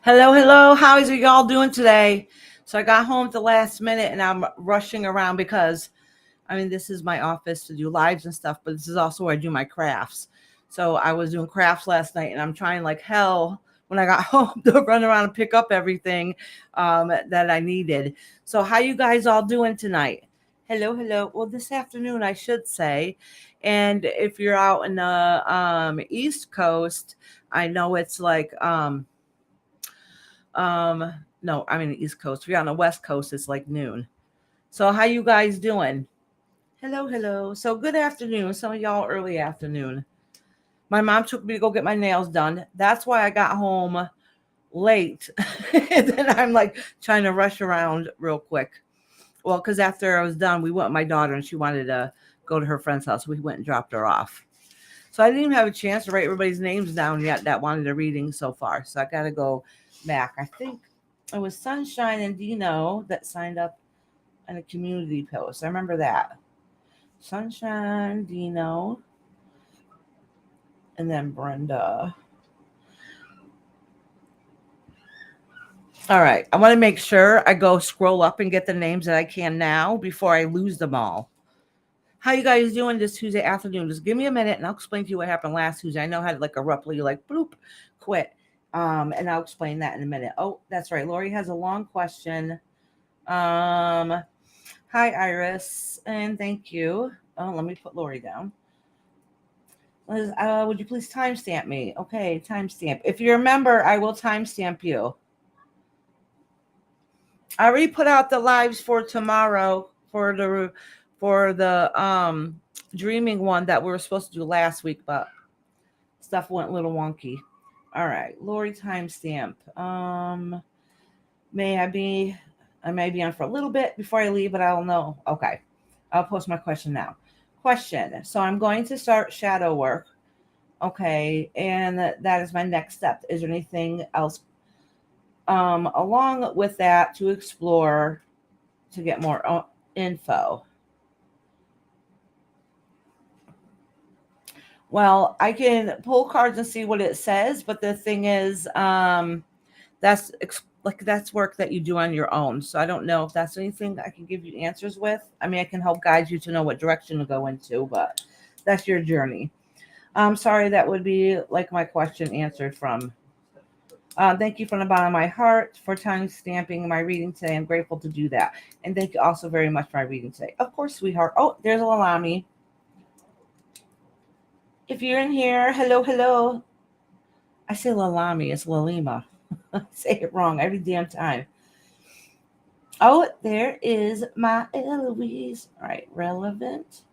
Hello, hello. How is y'all doing today? So I got home at the last minute and I'm rushing around because this is my office to do lives and stuff, but this is also where I do my crafts. So I was doing crafts last night and I'm trying like hell when I got home to run around and pick up everything that I needed. So how you guys all doing tonight? Hello, hello. Well, this afternoon I should say. And if you're out in the East Coast, I know it's like no, I'm in the East Coast. If you're on the West Coast, it's like noon. So how you guys doing? Hello, hello. So good afternoon. Some of y'all early afternoon. My mom took me to go get my nails done. That's why I got home late. And then I'm like trying to rush around real quick. Well, because after I was done, we went with my daughter and she wanted to go to her friend's house. We went and dropped her off. So I didn't even have a chance to write everybody's names down yet that wanted a reading so far. So I got to go back. I think it was Sunshine and Dino that signed up on a community post. I remember that. Sunshine, Dino, and then Brenda. All right. I want to make sure I go scroll up and get the names that I can now before I lose them all. How you guys doing this Tuesday afternoon? Just give me a minute and I'll explain to you what happened last Tuesday. I know how to like abruptly like bloop quit. And I'll explain that in a minute. Oh, that's right. Lori has a long question. Hi Iris, and thank you. Oh, let me put Lori down. Would you please timestamp me? Okay, timestamp. If you remember, I will timestamp you. I already put out the lives for tomorrow for the dreaming one that we were supposed to do last week, but stuff went a little wonky. All right, Lori timestamp. May I be? I may be on for a little bit before I leave, but I'll know. Okay, I'll post my question now. Question. So I'm going to start shadow work. Okay, and that is my next step. Is there anything else along with that to explore to get more info? Well, I can pull cards and see what it says, but the thing is, that's work that you do on your own. So I don't know if that's anything I can give you answers with. I mean, I can help guide you to know what direction to go into, but that's your journey. I'm sorry that would be like my question answered from. Thank you from the bottom of my heart for time stamping my reading today. I'm grateful to do that. And thank you also very much for my reading today. Of course, sweetheart. Oh, there's a Lalami. If you're in here, hello, hello. I say Lalami, it's Lalima. I say it wrong every damn time. Oh, there is my Eloise. All right, relevant.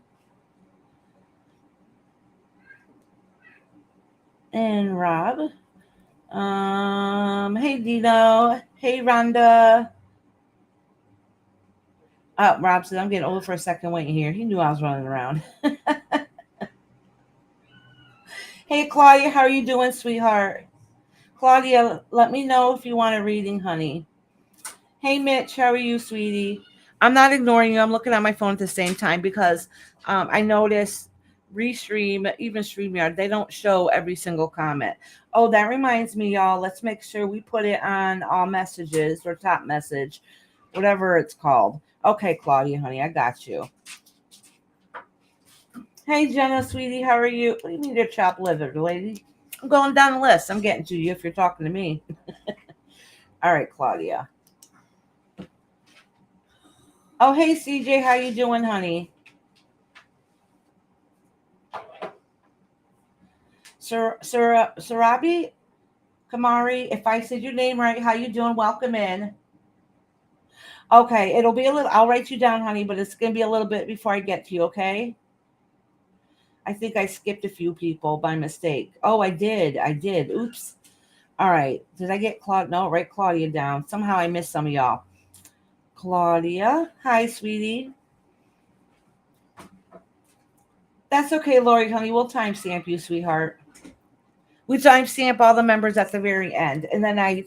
And Rob. Hey Dino. Hey Rhonda. Rob said I'm getting old for a second waiting here. He knew I was running around. Hey Claudia, how are you doing, sweetheart? Claudia, let me know if you want a reading, honey. Hey Mitch, how are you, sweetie? I'm not ignoring you. I'm looking at my phone at the same time because I noticed Restream, even StreamYard, they don't show every single comment. Oh, that reminds me, y'all. Let's make sure we put it on all messages or top message, whatever it's called. Okay, Claudia, honey, I got you. Hey, Jenna, sweetie, how are you? What do you mean you're chopped liver, lady? I'm going down the list. I'm getting to you if you're talking to me. All right, Claudia. Oh, hey, CJ, how you doing, honey? Sarabi Kamari, if I said your name right, how you doing? Welcome in. Okay, it'll be a little. I'll write you down, honey, but it's gonna be a little bit before I get to you. Okay. I think I skipped a few people by mistake. Oh, I did. I did. Oops. All right. Did I get Claudia? No, write Claudia down. Somehow I missed some of y'all. Claudia. Hi, sweetie. That's okay, Lori, honey. We'll timestamp you, sweetheart. We timestamp all the members at the very end, and then I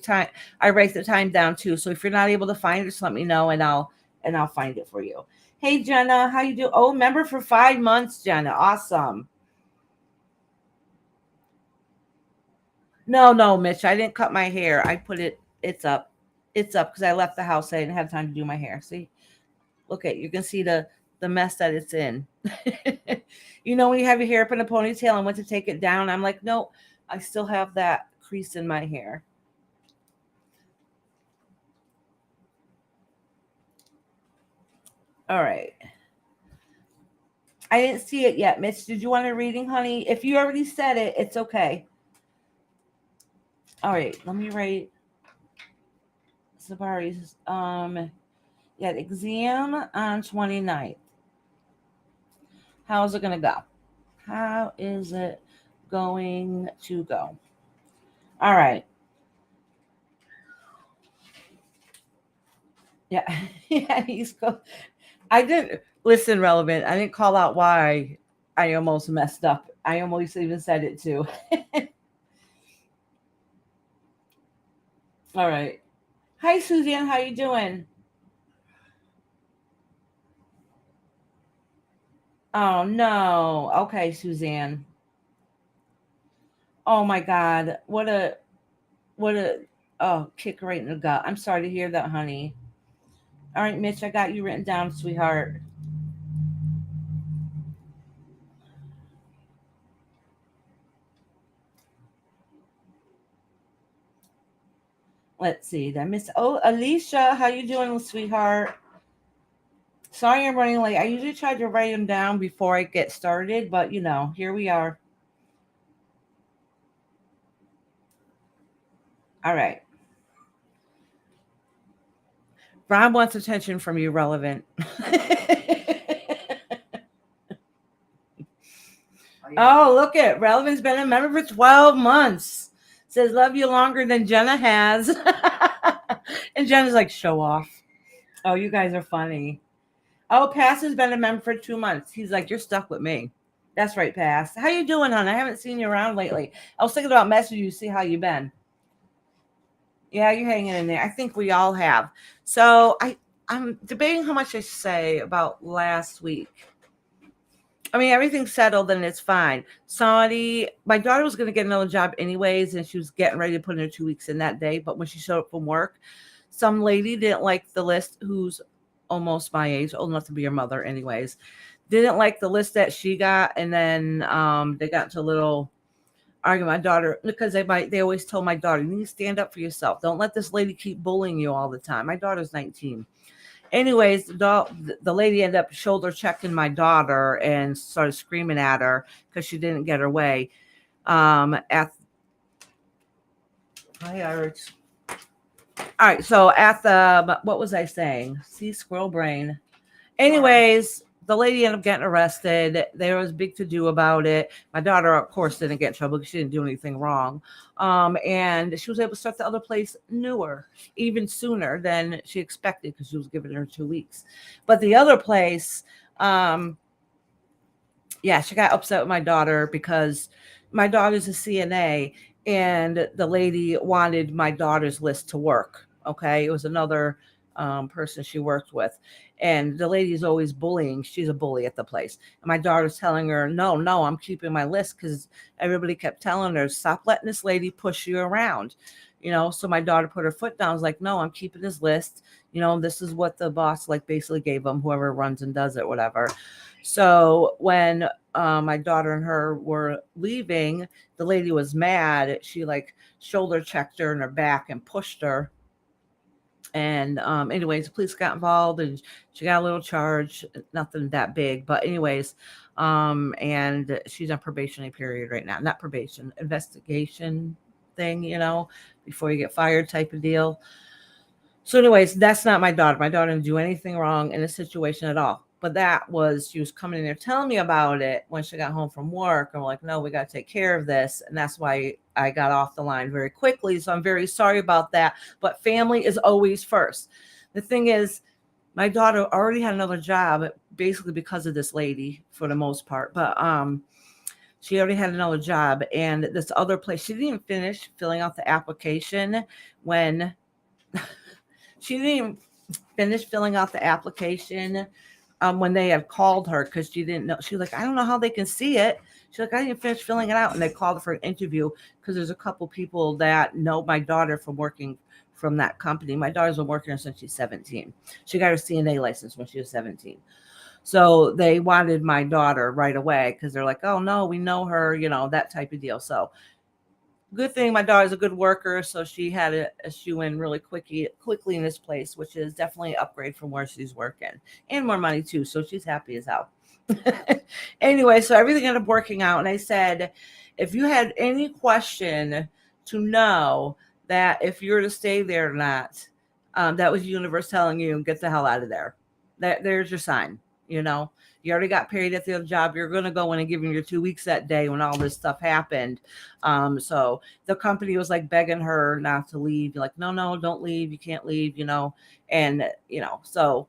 write the time down too. So if you're not able to find it, just let me know, and I'll find it for you. Hey, Jenna, how you do? Oh, member for 5 months, Jenna. Awesome. No, Mitch, I didn't cut my hair. I put it. It's up. It's up because I left the house. I didn't have time to do my hair. See, look at you can see the mess that it's in. You know when you have your hair up in a ponytail and went to take it down, I'm like, no, I still have that crease in my hair. All right. I didn't see it yet, Mitch. Did you want a reading, honey? If you already said it, it's okay. All right, let me write Sabari's yeah, exam on 29th. How's it gonna go? How is it going to go? All right. Yeah. Yeah, he's go. I didn't listen, relevant. I didn't call out why I almost messed up. I almost even said it too. All right. Hi, Suzanne. How you doing? Oh no. Okay, Suzanne. Oh my God. What a oh kick right in the gut. I'm sorry to hear that, honey. All right, Mitch. I got you written down, sweetheart. Let's see. That Miss. Oh, Alicia. How you doing, sweetheart? Sorry I'm running late. I usually try to write them down before I get started, but here we are. All right. Ron wants attention from you, relevant. Oh, look at Relevant's been a member for 12 months. Says love you longer than Jenna has. And Jenna's like, show off. Oh, you guys are funny. Oh, Pass has been a member for 2 months. He's like, you're stuck with me. That's right, Pass. How you doing, hon? I haven't seen you around lately. I was thinking about messaging you, see how you been. Yeah, you're hanging in there. I think we all have. So I'm debating how much I say about last week. I mean, everything's settled and it's fine. Saudi, my daughter was going to get another job anyways, and she was getting ready to put in her 2 weeks in that day. But when she showed up from work, some lady didn't like the list, who's almost my age, old enough to be your mother, anyways, didn't like the list that she got. And then they got into a little argument. My daughter, because they always told my daughter, you need to stand up for yourself. Don't let this lady keep bullying you all the time. My daughter's 19. Anyways, the lady ended up shoulder checking my daughter and started screaming at her because she didn't get her way. At Hi, Art. All right, so at the what was I saying? See, squirrel brain. Anyways, the lady ended up getting arrested. There was big to do about it. My daughter, of course, didn't get in trouble because she didn't do anything wrong. And she was able to start the other place newer, even sooner than she expected because she was giving her 2 weeks. But the other place, yeah, she got upset with my daughter because my daughter's a CNA and the lady wanted my daughter's list to work. Okay. It was another person she worked with. And the lady's always bullying. She's a bully at the place. And my daughter's telling her, no, I'm keeping my list because everybody kept telling her, stop letting this lady push you around. So my daughter put her foot down. I was like, no, I'm keeping this list. This is what the boss like basically gave them, whoever runs and does it, whatever. So when my daughter and her were leaving, the lady was mad. She like shoulder checked her in her back and pushed her. And anyways, the police got involved and she got a little charge, nothing that big. But anyways, and she's on probationary period right now. Not probation, investigation thing, before you get fired type of deal. So, anyways, that's not my daughter. My daughter didn't do anything wrong in the situation at all. But that was, she was coming in there telling me about it when she got home from work. I'm like, no, we got to take care of this. And that's why I got off the line very quickly. So I'm very sorry about that. But family is always first. The thing is, my daughter already had another job basically because of this lady for the most part. But she already had another job. And this other place, she didn't even finish filling out the application when she didn't even finish filling out the application when they had called her because she didn't know. She was like, I don't know how they can see it. She's like, I didn't finish filling it out. And they called her for an interview because there's a couple people that know my daughter from working from that company. My daughter's been working since she's 17. She got her CNA license when she was 17. So they wanted my daughter right away because they're like, oh, no, we know her, that type of deal. So good thing my daughter's a good worker. So she had a shoe in really quickly in this place, which is definitely an upgrade from where she's working and more money too. So she's happy as hell. Anyway, so everything ended up working out. And I said, if you had any question to know that if you were to stay there or not, that was the universe telling you, get the hell out of there. There's your sign. You already got paid at the other job. You're going to go in and give them your 2 weeks that day when all this stuff happened. So the company was like begging her not to leave. You're like, no, don't leave. You can't leave, and, so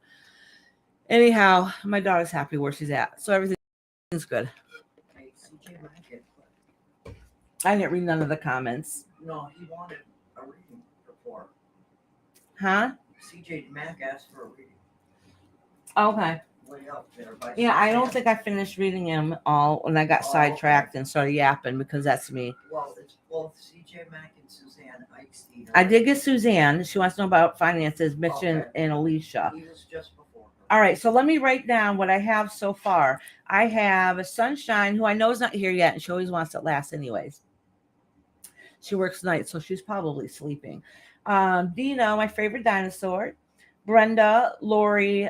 anyhow, my daughter's happy where she's at. So everything's good. I didn't read none of the comments. No, he wanted a reading before. Huh? CJ Mack asked for a reading. Okay. Way up there by Yeah, I don't think I finished reading them all when I got sidetracked and started yapping because that's me. Well, it's both CJ Mack and Suzanne Eichstein. I did get Suzanne. She wants to know about finances, Mitch and Alicia. He was just before her. All right, so let me write down what I have so far. I have Sunshine, who I know is not here yet, and she always wants it last anyways. She works nights, so she's probably sleeping. Dino, my favorite dinosaur. Brenda, Lori,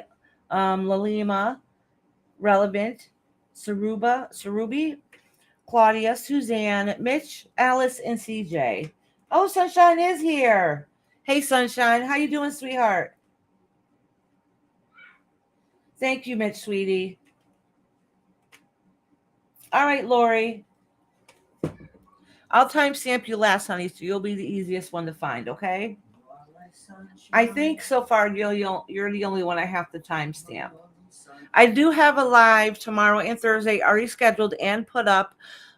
Lalima, Relevant, Sarubi, Claudia, Suzanne, Mitch, Alice, and CJ. Oh, Sunshine is here. Hey, Sunshine. How you doing, sweetheart? Thank you, Mitch, sweetie. All right, Lori. I'll timestamp you last, honey, so you'll be the easiest one to find, okay? I think so far you're the only one I have to timestamp. I do have a live tomorrow and Thursday already scheduled and put up.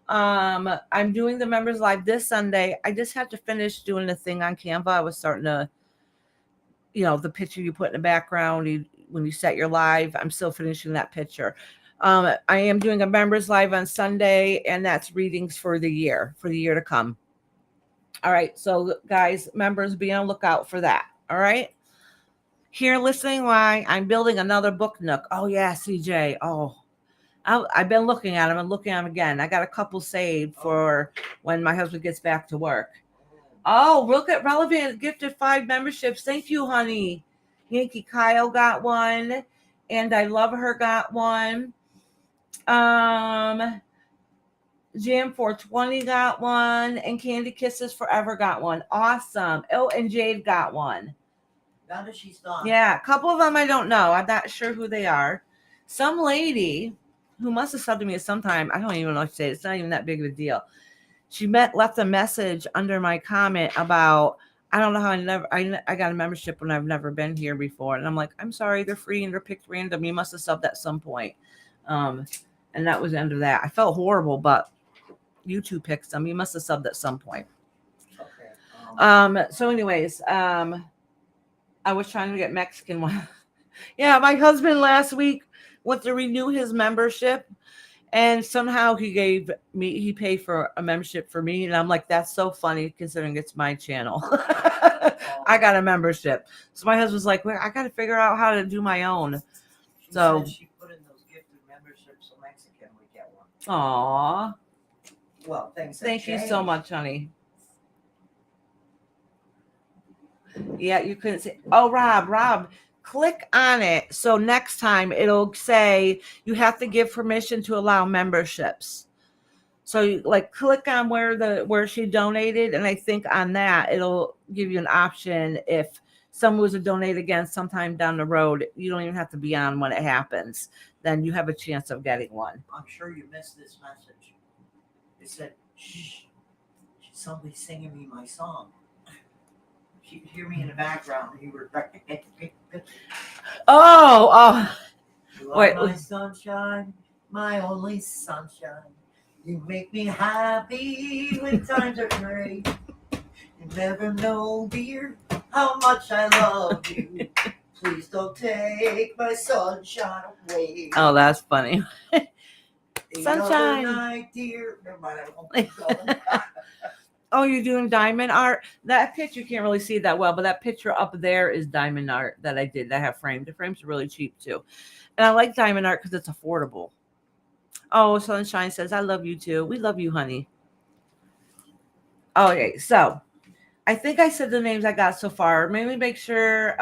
I'm doing the members live this Sunday. I just have to finish doing the thing on Canva. I was starting to, the picture you put in the background when you set your live. I'm still finishing that picture. I am doing a members live on Sunday, and that's readings for the year to come. All right. So guys, members, be on the lookout for that. All right. Here listening why I'm building another book nook. Oh yeah, CJ. Oh, I've been looking at them and looking at them again. I got a couple saved for when my husband gets back to work. Oh, look at Relevant gifted 5 memberships. Thank you, honey. Yankee Kyle got one, and I Love Her got one. Jam 420 got one, and Candy Kisses Forever got one. Awesome. Oh, and Jade got one. Now that she's done. Yeah, a couple of them I don't know. I'm not sure who they are. Some lady who must have subbed to me at some time. I don't even know what to say. It's not even that big of a deal. She left a message under my comment about, I don't know how I got a membership when I've never been here before. And I'm like, I'm sorry, they're free and they're picked random. You must have subbed at some point. And that was the end of that. I felt horrible, but YouTube picked them. You must have subbed at some point. Okay. So anyways, I was trying to get Mexican one. Yeah, my husband last week went to renew his membership, and somehow he paid for a membership for me. And I'm like, that's so funny considering it's my channel. I got a membership. So my husband's like, well, I got to figure out how to do my own. She put in those gifted memberships so Mexican would get one. Aw. Well, thanks. Thank you so much, honey. Yeah, you couldn't see. Oh, Rob, click on it. So next time it'll say you have to give permission to allow memberships. So you click on where she donated, and I think on that it'll give you an option if someone was to donate again sometime down the road. You don't even have to be on when it happens. Then you have a chance of getting one. I'm sure you missed this message. It said, shh, somebody's singing me my song. She could hear me in the background. You were Wait. My sunshine, my only sunshine. You make me happy when times are great. You never know, dear, how much I love you. Please don't take my sunshine away. Oh, that's funny. The Sunshine. other night, dear. Never mind, I won't keep going. Oh, you're doing diamond art? That picture you can't really see that well, but that picture up there is diamond art that I did that I have framed. The frames are really cheap too. And I like diamond art because it's affordable. Oh, Sunshine says, I love you too. We love you, honey. Okay, so I think I said the names I got so far. Maybe make sure.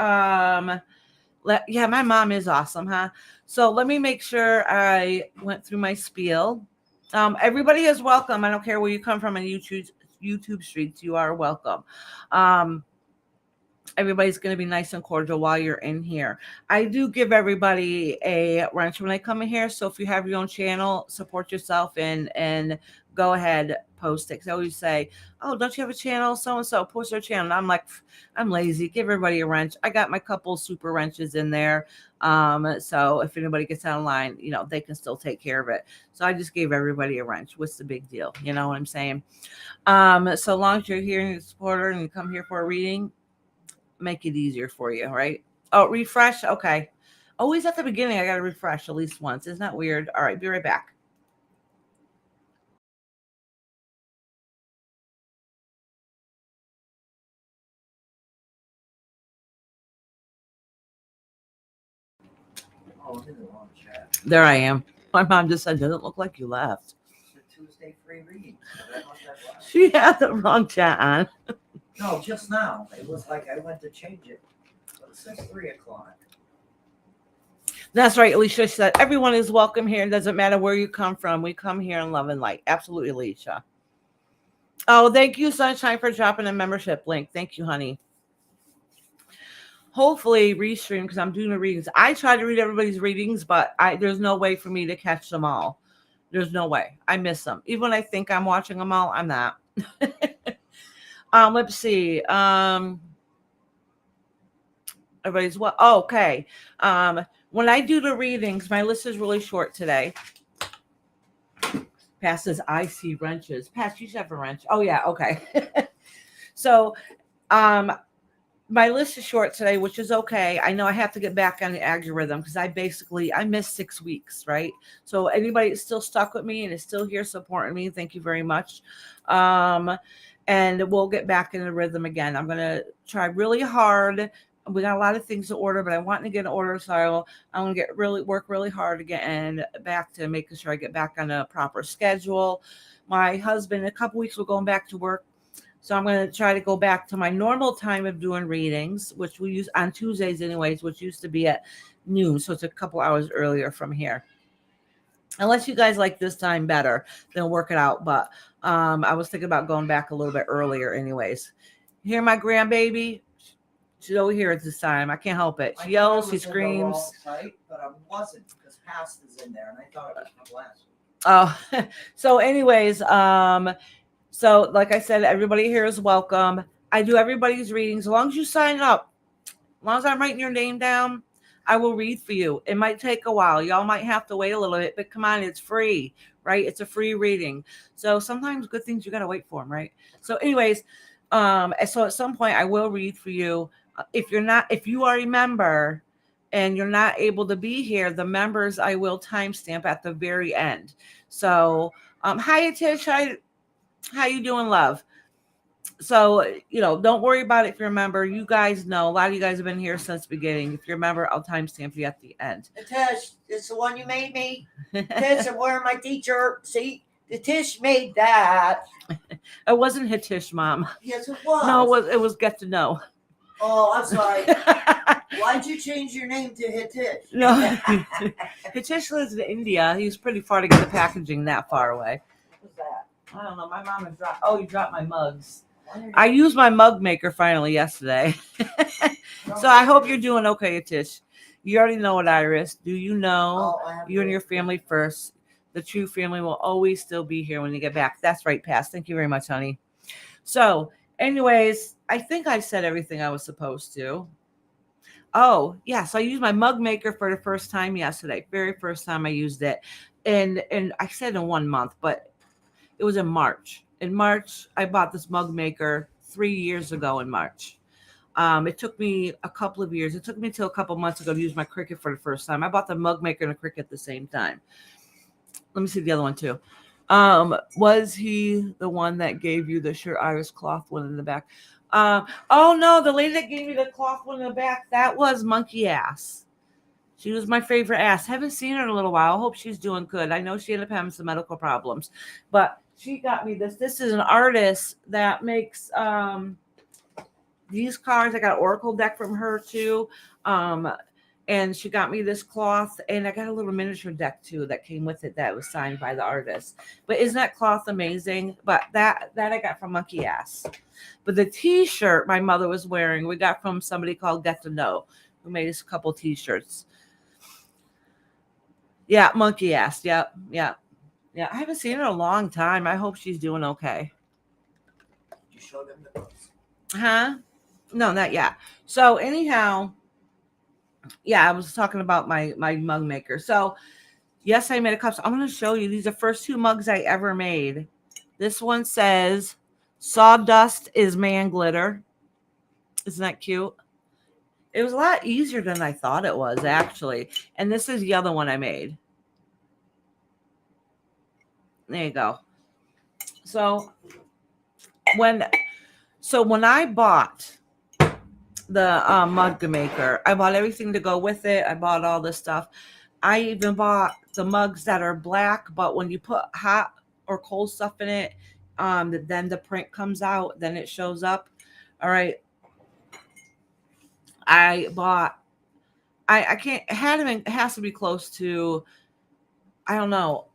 Yeah, my mom is awesome, huh? So let me make sure I went through my spiel. Everybody is welcome. I don't care where you come from on YouTube streets. You are welcome. Everybody's going to be nice and cordial while you're in here. I do give everybody a wrench when I come in here. So if you have your own channel, support yourself and go ahead, post it. Because I always say, oh, don't you have a channel? So-and-so, post their channel. And I'm like, I'm lazy. Give everybody a wrench. I got my couple super wrenches in there. So if anybody gets online, they can still take care of it. So I just gave everybody a wrench. What's the big deal? You know what I'm saying? So long as you're here and you're a supporter and you come here for a reading, make it easier for you, right? Oh, refresh. Okay. Always at the beginning, I got to refresh at least once. Isn't that weird? All right, be right back. Oh, I'm in the wrong chat. There I am. My mom just said, doesn't look like you left. It's a Tuesday free reading. So that must have left. She had the wrong chat on. No, just now. It was like I went to change it. But it says 3 o'clock. That's right. Alicia said, everyone is welcome here. It doesn't matter where you come from. We come here in love and light. Absolutely, Alicia. Oh, thank you, Sunshine, for dropping a membership link. Thank you, honey. Hopefully restream because I'm doing the readings. I try to read everybody's readings, but there's no way for me to catch them all. There's no way. I miss them. Even when I think I'm watching them all, I'm not. Let's see. Everybody's what? Oh, okay. When I do the readings, my list is really short today. Pat says, I see wrenches. Pat, you should have a wrench. Oh, yeah. Okay. So, my list is short today, which is okay. I know I have to get back on the algorithm because I missed 6 weeks, right? So anybody that's still stuck with me and is still here supporting me, thank you very much. And we'll get back in the rhythm again. I'm going to try really hard. We got a lot of things to order, but I want to get an order. So I'm going to work really hard to get back to making sure I get back on a proper schedule. My husband, in a couple weeks, we're going back to work. So I'm going to try to go back to my normal time of doing readings, which we use on Tuesdays anyways, which used to be at noon. So it's a couple hours earlier from here. Unless you guys like this time better, then work it out. But I was thinking about going back a little bit earlier anyways. Hear my grandbaby? She's over here at this time. I can't help it. She yells, she screams. Site, but I wasn't because past is in there, and I thought it was from last week. Oh, so anyways, so like I said, everybody here is welcome. I do everybody's readings. As long as you sign up, as long as I'm writing your name down, I will read for you. It might take a while. Y'all might have to wait a little bit, but come on, it's free, right? It's a free reading. So sometimes good things you got to wait for them, right? So anyways, so at some point I will read for you. If you are a member and you're not able to be here, the members I will timestamp at the very end. So hi, Tish. How you doing, love? So, don't worry about it if you're a member. You guys know, a lot of you guys have been here since the beginning. If you're a member, I'll timestamp you at the end. The Tish, it's the one you made me. Tish, I'm wearing my t-shirt. See, the Tish made that. It wasn't Hitish, Mom. Yes, it was. No, it was Get to Know. Oh, I'm sorry. Why'd you change your name to Hitish? No, Hitish lives in India. He's pretty far to get the packaging that far away. What was that? I don't know. My mom has dropped. Oh, you dropped my mugs. I used my mug maker finally yesterday. So I hope you're doing okay, Tish. You already know it, Iris. Do you know you and your family first? The true family will always still be here when you get back. That's right, Pass. Thank you very much, honey. So, anyways, I think I said everything I was supposed to. Oh, yeah. So I used my mug maker for the first time yesterday. Very first time I used it. And I said in 1 month, but it was in March. In March, I bought this mug maker 3 years ago in March. It took me a couple of years. It took me till a couple months ago to use my Cricut for the first time. I bought the mug maker and the Cricut at the same time. let me see the other one too. Was he the one that gave you the shirt iris cloth one in the back? Oh no, the lady that gave me the cloth one in the back, that was Monkey Ass. She was my favorite ass. Haven't seen her in a little while. I hope she's doing good. I know she ended up having some medical problems, but she got me this. This is an artist that makes these cards. I got an Oracle deck from her too. And she got me this cloth, and I got a little miniature deck too that came with it that was signed by the artist. But isn't that cloth amazing? But that I got from Monkey Ass. But the T-shirt my mother was wearing, we got from somebody called Get to Know, who made us a couple T-shirts. Yeah, Monkey Ass. Yeah. I haven't seen her in a long time. I hope she's doing okay. You showed them the books. Huh? No, not yet. So anyhow, yeah, I was talking about my mug maker. So yes, I made a cup. So I'm going to show you. These are the first 2 mugs I ever made. This one says, "Sawdust is man glitter." Isn't that cute? It was a lot easier than I thought it was, actually. And this is the other one I made. There you go. So when I bought the mug maker, I bought everything to go with it. I bought all this stuff. I even bought the mugs that are black, but when you put hot or cold stuff in it, then the print comes out, then it shows up. All right. I bought, I can't, it has to be close to, I don't know.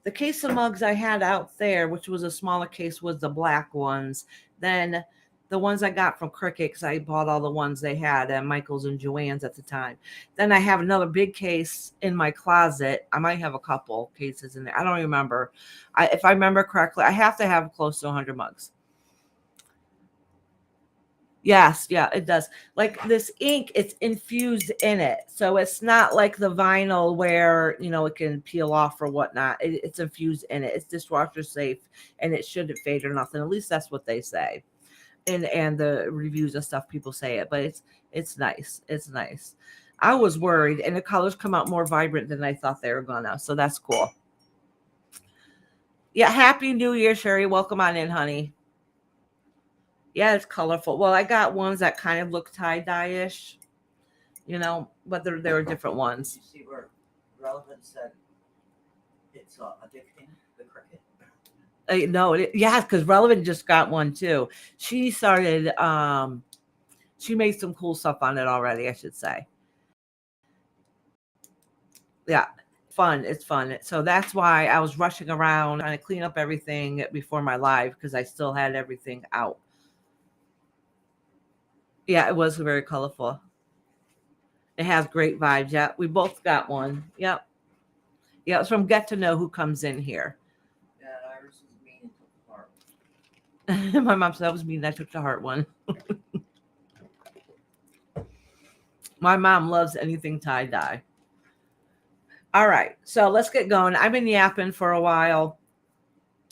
The case of mugs I had out there, which was a smaller case, was the black ones. Then the ones I got from Cricket, because I bought all the ones they had at Michael's and Joann's at the time. Then I have another big case in my closet. I might have a couple cases in there. I don't remember. If I remember correctly, I have to have close to 100 mugs. Yes, yeah, it does. Like this ink, it's infused in it. So it's not like the vinyl where, it can peel off or whatnot. It's infused in it. It's dishwasher safe and it shouldn't fade or nothing. At least that's what they say. And the reviews and stuff, people say it, but it's nice. It's nice. I was worried, and the colors come out more vibrant than I thought they were gonna. So that's cool. Yeah, Happy New Year, Sherry. Welcome on in, honey. Yeah, it's colorful. Well, I got ones that kind of look tie-dye-ish, but there are different ones. You see where Relevant said it's addicting, the Cricket? No, yeah, because Relevant just got one too. She started, she made some cool stuff on it already, I should say. Yeah, fun. It's fun. So that's why I was rushing around trying to clean up everything before my live because I still had everything out. Yeah, it was very colorful. It has great vibes. Yeah, we both got one. Yep. Yeah, it's from Get to Know Who comes in here. Yeah, Iris is mean and took the heart. My mom said that was mean. I took the heart one. My mom loves anything tie-dye. All right, so let's get going. I've been yapping for a while.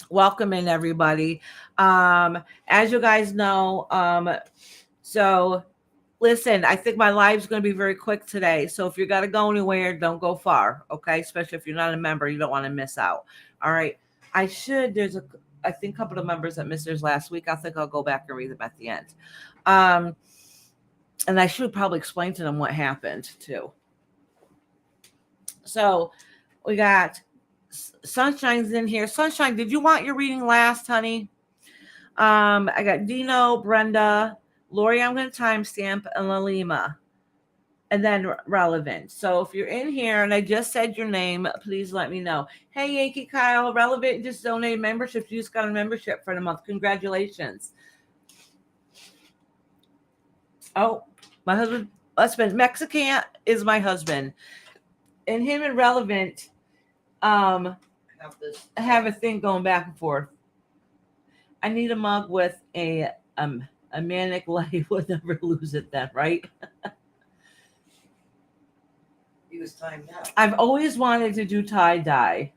Welcome in, everybody. As you guys know, so listen, I think my live's going to be very quick today. So if you got to go anywhere, don't go far, okay? Especially if you're not a member, you don't want to miss out. All right. I think a couple of members that missed theirs last week. I think I'll go back and read them at the end. And I should probably explain to them what happened too. So we got Sunshine's in here. Sunshine, did you want your reading last, honey? I got Dino, Brenda, Lori, I'm going to timestamp, and Lalima, and then Relevant. So if you're in here and I just said your name, please let me know. Hey, Yankee Kyle, Relevant just donated membership. You just got a membership for the month. Congratulations. Oh, my husband, Mexican is my husband. And him and Relevant have a thing going back and forth. I need a mug with a manic life would never lose it then, right? He was timed out. I've always wanted to do tie-dye.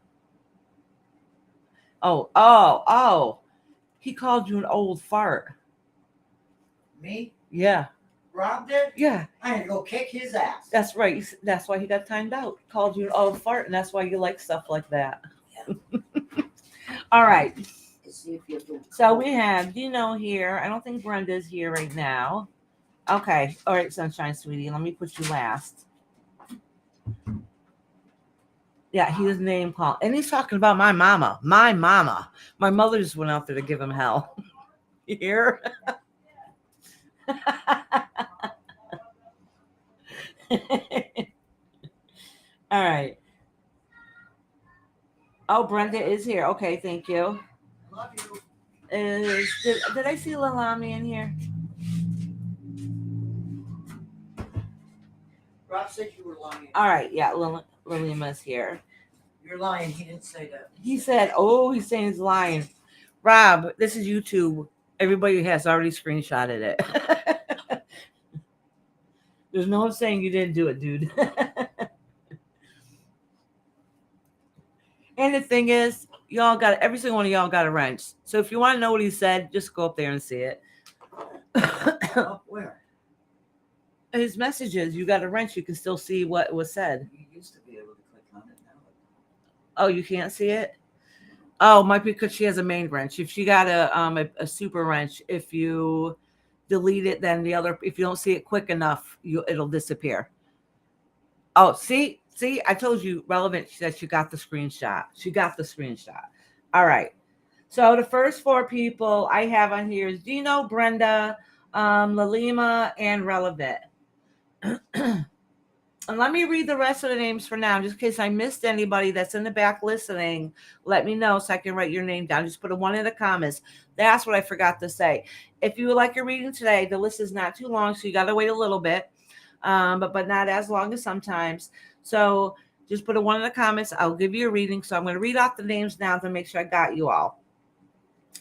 Oh. He called you an old fart. Me? Yeah. Rob did? Yeah. I had to go kick his ass. That's right. That's why he got timed out. Called you an old fart, and that's why you like stuff like that. All right. Let's see if you have to. So we have Dino here. I don't think Brenda's here right now. Okay. All right, Sunshine, sweetie. Let me put you last. Yeah, he was name called. And he's talking about my mama. My mama. My mother just went out there to give him hell. You hear? All right. Oh, Brenda is here. Okay, thank you. Love you. Did I see Lalami in here? Rob said you were lying. All right, yeah, Lalima's here. You're lying. He didn't say that. He said, "Oh, he's saying he's lying." Rob, this is YouTube. Everybody has already screenshotted it. There's no saying you didn't do it, dude. And the thing is, y'all got every single one of y'all got a wrench. So if you want to know what he said, just go up there and see it. Up where? His messages, you got a wrench, you can still see what was said. You used to be able to click on it now. Oh, you can't see it? Oh, might be because she has a main wrench. If she got a super wrench, if you delete it, then the other, if you don't see it quick enough, it'll disappear. Oh, see, I told you, relevant. She said she got the screenshot. She got the screenshot. All right. So the first four people I have on here is Dino, Brenda, Lalima, and Relevant. And let me read the rest of the names for now, just in case I missed anybody that's in the back listening. Let me know so I can write your name down. Just put a 1 in the comments. That's what I forgot to say. If you would like a reading today, the list is not too long, so you got to wait a little bit, but not as long as sometimes. So just put a 1 in the comments. I'll give you a reading. So I'm going to read off the names now to make sure I got you all.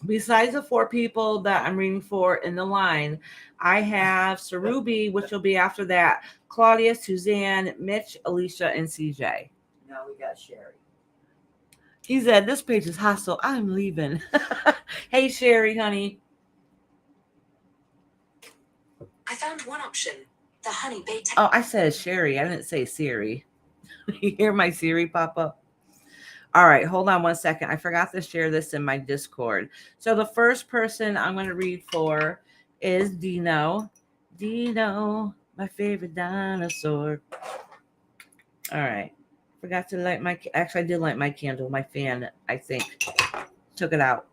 Besides the 4 people that I'm reading for in the line, I have Sarubi, which will be after that, Claudia, Suzanne, Mitch, Alicia, and CJ. Now we got Sherry. He said, this page is hostile. I'm leaving. Hey, Sherry, honey. I found one option. The honey bait. Oh, I said Sherry. I didn't say Siri. You hear my Siri pop up? All right, hold on 1 second. I forgot to share this in my Discord. So the first person I'm going to read for is Dino. Dino, my favorite dinosaur. All right. Forgot to light my... Actually, I did light my candle. My fan, I think, took it out.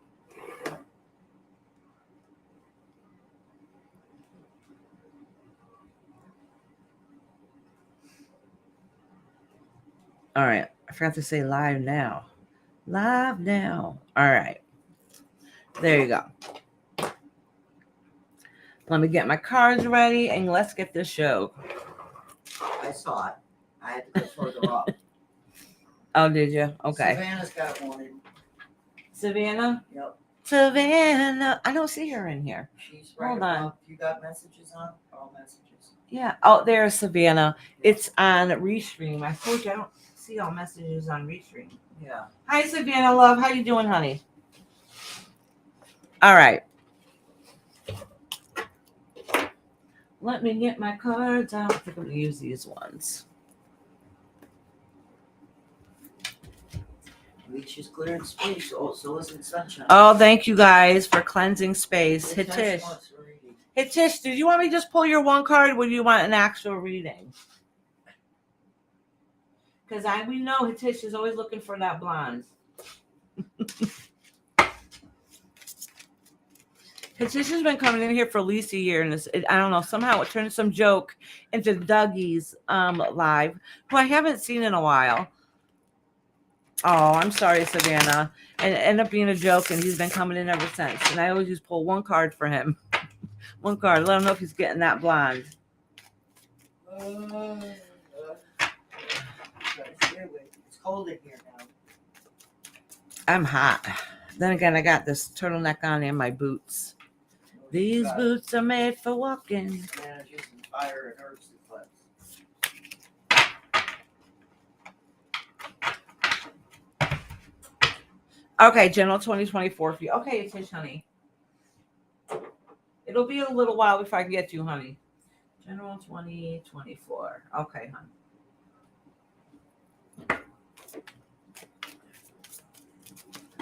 All right. I forgot to say live now. Live now. All right. There you go. Let me get my cards ready and let's get this show. I saw it. I had to go further up. Oh, did you? Okay. Savannah's got one in. Savannah? Yep. Savannah. I don't see her in here. She's right Hold on. above. You got messages on? All messages. Yeah. Oh, there's Savannah. It's on Restream. I told you I don't see all messages on Restream. Yeah. Hi, Savannah, love. How you doing, honey? All right. Let me get my cards out. I think I'm going to use these ones. Reach is clear in space. Also isn't sunshine. Oh, thank you guys for cleansing space. Hit Hitish. wants a reading. Hitish, did you want me to just pull your one card or do you want an actual reading? Because we know Hitish is always looking for that blonde. Hitish has been coming in here for at least a year, and I don't know, somehow it turned some joke into Dougie's live, who I haven't seen in a while. Oh, I'm sorry, Savannah. And it ended up being a joke, and he's been coming in ever since. And I always just pull one card for him. One card. Let him know if he's getting that blonde. It's cold in here now. I'm hot. Then again, I got this turtleneck on and my boots. These boots are made for walking. And using fire and herbs to cleanse. Okay, General 2024 for you. Okay, Tish, honey. It'll be a little while before I can get you, honey. General 2024. Okay, honey.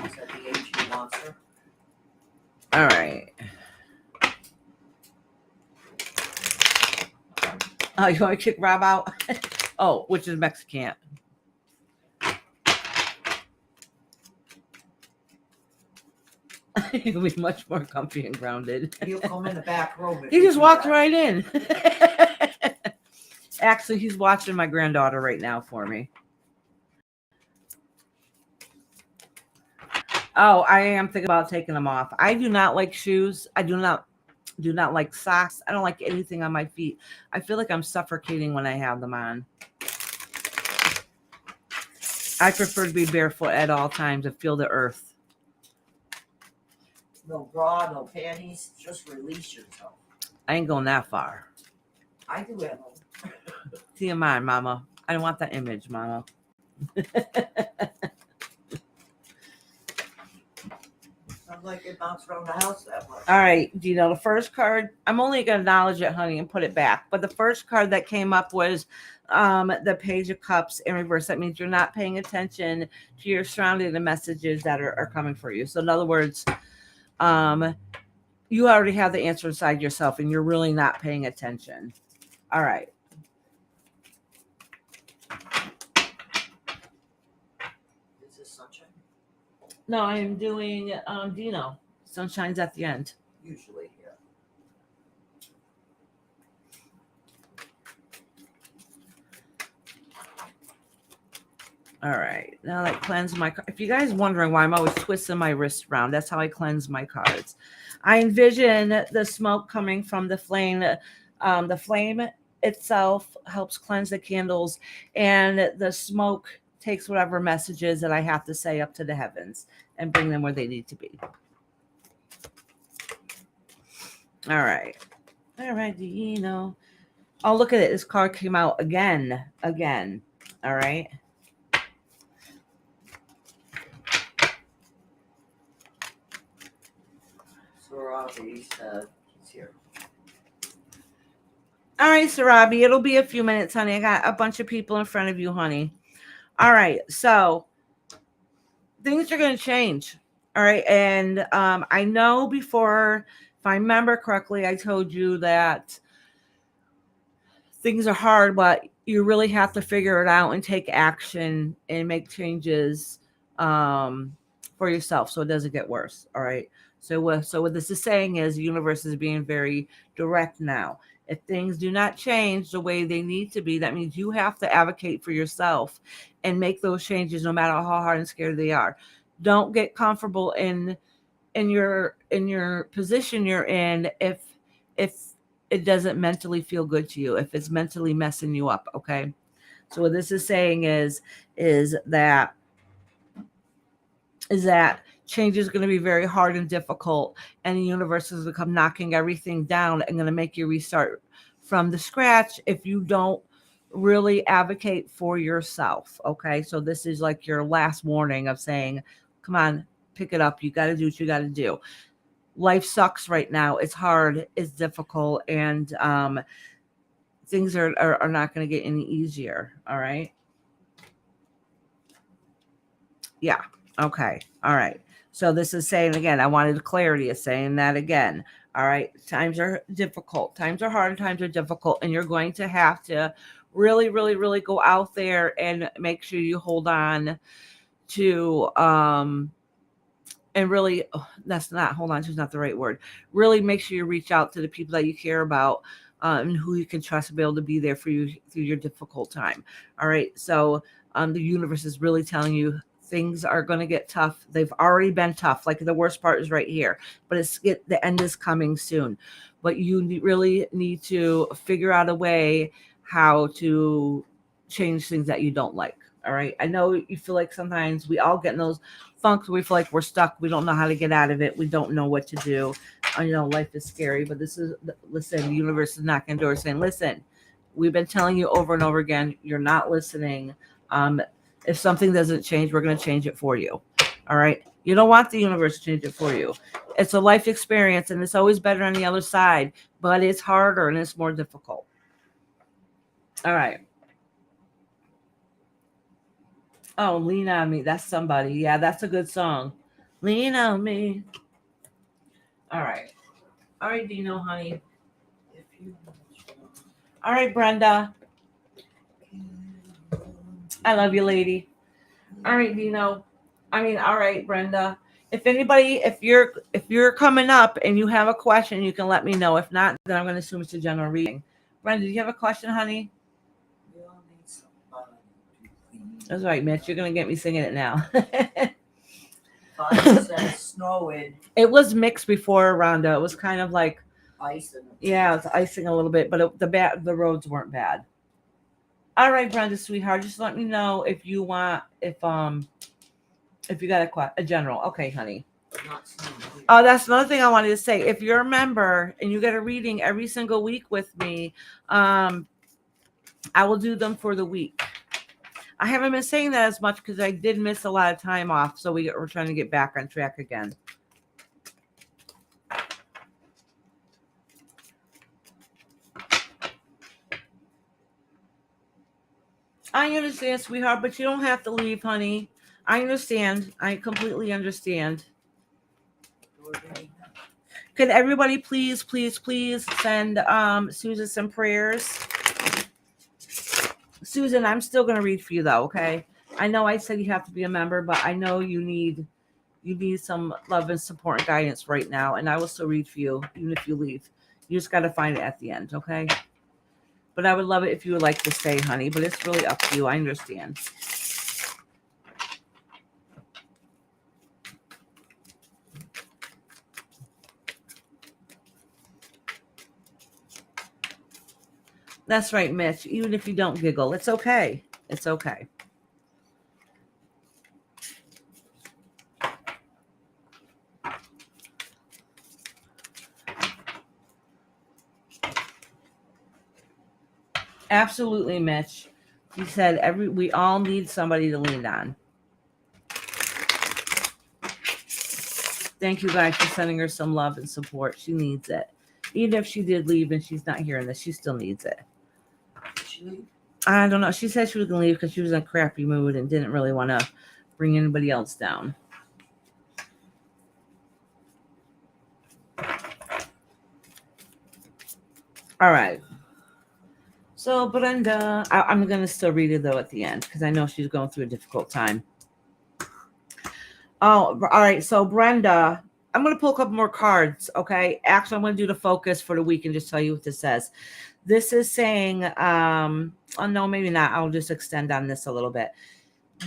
Is that the age he wants her? All right. Oh, you want to kick Rob out? Oh, which is Mexican. He'll be much more comfy and grounded. He'll come in the back room. if He you just do walked that. right in. Actually, he's watching my granddaughter right now for me. Oh, I am thinking about taking them off. I do not like shoes. I do not like socks. I don't like anything on my feet. I feel like I'm suffocating when I have them on. I prefer to be barefoot at all times and feel the earth. No bra, no panties. Just release yourself. I ain't going that far. I do have them. TMI, mama. I don't want that image, mama. Sounds like it bounced around the house that much. All right, Dino, the first card, I'm only going to acknowledge it, honey, and put it back. But the first card that came up was the Page of Cups in reverse. That means you're not paying attention to your surrounding the messages that are coming for you. So in other words, you already have the answer inside yourself and you're really not paying attention. All right. Is this sunshine? No, I'm doing Dino. Sunshine's at the end. Usually, yeah. All right. Now that cleanse my if you guys wondering why I'm always twisting my wrist around, that's how I cleanse my cards. I envision the smoke coming from the flame. The flame itself helps cleanse the candles, and the smoke takes whatever messages that I have to say up to the heavens and bring them where they need to be. All right. All right, Dino. Oh, look at it. This card came out again. All right. So Robbie said he's here. All right, Sarabi, it'll be a few minutes, honey. I got a bunch of people in front of you, honey. All right, so things are going to change. All right, and I know before, if I remember correctly, I told you that things are hard, but you really have to figure it out and take action and make changes for yourself so it doesn't get worse. All right. So what this is saying is the universe is being very direct now. If things do not change the way they need to be, that means you have to advocate for yourself and make those changes no matter how hard and scared they are. Don't get comfortable in your position you're in if it doesn't mentally feel good to you, if it's mentally messing you up, okay? So what this is saying is that change is going to be very hard and difficult, and the universe is going to come knocking everything down and going to make you restart from the scratch if you don't really advocate for yourself, okay? So this is like your last warning of saying, come on, pick it up. You got to do what you got to do. Life sucks right now. It's hard. It's difficult. And things are not going to get any easier. All right. Yeah. Okay. All right. So this is saying again, I wanted clarity of saying that again. All right. Times are difficult. Times are hard. Times are difficult. And you're going to have to really, really, really go out there and make sure you hold on to, and really, that's not, hold on, it's not the right word. Really make sure you reach out to the people that you care about and who you can trust to be able to be there for you through your difficult time. All right. So the universe is really telling you things are going to get tough. They've already been tough. Like the worst part is right here, but the end is coming soon. But you really need to figure out a way how to change things that you don't like. All right. I know you feel like sometimes we all get in those funks where we feel like we're stuck. We don't know how to get out of it. We don't know what to do. Life is scary, but listen, the universe is knocking doors saying, listen, we've been telling you over and over again, you're not listening. If something doesn't change, we're going to change it for you. All right. You don't want the universe to change it for you. It's a life experience and it's always better on the other side, but it's harder and it's more difficult. All right. Oh, Lean on Me. That's somebody. Yeah, that's a good song. Lean on me. All right. All right, Dino, honey. If you All right, Brenda. I love you, lady. All right, Dino. All right, Brenda. If anybody, if you're coming up and you have a question, you can let me know. If not, then I'm going to assume it's a general reading. Brenda, do you have a question, honey? We all need somebody to clean. That's right, Mitch. You're going to get me singing it now. Fire says snowing, It was mixed before, Rhonda. It was kind of like, ice, and yeah, it's icing a little bit, but the roads weren't bad. All right, Brenda, sweetheart, just let me know if you want if you got a general. Okay, honey. not snowing. Oh, that's another thing I wanted to say. If you're a member and you get a reading every single week with me, I will do them for the week. I haven't been saying that as much because I did miss a lot of time off, so we're trying to get back on track again. I understand, sweetheart, but you don't have to leave, honey. I understand. I completely understand. Could everybody please send Susan some prayers? Susan, I'm still gonna read for you though, okay? I know I said you have to be a member, but I know you need some love and support and guidance right now, and I will still read for you, even if you leave. You just gotta find it at the end, okay? But I would love it if you would like to stay, honey, but it's really up to you. I understand. That's right, Mitch. Even if you don't giggle, it's okay. It's okay. Absolutely, Mitch. He said we all need somebody to lean on. Thank you guys for sending her some love and support. She needs it. Even if she did leave and she's not hearing this, she still needs it. I don't know. She said she was going to leave because she was in a crappy mood and didn't really want to bring anybody else down. All right. So, Brenda, I'm going to still read it, though, at the end because I know she's going through a difficult time. Oh, all right. So, Brenda, I'm going to pull a couple more cards, okay? Actually, I'm going to do the focus for the week and just tell you what this says. This is saying, oh, no, maybe not. I'll just extend on this a little bit.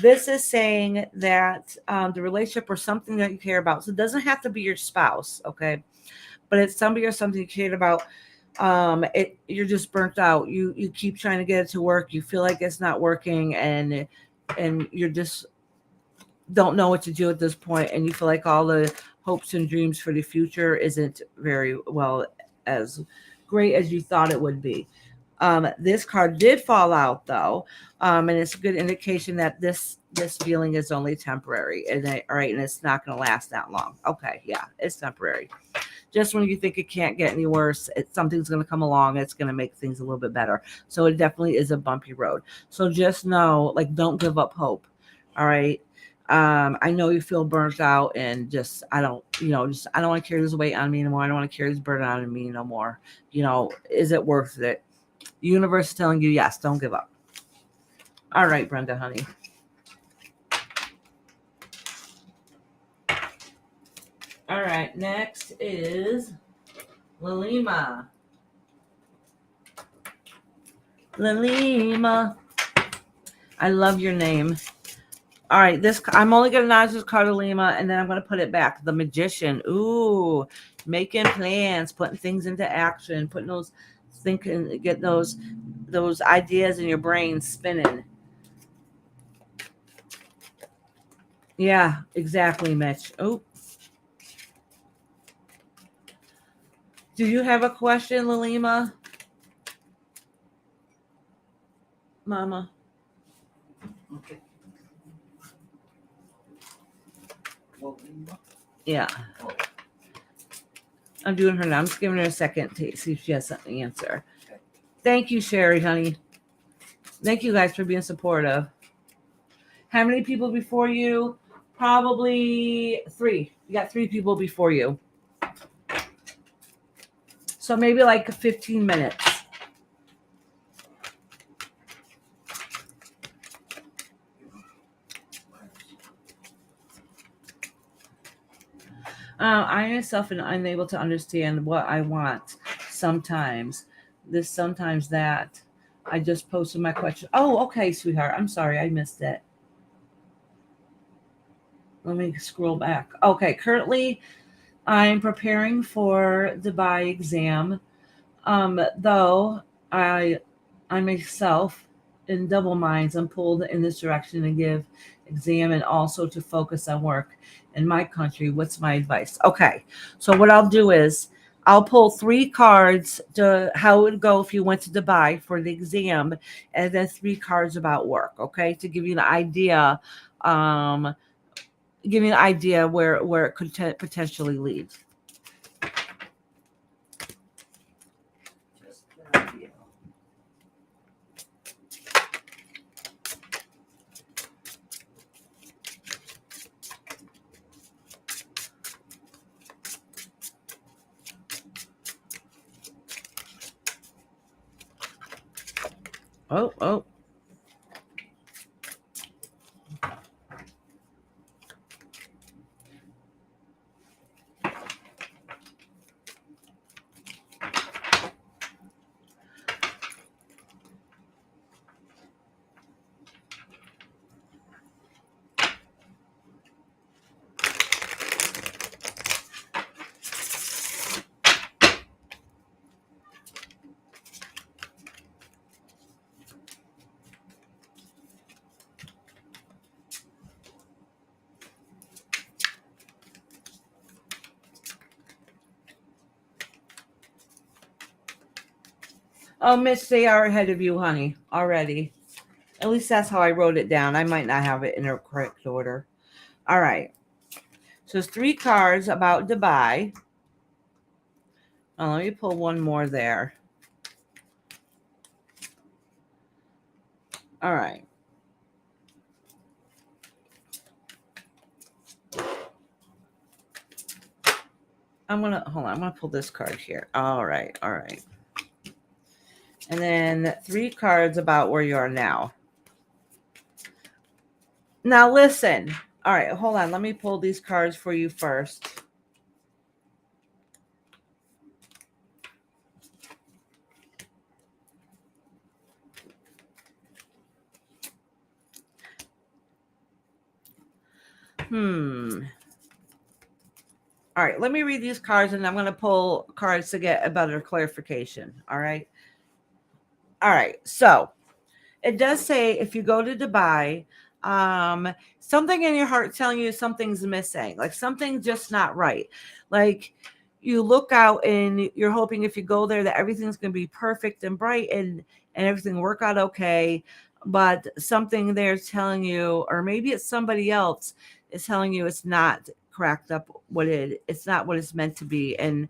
This is saying that the relationship or something that you care about, so it doesn't have to be your spouse, okay? But it's somebody or something you care about. You're just burnt out. You keep trying to get it to work. You feel like it's not working, and you're just don't know what to do at this point, and you feel like all the hopes and dreams for the future isn't very well as great as you thought it would be. This card did fall out though, and it's a good indication that this feeling is only temporary, and it's not going to last that long. Okay, yeah, it's temporary. Just when you think it can't get any worse, something's going to come along. It's going to make things a little bit better. So it definitely is a bumpy road. So just know, like, don't give up hope. All right. I know you feel burnt out, and I don't want to carry this weight on me anymore. I don't want to carry this burden on me no more. Is it worth it? The universe is telling you yes. Don't give up. All right, Brenda, honey. All right, next is Lalima. Lalima. I love your name. All right, I'm only going to nod this card to Lima, and then I'm going to put it back. The Magician. Ooh, making plans, putting things into action, get those ideas in your brain spinning. Yeah, exactly, Mitch. Oh. Do you have a question, Lalima? Mama. Okay. Yeah. I'm doing her now. I'm just giving her a second to see if she has something to answer. Okay. Thank you, Sherry, honey. Thank you guys for being supportive. How many people before you? Probably 3. You got 3 people before you. So maybe like 15 minutes. I myself am unable to understand what I want sometimes. This, sometimes that. I just posted my question. Oh, okay, sweetheart. I'm sorry. I missed it. Let me scroll back. Okay, currently I'm preparing for the Dubai exam. Though I myself in double minds, I'm pulled in this direction to give exam and also to focus on work in my country. What's my advice? Okay, so what I'll do is I'll pull 3 cards to how it would go if you went to Dubai for the exam, and then 3 cards about work. Okay, to give you an idea, um, give you an idea where it could potentially lead. Just an idea. Oh. Oh, Miss, they are ahead of you, honey, already. At least that's how I wrote it down. I might not have it in the correct order. All right. So it's 3 cards about Dubai. Let me pull one more there. All right. Hold on. I'm gonna pull this card here. All right. And then 3 cards about where you are now. Now listen. All right, hold on. Let me pull these cards for you first. All right, let me read these cards and I'm going to pull cards to get a better clarification. All right. So it does say if you go to Dubai, something in your heart telling you something's missing, like something's just not right. Like you look out and you're hoping if you go there that everything's going to be perfect and bright and everything work out okay. But something there's telling you, or maybe it's somebody else is telling you it's not cracked up it's not what it's meant to be, and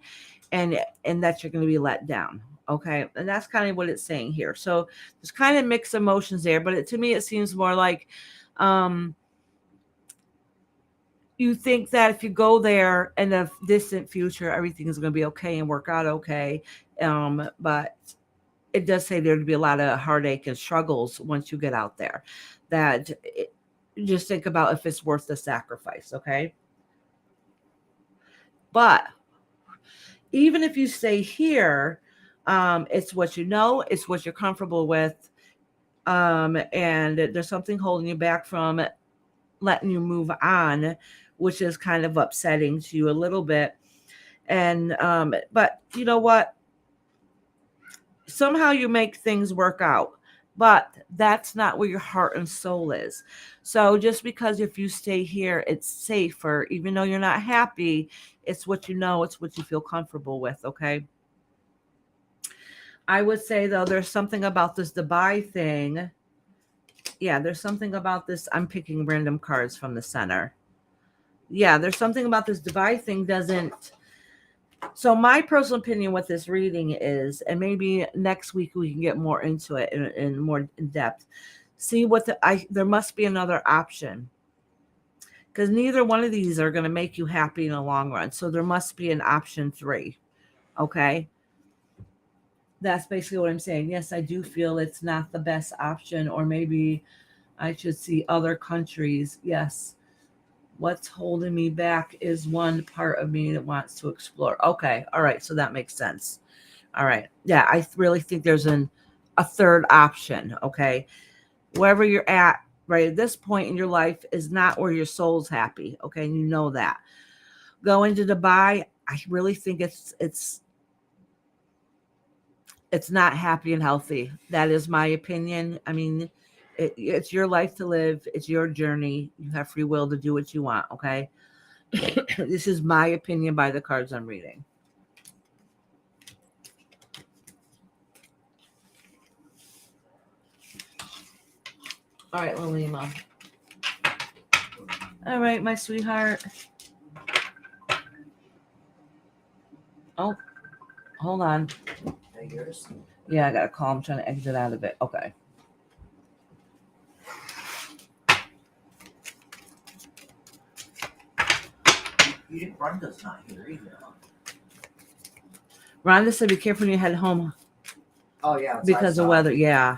that you're going to be let down. Okay, and that's kind of what it's saying here. So there's kind of mixed emotions there, but to me it seems more like you think that if you go there in the distant future everything is going to be okay and work out okay, but it does say there'd be a lot of heartache and struggles once you get out there, just think about if it's worth the sacrifice. Okay, but even if you stay here, it's what you know, it's what you're comfortable with, and there's something holding you back from letting you move on, which is kind of upsetting to you a little bit. And but you know what? Somehow you make things work out, but that's not where your heart and soul is. So just because if you stay here, it's safer, even though you're not happy, it's what you know, it's what you feel comfortable with. Okay. I would say though, there's something about this Dubai thing. Yeah, there's something about this. I'm picking random cards from the center. Yeah, there's something about this Dubai thing doesn't. So my personal opinion with this reading is, and maybe next week we can get more into it in more in depth. See what there must be another option. because neither one of these are going to make you happy in the long run. So there must be an option 3. Okay. That's basically what I'm saying. Yes, I do feel it's not the best option, or maybe I should see other countries. Yes. What's holding me back is one part of me that wants to explore. Okay. All right. So that makes sense. All right. Yeah. I really think there's a third option. Okay. Wherever you're at right at this point in your life is not where your soul's happy. Okay. And you know that. Going to Dubai, I really think it's not happy and healthy. That is my opinion. I mean, it's your life to live. It's your journey. You have free will to do what you want. Okay. This is my opinion by the cards I'm reading. All right, Lilima. All right, my sweetheart. Oh, hold on. That yours? Yeah, I got a call. I'm trying to exit out of it. Okay. You didn't run those not here either. Rhonda said, be careful when you head home Oh yeah, it's because of outside. weather. Yeah.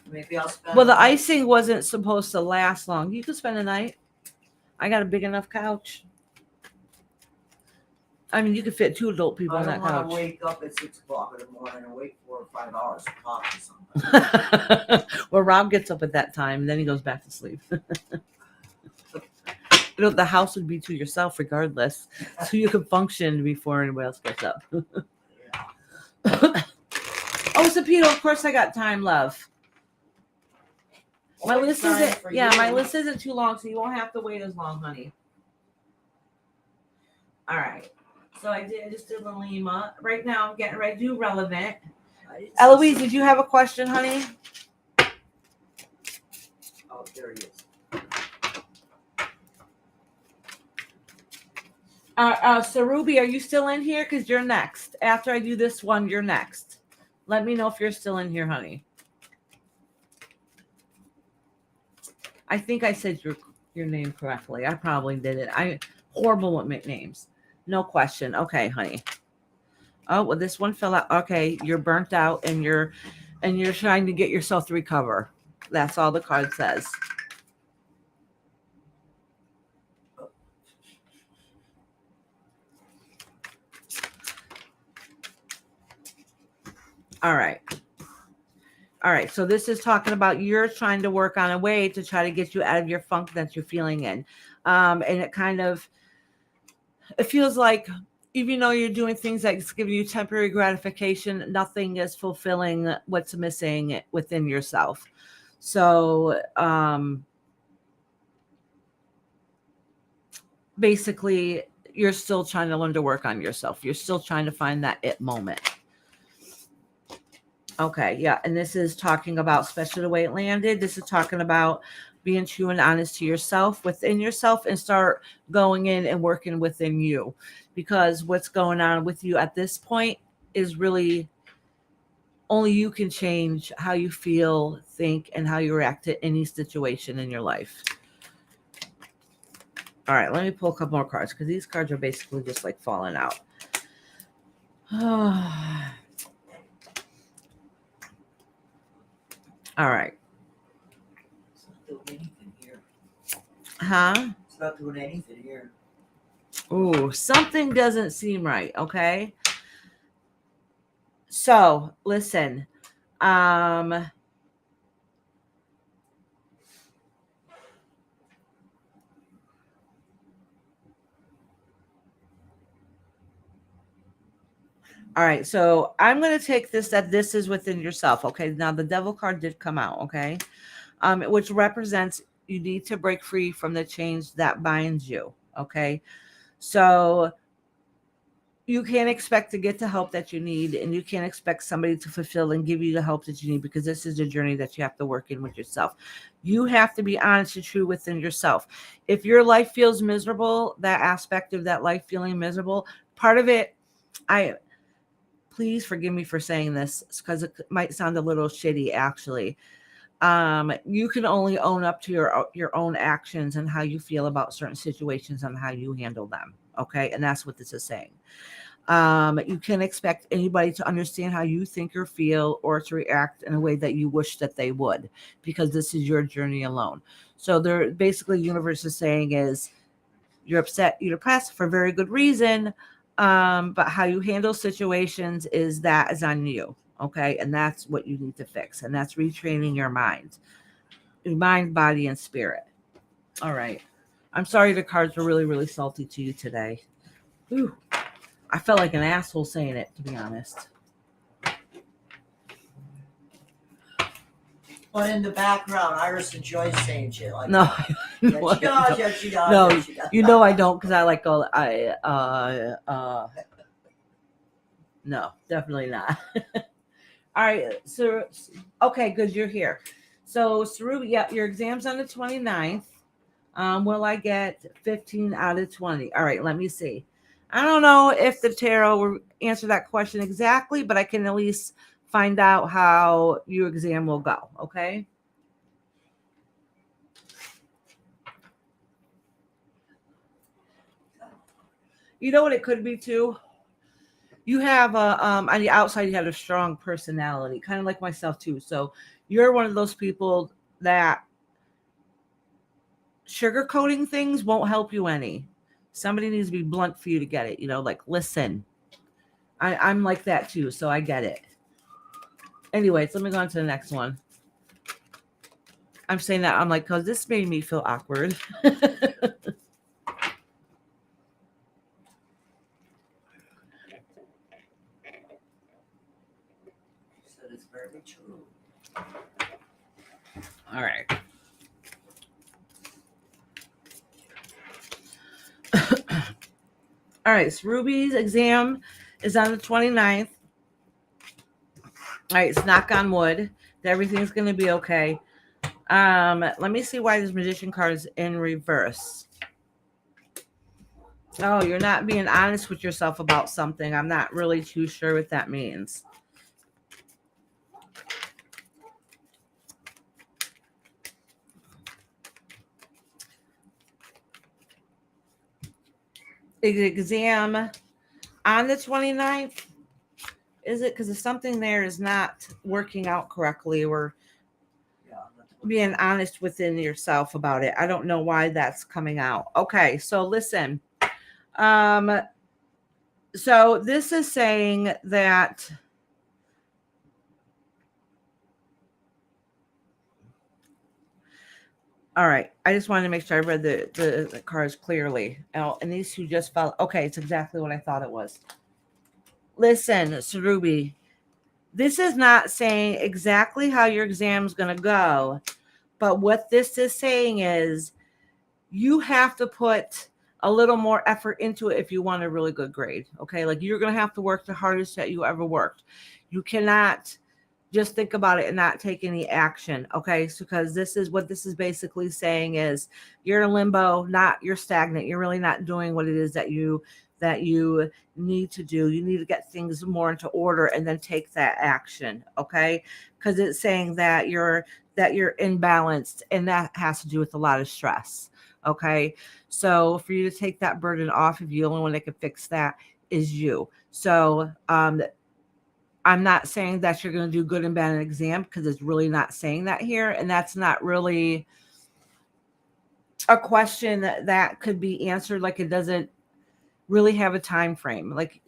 Maybe I'll spend. Well, the night. icing wasn't supposed to last long. You could spend the night. I got a big enough couch. I mean, you could fit 2 adult people I on don't that want to couch. wake up at 6 o'clock in the morning and wait 4 or 5 hours to talk to somebody. Well, Rob gets up at that time, and then he goes back to sleep. The house would be to yourself regardless, so you can function before anybody else gets up. Oh, Sapito, of course I got time, love. My list isn't. Yeah, my list isn't too long, so you won't have to wait as long, honey. All right. So I just did the Lima. Right now, I'm getting ready to do relevant. Eloise, did you have a question, honey? Oh, there he is. Sarubi, are you still in here? Because you're next. After I do this one, you're next. Let me know if you're still in here, honey. I think I said your name correctly. I probably did it. I'm horrible with names. No question. Okay, honey. Oh, well, this one fell out. Okay, you're burnt out and you're trying to get yourself to recover. That's all the card says. All right. All right. So this is talking about you're trying to work on a way to try to get you out of your funk that you're feeling in. And it feels like even though you're doing things that's giving you temporary gratification, nothing is fulfilling what's missing within yourself. So basically, you're still trying to learn to work on yourself. You're still trying to find that it moment. Okay, yeah. And this is talking about, especially the way it landed, this is talking about being true and honest to yourself, within yourself, and start going in and working within you. Because what's going on with you at this point is really only you can change how you feel, think, and how you react to any situation in your life. All right, let me pull a couple more cards because these cards are basically just like falling out. All right. It's not doing anything here. Huh? It's not doing anything here. Ooh, something doesn't seem right, okay? So, listen. All right, so I'm going to take this that this is within yourself, okay? Now, the devil card did come out, okay? Which represents you need to break free from the chains that binds you, okay? So you can't expect to get the help that you need, and you can't expect somebody to fulfill and give you the help that you need, because this is a journey that you have to work in with yourself. You have to be honest and true within yourself. If your life feels miserable, that aspect of that life feeling miserable, part of it, please forgive me for saying this because it might sound a little shitty, actually. You can only own up to your own actions and how you feel about certain situations and how you handle them. Okay, and that's what this is saying. You can't expect anybody to understand how you think or feel or to react in a way that you wish that they would, because this is your journey alone. So they're basically, universe is saying is, you're upset, you're depressed for very good reason, but how you handle situations is on you. Okay, and that's what you need to fix, and that's retraining your mind, body, and spirit. All right. I'm sorry the cards were really, really salty to you today. Whew. I felt like an asshole saying it, to be honest. But in the background, Iris enjoys saying shit like No, that. Yes, she does. Yes, she does. No, yes, she does. you know I don't, because I like all. No, definitely not. All right, so okay, good, you're here. So Sarubi, yeah, your exam's on the 29th. Will I get 15 out of 20? All right, let me see. I don't know if the tarot will answer that question exactly, but I can at least find out how your exam will go, okay? You know what it could be too? You have on the outside, you have a strong personality, kind of like myself too. So you're one of those people that sugarcoating things won't help you any. Somebody needs to be blunt for you to get it, like, listen. I'm like that too, so I get it. Anyways, let me go on to the next one. I'm saying that I'm like, because this made me feel awkward. That is very true. All right. All right, so Ruby's exam is on the 29th. All right, it's knock on wood that everything's going to be okay. Let me see why this magician card is in reverse. Oh, you're not being honest with yourself about something. I'm not really too sure what that means. Exam on the 29th. Is it because something there is not working out correctly, or being honest within yourself about it? I don't know why that's coming out. Okay, so listen. So this is saying that all right, I just wanted to make sure I read the cards clearly. Oh, and these two just fell. Okay, it's exactly what I thought it was. Listen, Sarubi, this is not saying exactly how your exam is going to go, but what this is saying is you have to put a little more effort into it if you want a really good grade. Okay, like, you're going to have to work the hardest that you ever worked. You cannot just think about it and not take any action. Okay, so because this is what this is basically saying is you're in limbo, you're stagnant. You're really not doing what it is that you need to do. You need to get things more into order and then take that action. Okay, because it's saying that you're imbalanced, and that has to do with a lot of stress. Okay, so for you to take that burden off of you, the only one that can fix that is you. So I'm not saying that you're going to do good and bad in an exam, because it's really not saying that here. And that's not really a question that could be answered. Like, it doesn't really have a time frame. Like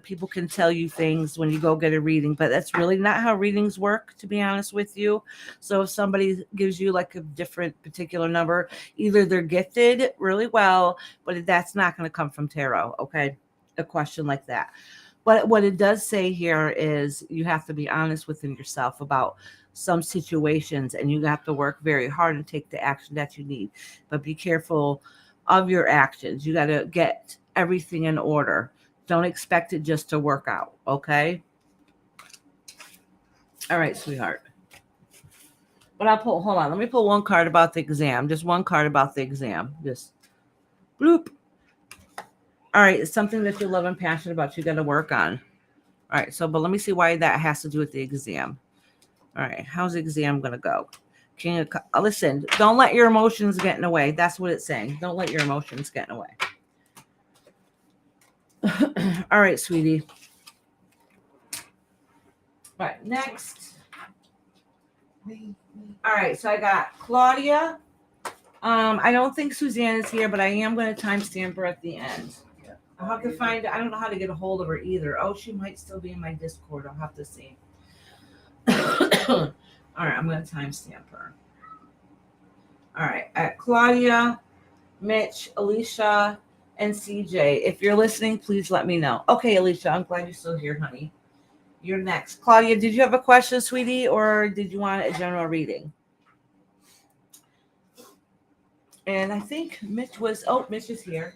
people can tell you things when you go get a reading, but that's really not how readings work, to be honest with you. So if somebody gives you like a different particular number, either they're gifted really well, but that's not going to come from tarot. Okay, a question like that. But what it does say here is you have to be honest within yourself about some situations, and you have to work very hard and take the action that you need. But be careful of your actions. You got to get everything in order. Don't expect it just to work out. Okay? All right, sweetheart. But hold on. Let me pull one card about the exam. Just one card about the exam. Just bloop. All right, it's something that you love and passionate about. You got to work on. All right, but let me see why that has to do with the exam. All right, how's the exam gonna go? King of listen, don't let your emotions get in the way. That's what it's saying. Don't let your emotions get in the way. All right, sweetie. All right, next. All right, so I got Claudia. I don't think Suzanne is here, but I am going to timestamp her at the end. Yeah. I'll have to find. I don't know how to get a hold of her either. Oh, she might still be in my Discord. I'll have to see. All right, I'm going to timestamp her. All right, at Claudia, Mitch, Alicia, and CJ. If you're listening, please let me know. Okay, Alicia, I'm glad you're still here, honey. You're next. Claudia, did you have a question, sweetie, or did you want a general reading? And I think Mitch is here.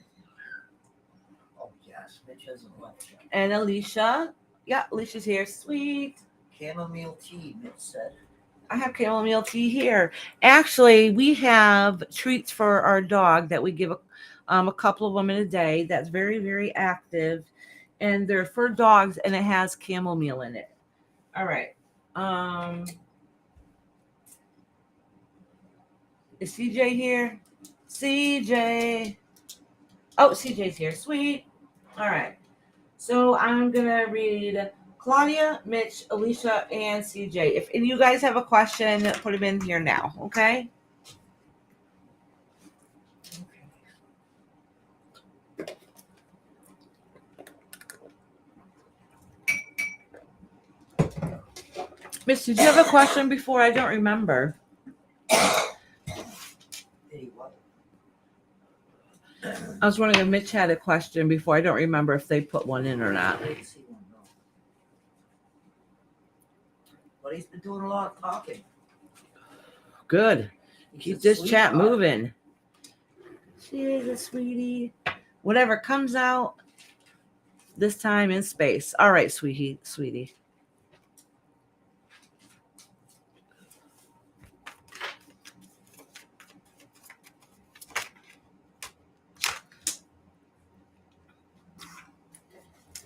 Oh, yes. Mitch hasn't left yet. And Alicia. Yeah, Alicia's here. Sweet. Chamomile tea, Mitch said. I have chamomile tea here. Actually, we have treats for our dog that we give a couple of them in a day. That's very, very active. And they're for dogs, and it has chamomile in it. All right. Is CJ here? CJ. Oh, CJ's here. Sweet. All right. So I'm going to read Claudia, Mitch, Alicia, and CJ. If any of you guys have a question, put them in here now. Okay? Mitch, did you have a question before? I don't remember. Hey, what? I was wondering if Mitch had a question before. I don't remember if they put one in or not. I didn't see one, no. But he's been doing a lot of talking. Good. He's Keep a this chat sweetheart. moving. She is a sweetie. Whatever comes out this time in space. All right, sweetie.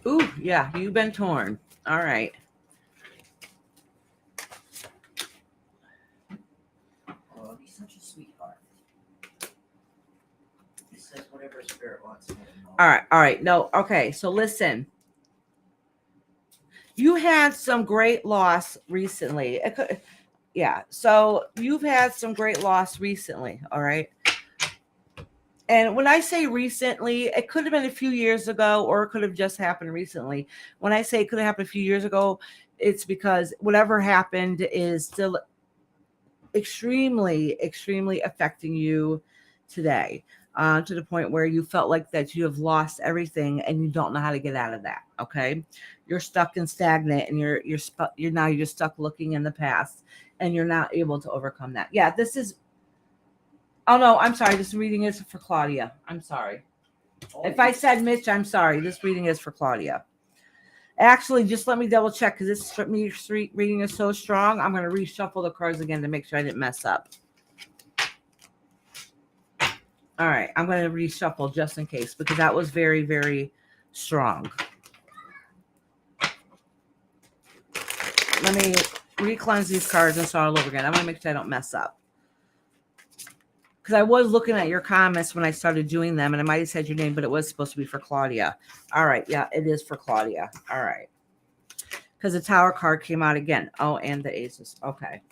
Ooh, yeah, you've been torn. All right. Oh, he's such a sweetheart. He says whatever spirit wants him to know. All right. No, okay. So listen. You had some great loss recently. So you've had some great loss recently. All right. And when I say recently, it could have been a few years ago, or it could have just happened recently. When I say it could have happened a few years ago, it's because whatever happened is still extremely, extremely affecting you today, to the point where you felt like that you have lost everything and you don't know how to get out of that. Okay, you're stuck and stagnant, and you're stuck looking in the past, and you're not able to overcome that. Yeah, this is. Oh no, I'm sorry. This reading is for Claudia. I'm sorry. Oh, If I said Mitch, I'm sorry. This reading is for Claudia. Actually, just let me double check because this reading is so strong. I'm going to reshuffle the cards again to make sure I didn't mess up. All right, I'm going to reshuffle just in case because that was very, very strong. Let me re-cleanse these cards and start all over again. I want to make sure I don't mess up. Because I was looking at your comments when I started doing them, and I might have said your name, but it was supposed to be for Claudia. All right, yeah, it is for Claudia. All right. Because the Tower card came out again. Oh, and the Aces. Okay.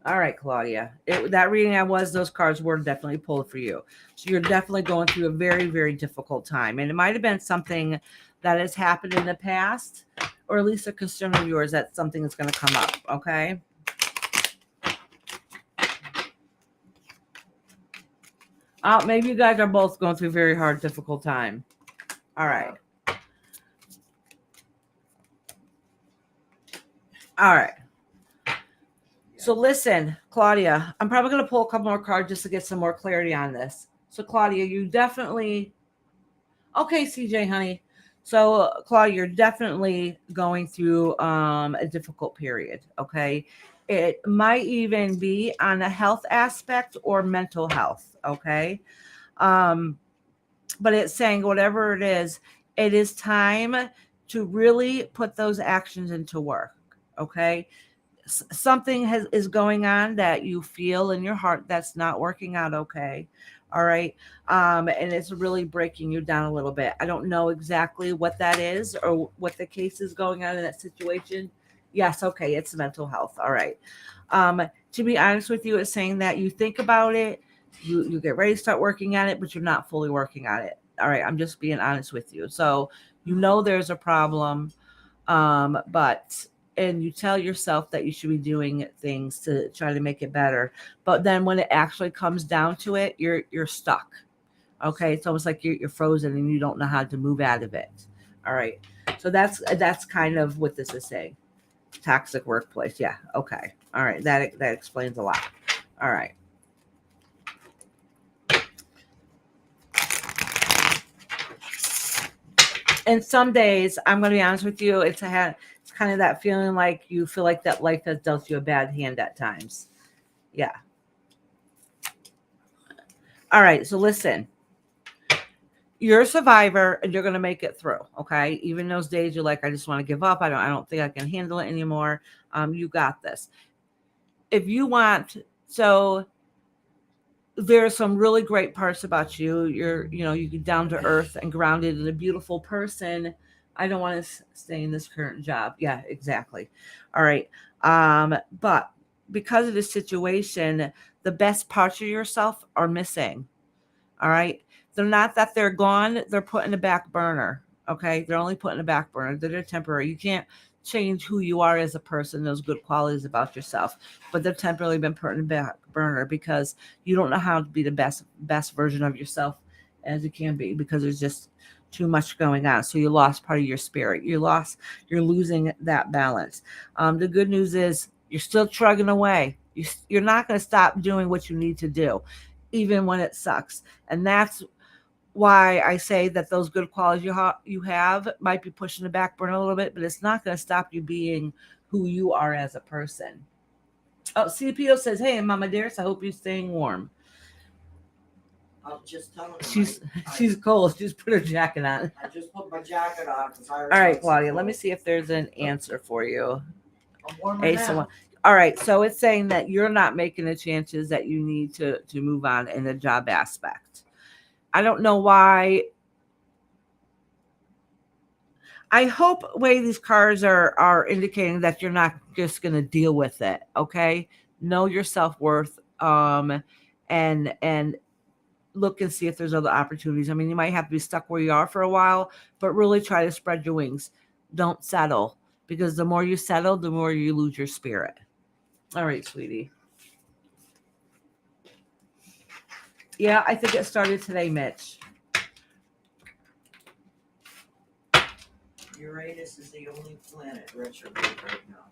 All right, Claudia. That reading those cards were definitely pulled for you. So you're definitely going through a very, very difficult time. And it might have been something that has happened in the past, or at least a concern of yours that something is going to come up. Okay. Maybe you guys are both going through a very hard, difficult time. All right. All right. So listen, Claudia, I'm probably going to pull a couple more cards just to get some more clarity on this. So Claudia, you definitely. Okay, CJ, honey. So Claudia, you're definitely going through a difficult period. Okay. It might even be on a health aspect or mental health. Okay. But it's saying whatever it is time to really put those actions into work. Okay. something is going on that you feel in your heart that's not working out okay. All right. And it's really breaking you down a little bit. I don't know exactly what that is or what the case is going on in that situation. Yes, okay, it's mental health. All right. To be honest with you, it's saying that you think about it, you get ready to start working on it, but you're not fully working on it. All right, I'm just being honest with you. So you know there's a problem, but and you tell yourself that you should be doing things to try to make it better, but then when it actually comes down to it, you're stuck. Okay, it's almost like you're frozen and you don't know how to move out of it. All right, so that's kind of what this is saying. Toxic workplace. Yeah. Okay. All right. That explains a lot. All right. And some days, I'm going to be honest with you, it's kind of that feeling like you feel like that life has dealt you a bad hand at times. Yeah. All right. So listen, you're a survivor and you're going to make it through. Okay. Even those days you're like, I just want to give up. I don't think I can handle it anymore. You got this. If you want, so there's some really great parts about you. You get down to earth and grounded and a beautiful person. I don't want to stay in this current job. Yeah, exactly. All right. But because of this situation, the best parts of yourself are missing. All right. They're not that they're gone, they're put in the back burner. Okay. They're only put in the back burner. They're temporary. You can't change who you are as a person, those good qualities about yourself, but they've temporarily been put in the back burner because you don't know how to be the best version of yourself as you can be because there's just too much going on. So you lost part of your spirit. You're losing that balance. The good news is you're still trugging away. You're not going to stop doing what you need to do, even when it sucks. And that's why I say that those good qualities you have might be pushing the back burner a little bit, but it's not going to stop you being who you are as a person. Oh, CPO says, "Hey, Mama Dearest, I hope you're staying warm." I was just telling him. She's cold. She's put her jacket on. I just put my jacket on because I. All right, Claudia. Let me see if there's an answer for you. I'm warmer Hey, now. someone. All right, so it's saying that you're not making the chances that you need to move on in the job aspect. I don't know why. I hope way these cards are indicating that you're not just going to deal with it. Okay, know your self-worth, and look and see if there's other opportunities. I mean, you might have to be stuck where you are for a while, but really try to spread your wings. Don't settle, because the more you settle, the more you lose your spirit. All right, sweetie. Yeah, I think it started today, Mitch. Uranus is the only planet retrograde right now.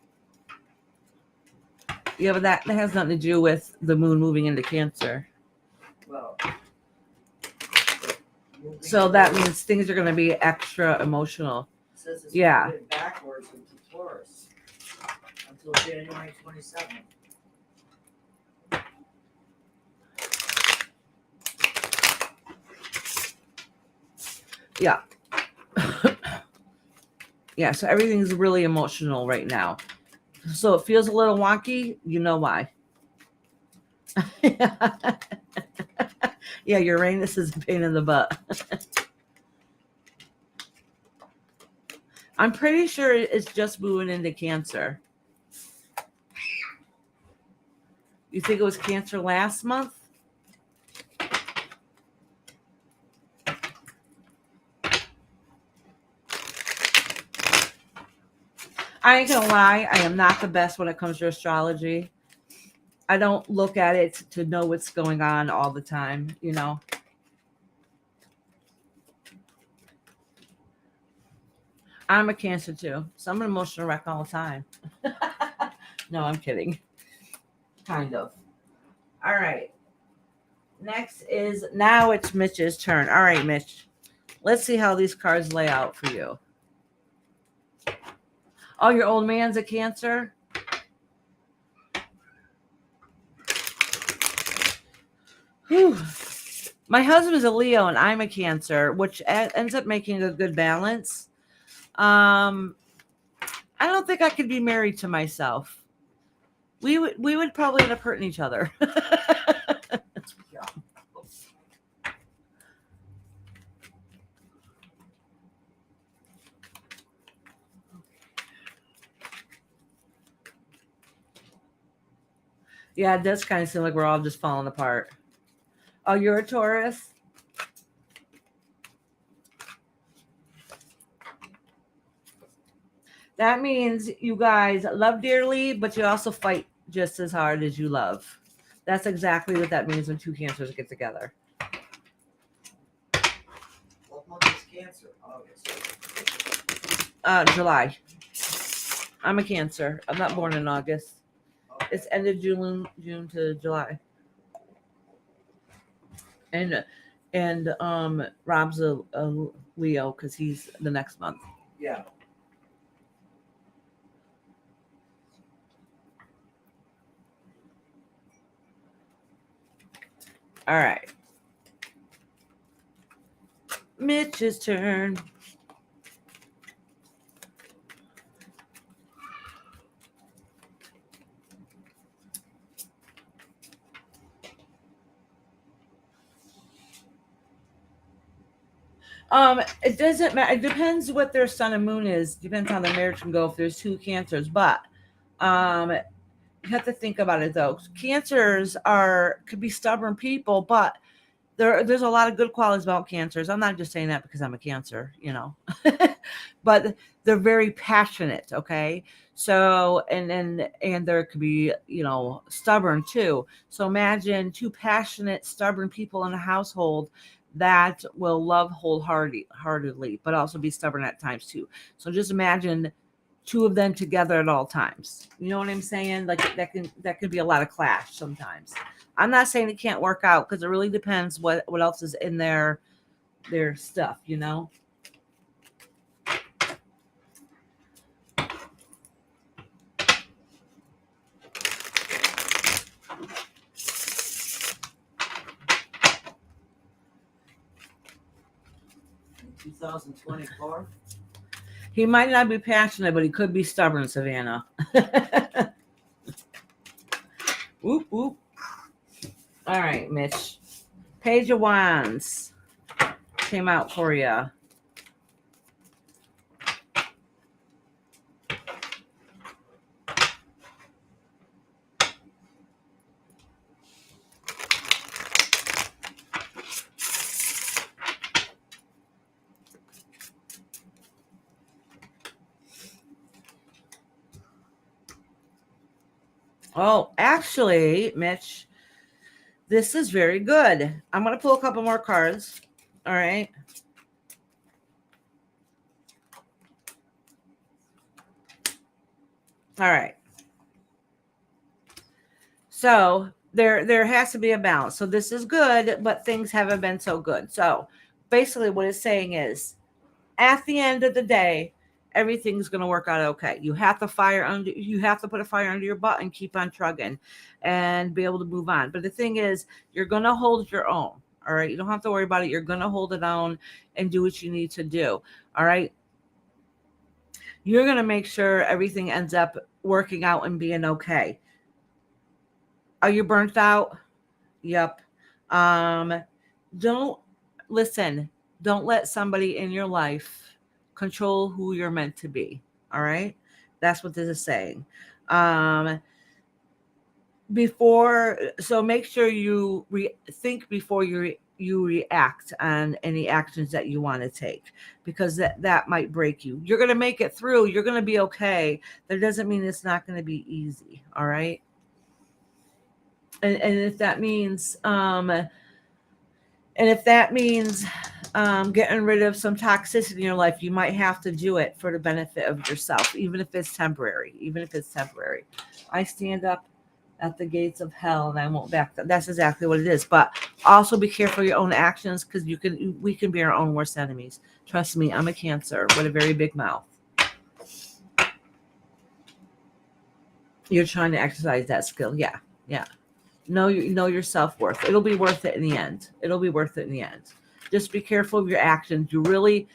Yeah, but that has nothing to do with the moon moving into Cancer. Well, So that means things are going to be extra emotional. It says it's Yeah. moving backwards into Taurus until January 27th. Yeah. Yeah, so everything's really emotional right now. So it feels a little wonky. You know why. Yeah, Uranus is a pain in the butt. I'm pretty sure it's just moving into Cancer. You think it was Cancer last month? I ain't gonna lie, I am not the best when it comes to astrology. I don't look at it to know what's going on all the time, you know. I'm a Cancer too, so I'm an emotional wreck all the time. No, I'm kidding. Kind of. All right. Next is, now it's Mitch's turn. All right, Mitch. Let's see how these cards lay out for you. Oh, your old man's a Cancer? Whew. My husband is a Leo and I'm a Cancer, which ends up making a good balance. I don't think I could be married to myself. we would probably end up hurting each other. Yeah. Yeah, it does kind of seem like we're all just falling apart. Oh, you're a Taurus? That means you guys love dearly, but you also fight just as hard as you love. That's exactly what that means when two Cancers get together. What month is Cancer? August. July. I'm a Cancer. I'm not born in August. Okay. It's end of June to July. And Rob's a Leo because he's the next month. Yeah. All right. Mitch's turn. It doesn't matter. It depends what their sun and moon is. Depends how their marriage can go if there's two Cancers. But you have to think about it though. Cancers could be stubborn people, but there's a lot of good qualities about Cancers. I'm not just saying that because I'm a Cancer, but they're very passionate. Okay, so and there could be stubborn too. So imagine two passionate, stubborn people in a household that will love wholeheartedly, but also be stubborn at times too. So just imagine two of them together at all times. You know what I'm saying? Like that could be a lot of clash sometimes. I'm not saying it can't work out because it really depends what else is in their stuff, 2024. He might not be passionate, but he could be stubborn, Savannah. Whoop, whoop. All right, Mitch. Page of Wands came out for you. Oh, actually, Mitch, this is very good. I'm going to pull a couple more cards. All right. All right. So there has to be a balance. So this is good, but things haven't been so good. So basically what it's saying is at the end of the day, everything's going to work out okay. You have to put a fire under your butt and keep on trugging and be able to move on. But the thing is, you're going to hold your own. All right. You don't have to worry about it. You're going to hold it on and do what you need to do. All right. You're going to make sure everything ends up working out and being okay. Are you burnt out? Yep. Don't let somebody in your life control who you're meant to be. All right. That's what this is saying. So make sure you think before you react on any actions that you want to take, because that might break you. You're going to make it through. You're going to be okay. That doesn't mean it's not going to be easy. All right. And if that means getting rid of some toxicity in your life, you might have to do it for the benefit of yourself, even if it's temporary. I stand up at the gates of hell and I won't back. That's exactly what it is. But also be careful of your own actions, because we can be our own worst enemies. Trust me, I'm a Cancer with a very big mouth. You're trying to exercise that skill. Yeah. Know your self-worth. It'll be worth it in the end. Just be careful of your actions. You really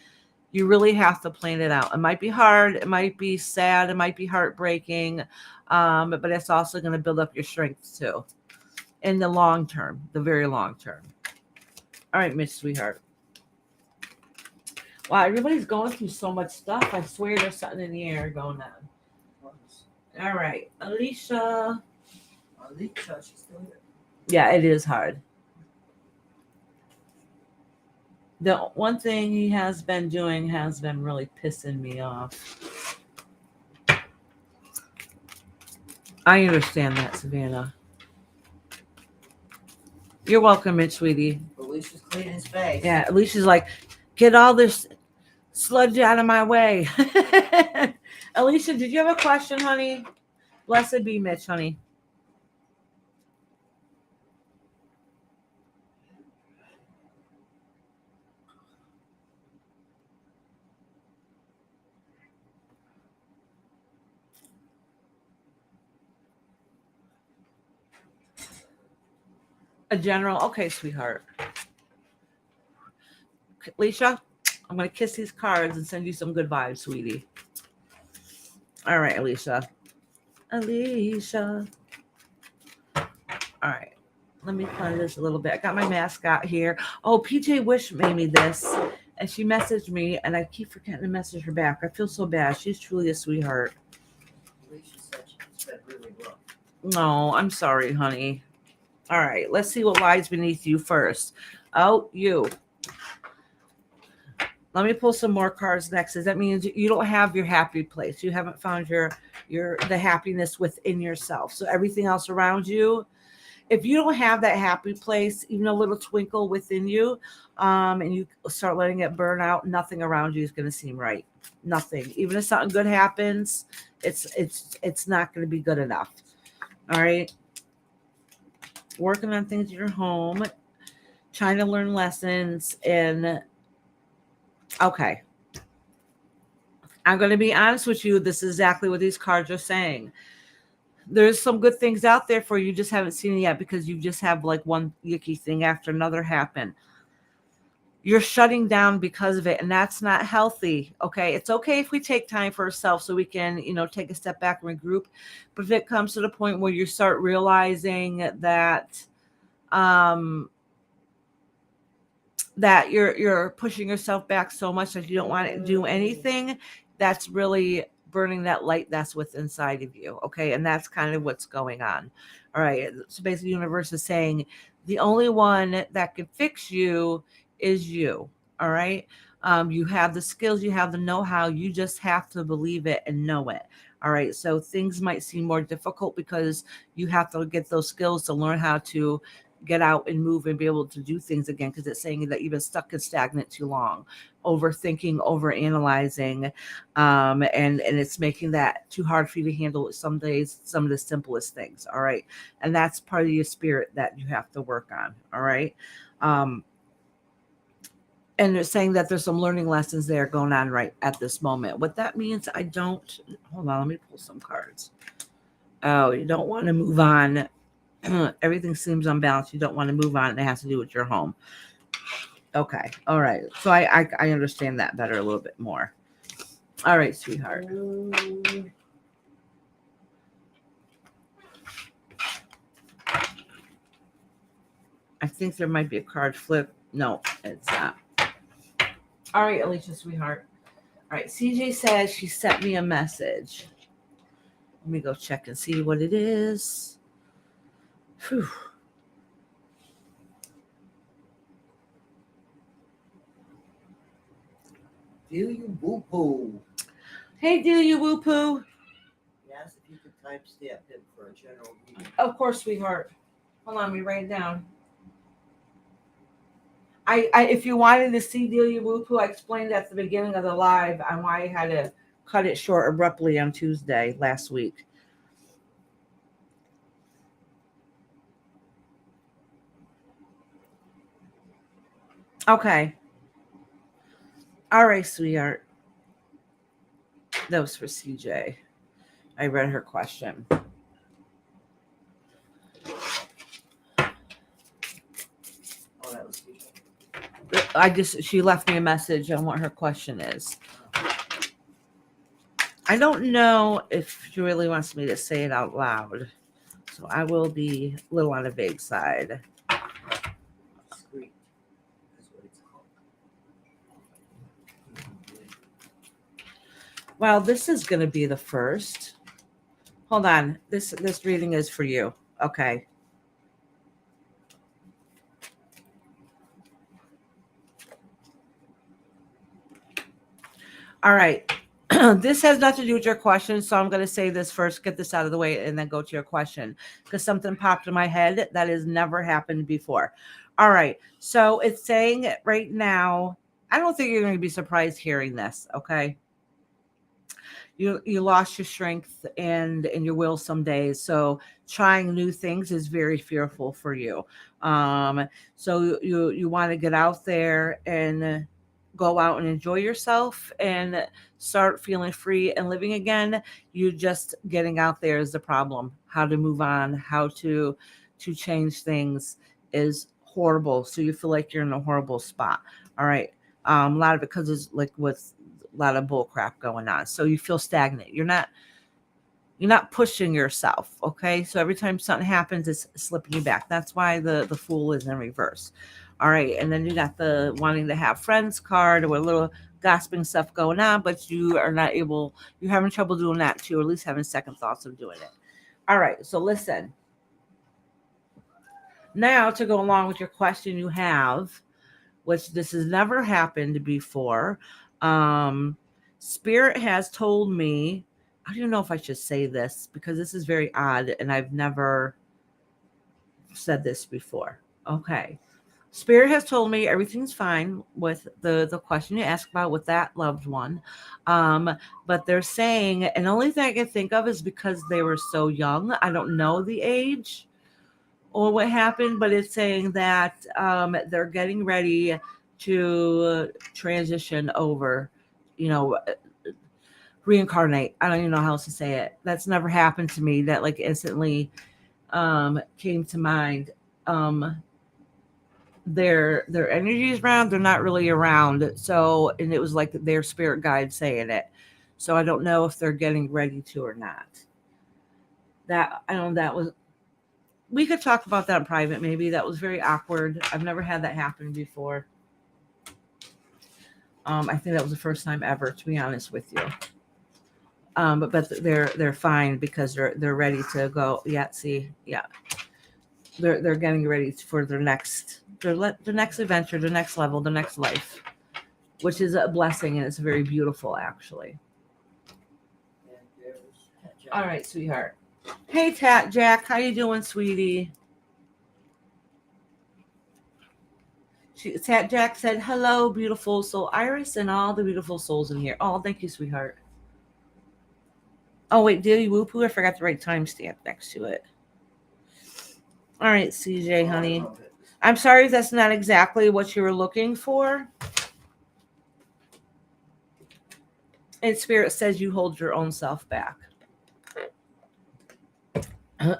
You really have to plan it out. It might be hard. It might be sad. It might be heartbreaking. But it's also going to build up your strength too in the long term, the very long term. All right, Miss Sweetheart. Wow, everybody's going through so much stuff. I swear there's something in the air going on. All right, Alicia. Alicia, she's still here. Yeah, it is hard. The one thing he has been doing has been really pissing me off. I understand that, Savannah. You're welcome, Mitch, sweetie. Alicia's cleaning space. Yeah, Alicia's like, get all this sludge out of my way. Alicia, did you have a question, honey? Blessed be Mitch, honey. A general. Okay, sweetheart. Alicia, I'm going to kiss these cards and send you some good vibes, sweetie. All right, Alicia. Alicia. All right. Let me play this a little bit. I got my mascot here. Oh, PJ Wish made me this. And she messaged me, and I keep forgetting to message her back. I feel so bad. She's truly a sweetheart. Alicia said she's been really rough. No, I'm sorry, honey. All right, let's see what lies beneath you first. Oh, you. Let me pull some more cards next. That means you don't have your happy place. You haven't found the happiness within yourself. So everything else around you, if you don't have that happy place, even a little twinkle within you, and you start letting it burn out, nothing around you is going to seem right. Nothing. Even if something good happens, it's not going to be good enough. All right. Working on things in your home, trying to learn lessons, and okay. I'm going to be honest with you. This is exactly what these cards are saying. There's some good things out there for you. You just haven't seen it yet because you just have like one yucky thing after another happen. You're shutting down because of it, and that's not healthy. Okay. It's okay if we take time for ourselves so we can, take a step back and regroup. But if it comes to the point where you start realizing that, that you're pushing yourself back so much that you don't want to do anything, that's really burning that light that's what's inside of you. Okay. And that's kind of what's going on. All right. So basically the universe is saying the only one that can fix you is you. All right. You have the skills, you have the know-how, you just have to believe it and know it. All right. So things might seem more difficult because you have to get those skills to learn how to get out and move and be able to do things again, because it's saying that you've been stuck and stagnant too long, overthinking, overanalyzing, and it's making that too hard for you to handle some days, some of the simplest things. All right. And that's part of your spirit that you have to work on. All right. And they're saying that there's some learning lessons there going on right at this moment. What that means, hold on, let me pull some cards. Oh, you don't want to move on. Everything seems unbalanced. You don't want to move on. And it has to do with your home. Okay. All right. So I understand that better a little bit more. All right, sweetheart. I think there might be a card flip. No, it's not. All right, Alicia, sweetheart. All right. CJ says she sent me a message. Let me go check and see what it is. Whew. Delia Woo-Poo. Hey, Delia Woo-Poo. Yes, if you could timestamp him for a general reading. Of course, sweetheart. Hold on, let me write it down. I if you wanted to see Delia Woo-Poo, I explained at the beginning of the live on why I had to cut it short abruptly on Tuesday last week. Okay. All right, sweetheart. That was for CJ. I read her question. Oh, that was CJ. She left me a message on what her question is. I don't know if she really wants me to say it out loud. So I will be a little on the vague side. Discreet. That's what it's called. Well, this is going to be the first. Hold on. This reading is for you. Okay. All right. This has nothing to do with your question, so I'm going to say this first, get this out of the way, and then go to your question, because something popped in my head that has never happened before. All right. So it's saying right now, I don't think you're going to be surprised hearing this, okay? You lost your strength and your will some days, so trying new things is very fearful for you. So you want to get out there and go out and enjoy yourself and start feeling free and living again. You just getting out there is the problem. How to move on, how to change things is horrible. So you feel like you're in a horrible spot. All right. A lot of it because it's like with a lot of bull crap going on. So you feel stagnant. You're not pushing yourself. Okay. So every time something happens, it's slipping you back. That's why the Fool is in reverse. All right. And then you got the wanting to have friends card with a little gossiping stuff going on, but you are not able, you're having trouble doing that too, or at least having second thoughts of doing it. All right. So listen. Now to go along with your question you have, which this has never happened before. Spirit has told me, I don't know if I should say this because this is very odd and I've never said this before. Okay. Spirit has told me everything's fine with the question you asked about with that loved one. But they're saying, and the only thing I can think of is because they were so young. I don't know the age or what happened, but it's saying that they're getting ready to transition over, reincarnate. I don't even know how else to say it. That's never happened to me. That like instantly came to mind. Their energy is around. They're not really around. So, and it was like their spirit guide saying it. So I don't know if they're getting ready to or not. That I don't know. That was. We could talk about that in private. Maybe that was very awkward. I've never had that happen before. I think that was the first time ever, to be honest with you. But they're fine because they're ready to go. Yeah, see, yeah, they're getting ready for their next adventure, the next level, the next life, which is a blessing and it's very beautiful, actually. All right, sweetheart. Hey, Tat Jack, how you doing, sweetie? Tat Jack said, hello, beautiful soul Iris and all the beautiful souls in here. Oh, thank you, sweetheart. Oh, wait, Daily Whoopoo, I forgot to write timestamp next to it. All right, CJ, honey. I'm sorry if that's not exactly what you were looking for. And Spirit says you hold your own self back.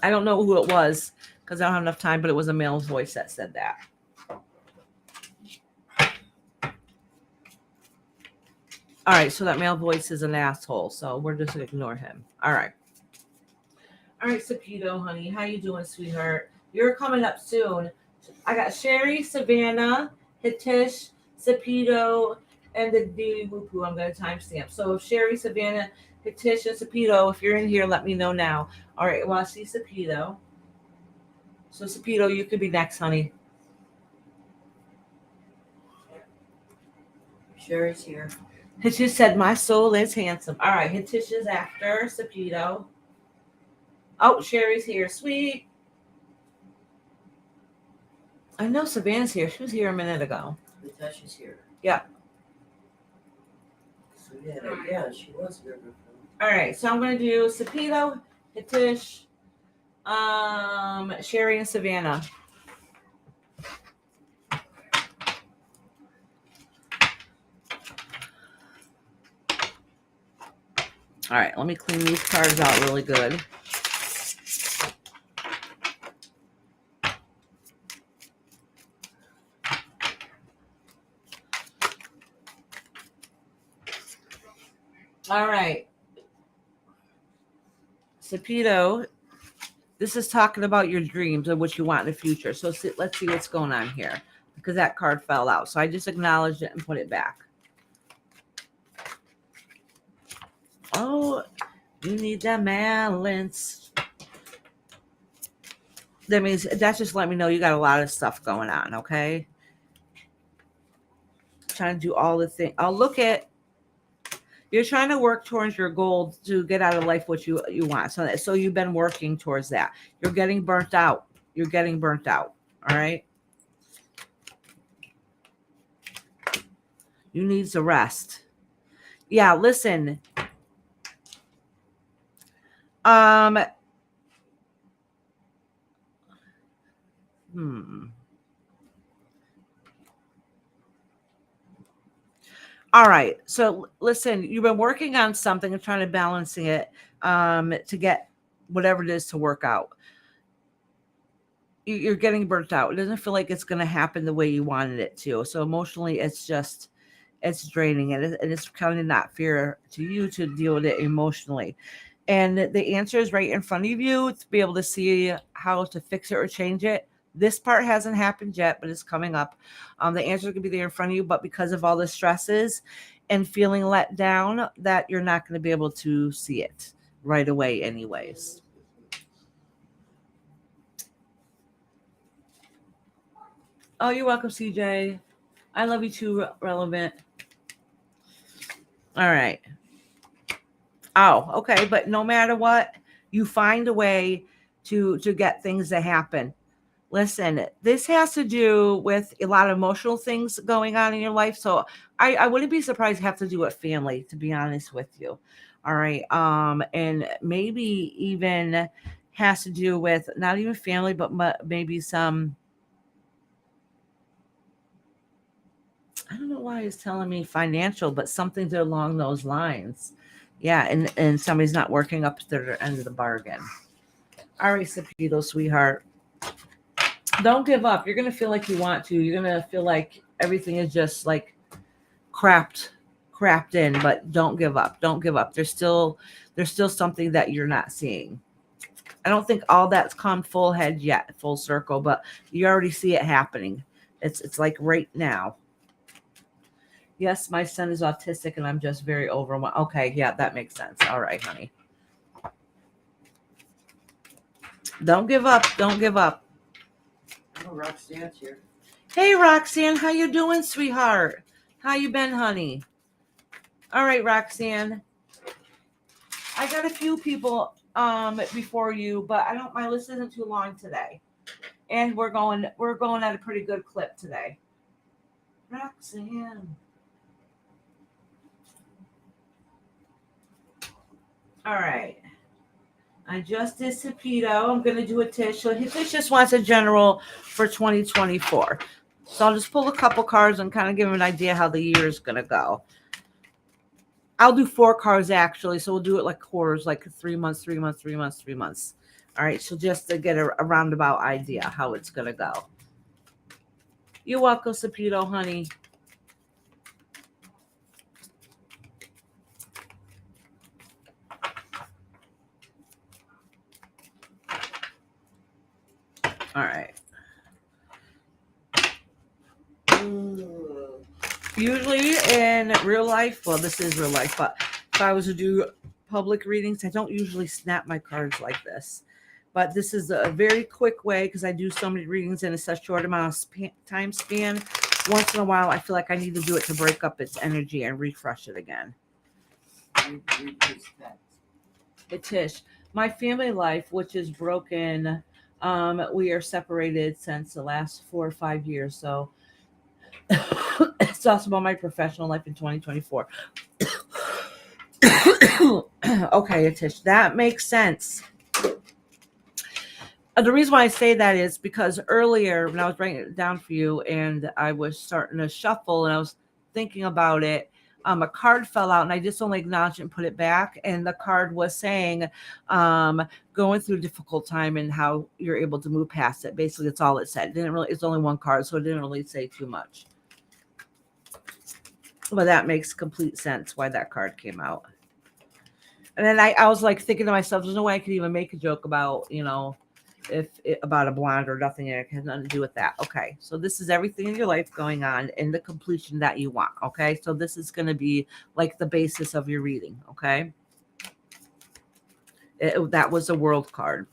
I don't know who it was because I don't have enough time, but it was a male's voice that said that. All right, so that male voice is an asshole, so we're just going to ignore him. All right. All right, Sapido, honey. How you doing, sweetheart? You're coming up soon. I got Sherry, Savannah, Hitish, Sapido, and the Daily Whoopoo. I'm going to timestamp. So Sherry, Savannah, Hitish, and Sapido, if you're in here, let me know now. All right, well, I see Sapido. So Sapido, you could be next, honey. Sherry's here. Hitish said, my soul is handsome. All right, Hitish is after Sapido. Oh, Sherry's here. Sweet. I know Savannah's here. She was here a minute ago. Natasha's here. Yeah. So yeah, she was here before. All right, so I'm going to do Sapido, Hitish, Sherry, and Savannah. All right, let me clean these cards out really good. All right. Sapido, this is talking about your dreams and what you want in the future. So let's see what's going on here, because that card fell out. So I just acknowledged it and put it back. Oh, you need that balance. That means that's just letting me know you got a lot of stuff going on, okay? Trying to do all the things. I'll look at. You're trying to work towards your goal to get out of life what you want. So you've been working towards that. You're getting burnt out. You're getting burnt out. All right. You need to rest. Yeah, listen. Um. All right. So listen, you've been working on something and trying to balance it to get whatever it is to work out. You're getting burnt out. It doesn't feel like it's going to happen the way you wanted it to. So emotionally, it's draining, and it's kind of not fair to you to deal with it emotionally. And the answer is right in front of you to be able to see how to fix it or change it. This part hasn't happened yet, but it's coming up. The answer could be there in front of you, but because of all the stresses and feeling let down, that you're not going to be able to see it right away anyways. Oh, you're welcome, CJ. I love you too, Relevant. All right. Oh, okay. But no matter what, you find a way to get things to happen. Listen, this has to do with a lot of emotional things going on in your life. So I wouldn't be surprised to have to do with family, to be honest with you. All right. And maybe even has to do with not even family, but maybe some, I don't know why he's telling me financial, but something along those lines. Yeah, and somebody's not working up to their end of the bargain. All right, Sapido, sweetheart. Don't give up. You're gonna feel like you want to. You're gonna feel like everything is just like crapped in, but don't give up. Don't give up. There's still something that you're not seeing. I don't think all that's come full head yet, full circle, but you already see it happening. It's like right now. Yes, my son is autistic and I'm just very overwhelmed. Okay, yeah, that makes sense. All right, honey. Don't give up. Don't give up. Oh, Roxanne's here. Hey, Roxanne, how you doing, sweetheart? How you been, honey? All right, Roxanne. I got a few people before you, but my list isn't too long today. And we're going at a pretty good clip today. Roxanne. All right. I just did Sapido. I'm going to do a Tish. So Tish just wants a general for 2024. So I'll just pull a couple cards and kind of give him an idea how the year is going to go. I'll do 4 cards actually. So we'll do it like quarters, like 3 months, 3 months, 3 months, 3 months. All right. So just to get a roundabout idea how it's going to go. You're welcome, Sapido, honey. All right. Usually in real life, well, this is real life, but if I was to do public readings, I don't usually snap my cards like this. But this is a very quick way because I do so many readings in such short amount of time span. Once in a while, I feel like I need to do it to break up its energy and refresh it again. Tish, my family life, which is broken, we are separated since the last 4 or 5 years. So it's also about my professional life in 2024. Okay, Tish, that makes sense. The reason why I say that is because earlier when I was writing it down for you and I was starting to shuffle and I was thinking about it, a card fell out and I just only acknowledged it and put it back. And the card was saying, going through a difficult time and how you're able to move past it. Basically, that's all it said. It's only one card, so it didn't really say too much. But that makes complete sense why that card came out. And then I was like thinking to myself, there's no way I could even make a joke about, about a blonde or nothing. It has nothing to do with that. Okay. So this is everything in your life going on in the completion that you want. Okay. So this is going to be like the basis of your reading. Okay. That was a world card.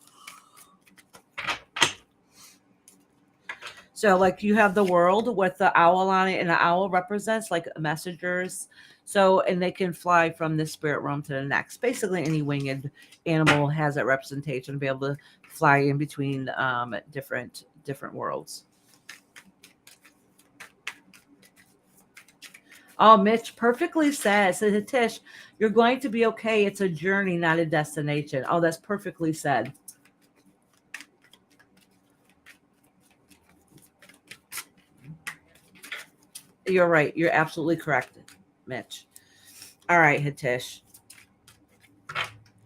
So like you have the world with the owl on it, and the owl represents like messengers. So, and they can fly from this spirit realm to the next. Basically, any winged animal has that representation to be able to fly in between different worlds. Oh, Mitch perfectly says, so Tish, you're going to be okay. It's a journey, not a destination. Oh, that's perfectly said. You're right. You're absolutely correct, Mitch. All right, Hitish.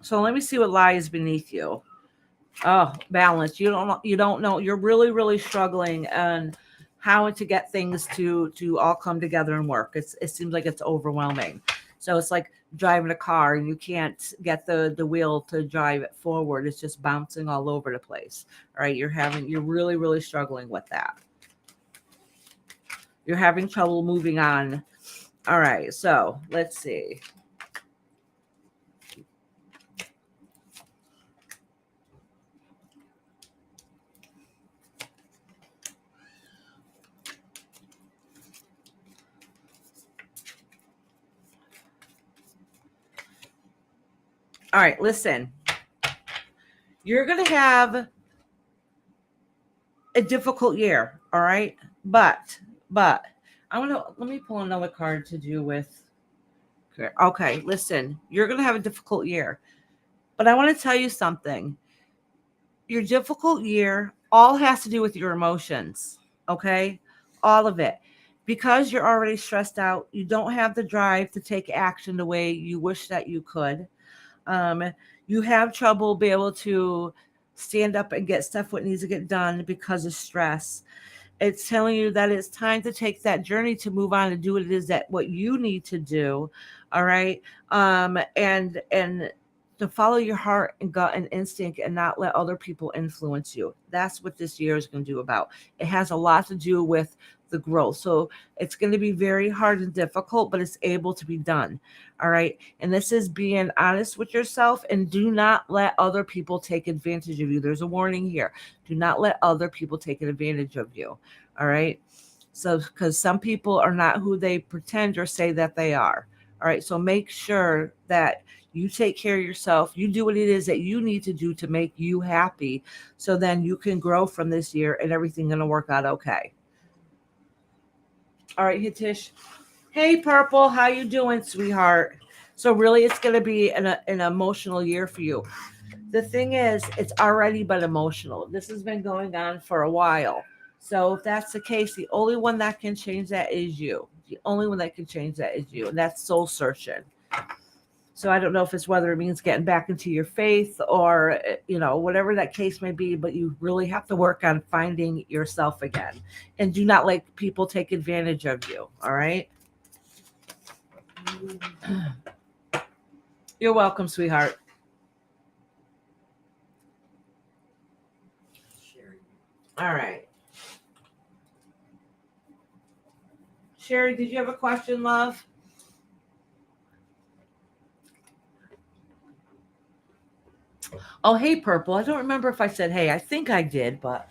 So let me see what lies beneath you. Oh, balance. You don't know. You're really, really struggling on how to get things to all come together and work. It seems like it's overwhelming. So it's like driving a car and you can't get the wheel to drive it forward. It's just bouncing all over the place. All right. You're really, really struggling with that. You're having trouble moving on. All right. So let's see. All right, listen. You're going to have a difficult year, all right? But let me pull another card to do with. Okay, listen. You're going to have a difficult year. But I want to tell you something. Your difficult year all has to do with your emotions, okay? All of it. Because you're already stressed out, you don't have the drive to take action the way you wish that you could. Um, you have trouble be able to stand up and get stuff what needs to get done because of stress. It's telling you that it's time to take that journey to move on and do what it is that what you need to do. All right. And to follow your heart and gut and instinct and not let other people influence you. That's what this year is going to do about. It has a lot to do with the growth. So it's going to be very hard and difficult, but it's able to be done. All right. And this is being honest with yourself, and do not let other people take advantage of you. There's a warning here. Do not let other people take advantage of you. All right. So, because some people are not who they pretend or say that they are. All right. So make sure that you take care of yourself. You do what it is that you need to do to make you happy. So then you can grow from this year and everything going to work out okay. All right, Hitish. Hey, Purple. How you doing, sweetheart? So really, it's going to be an emotional year for you. The thing is, it's already been emotional. This has been going on for a while. So if that's the case, the only one that can change that is you. The only one that can change that is you. And that's soul searching. So I don't know if it's whether it means getting back into your faith or, whatever that case may be, but you really have to work on finding yourself again. And do not let people take advantage of you. All right. You're welcome, sweetheart. Sherry. All right. Sherry, did you have a question, love? Oh, hey, Purple. I don't remember if I said hey. I think I did, but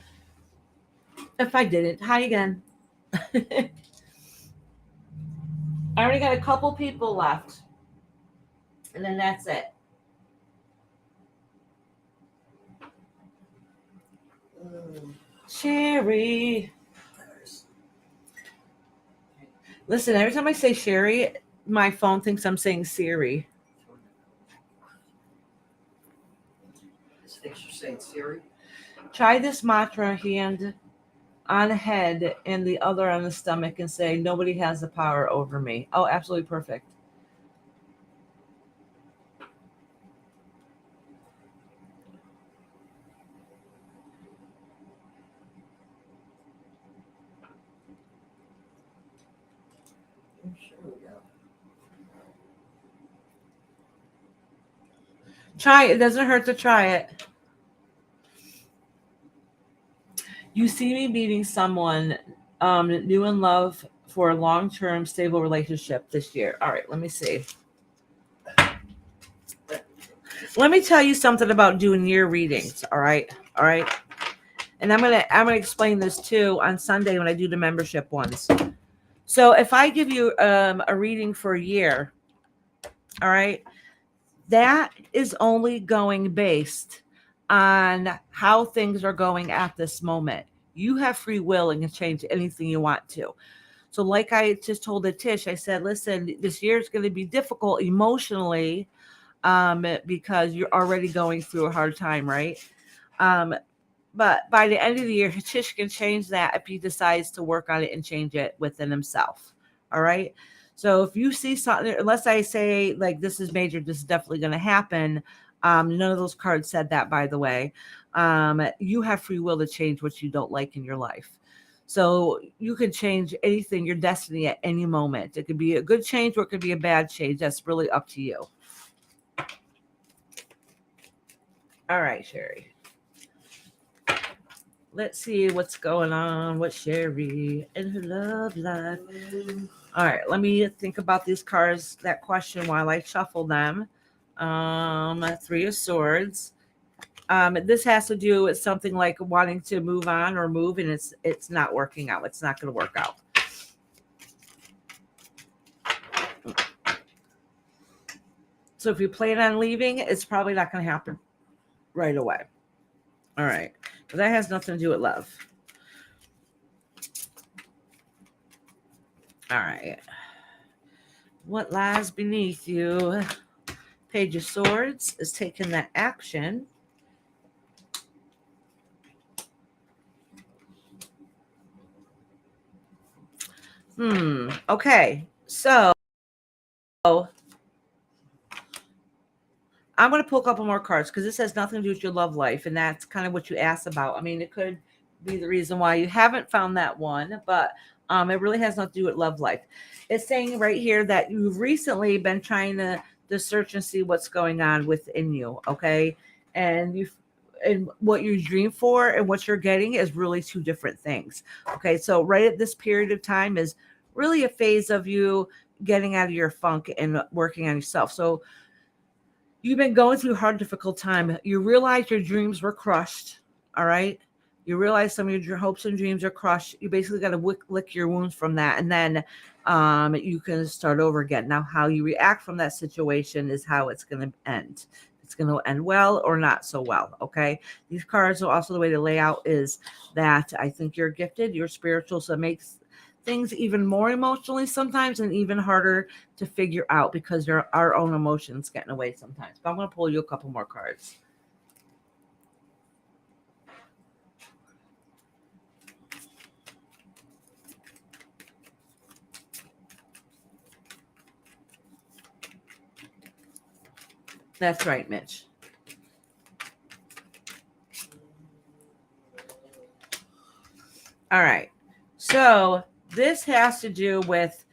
if I didn't, hi again. I already got a couple people left, and then that's it. Sherry. Listen, every time I say Sherry, my phone thinks I'm saying Siri. This thinks you're saying Siri. Try this mantra hand on head and the other on the stomach and say, nobody has the power over me. Oh, absolutely perfect. Sure we go. Try it. It doesn't hurt to try it. You see me meeting someone new in love for a long-term stable relationship this year. All right, let me see. Let me tell you something about doing year readings. All right. All right. And I'm gonna explain this too on Sunday when I do the membership ones. So if I give you a reading for a year, all right, that is only going based on how things are going at this moment. You have free will and can change anything you want to. So, like I just told the Tish, I said, listen, this year is going to be difficult emotionally because you're already going through a hard time, right? But by the end of the year, Tish can change that if he decides to work on it and change it within himself. All right. So if you see something, unless I say like this is major, this is definitely going to happen. None of those cards said that, by the way. You have free will to change what you don't like in your life. So you can change anything, your destiny at any moment. It could be a good change or it could be a bad change. That's really up to you. All right, Sherry. Let's see what's going on with Sherry and her love life. All right, let me think about these cards, that question while I shuffle them. Three of Swords. This has to do with something like wanting to move on or move, and it's not working out. It's not going to work out. So if you plan on leaving, it's probably not going to happen right away. All right. But that has nothing to do with love. All right. What lies beneath you? Page of Swords is taking that action. Okay. So I'm going to pull a couple more cards because this has nothing to do with your love life. And that's kind of what you asked about. I mean, it could be the reason why you haven't found that one, but it really has nothing to do with love life. It's saying right here that you've recently been trying to search and see what's going on within you. Okay. And what you dream for and what you're getting is really two different things. Okay. So right at this period of time is really a phase of you getting out of your funk and working on yourself. So you've been going through a hard, difficult time. You realize your dreams were crushed. All right. You realize some of your hopes and dreams are crushed. You basically got to lick your wounds from that. And then you can start over again. Now, how you react from that situation is how it's going to end. It's going to end well or not so well. Okay. These cards are also the way to lay out is that I think you're gifted, you're spiritual. So it makes things even more emotionally sometimes and even harder to figure out because our own emotions getting away sometimes. But I'm going to pull you a couple more cards. That's right, Mitch. All right. So this has to do with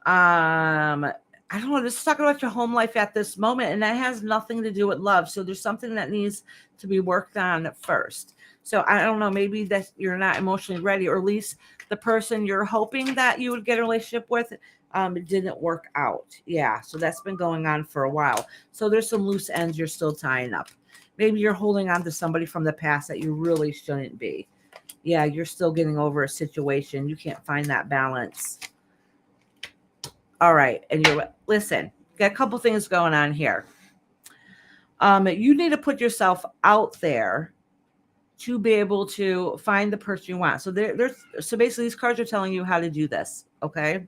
I don't know, this is talking about your home life at this moment, and that has nothing to do with love. So there's something that needs to be worked on first. So I don't know, maybe that you're not emotionally ready, or at least the person you're hoping that you would get a relationship with it didn't work out. Yeah, so that's been going on for a while. So there's some loose ends you're still tying up. Maybe you're holding on to somebody from the past that you really shouldn't be. Yeah, you're still getting over a situation. You can't find that balance. All right. And listen, got a couple things going on here. You need to put yourself out there to be able to find the person you want. So so basically these cards are telling you how to do this. Okay.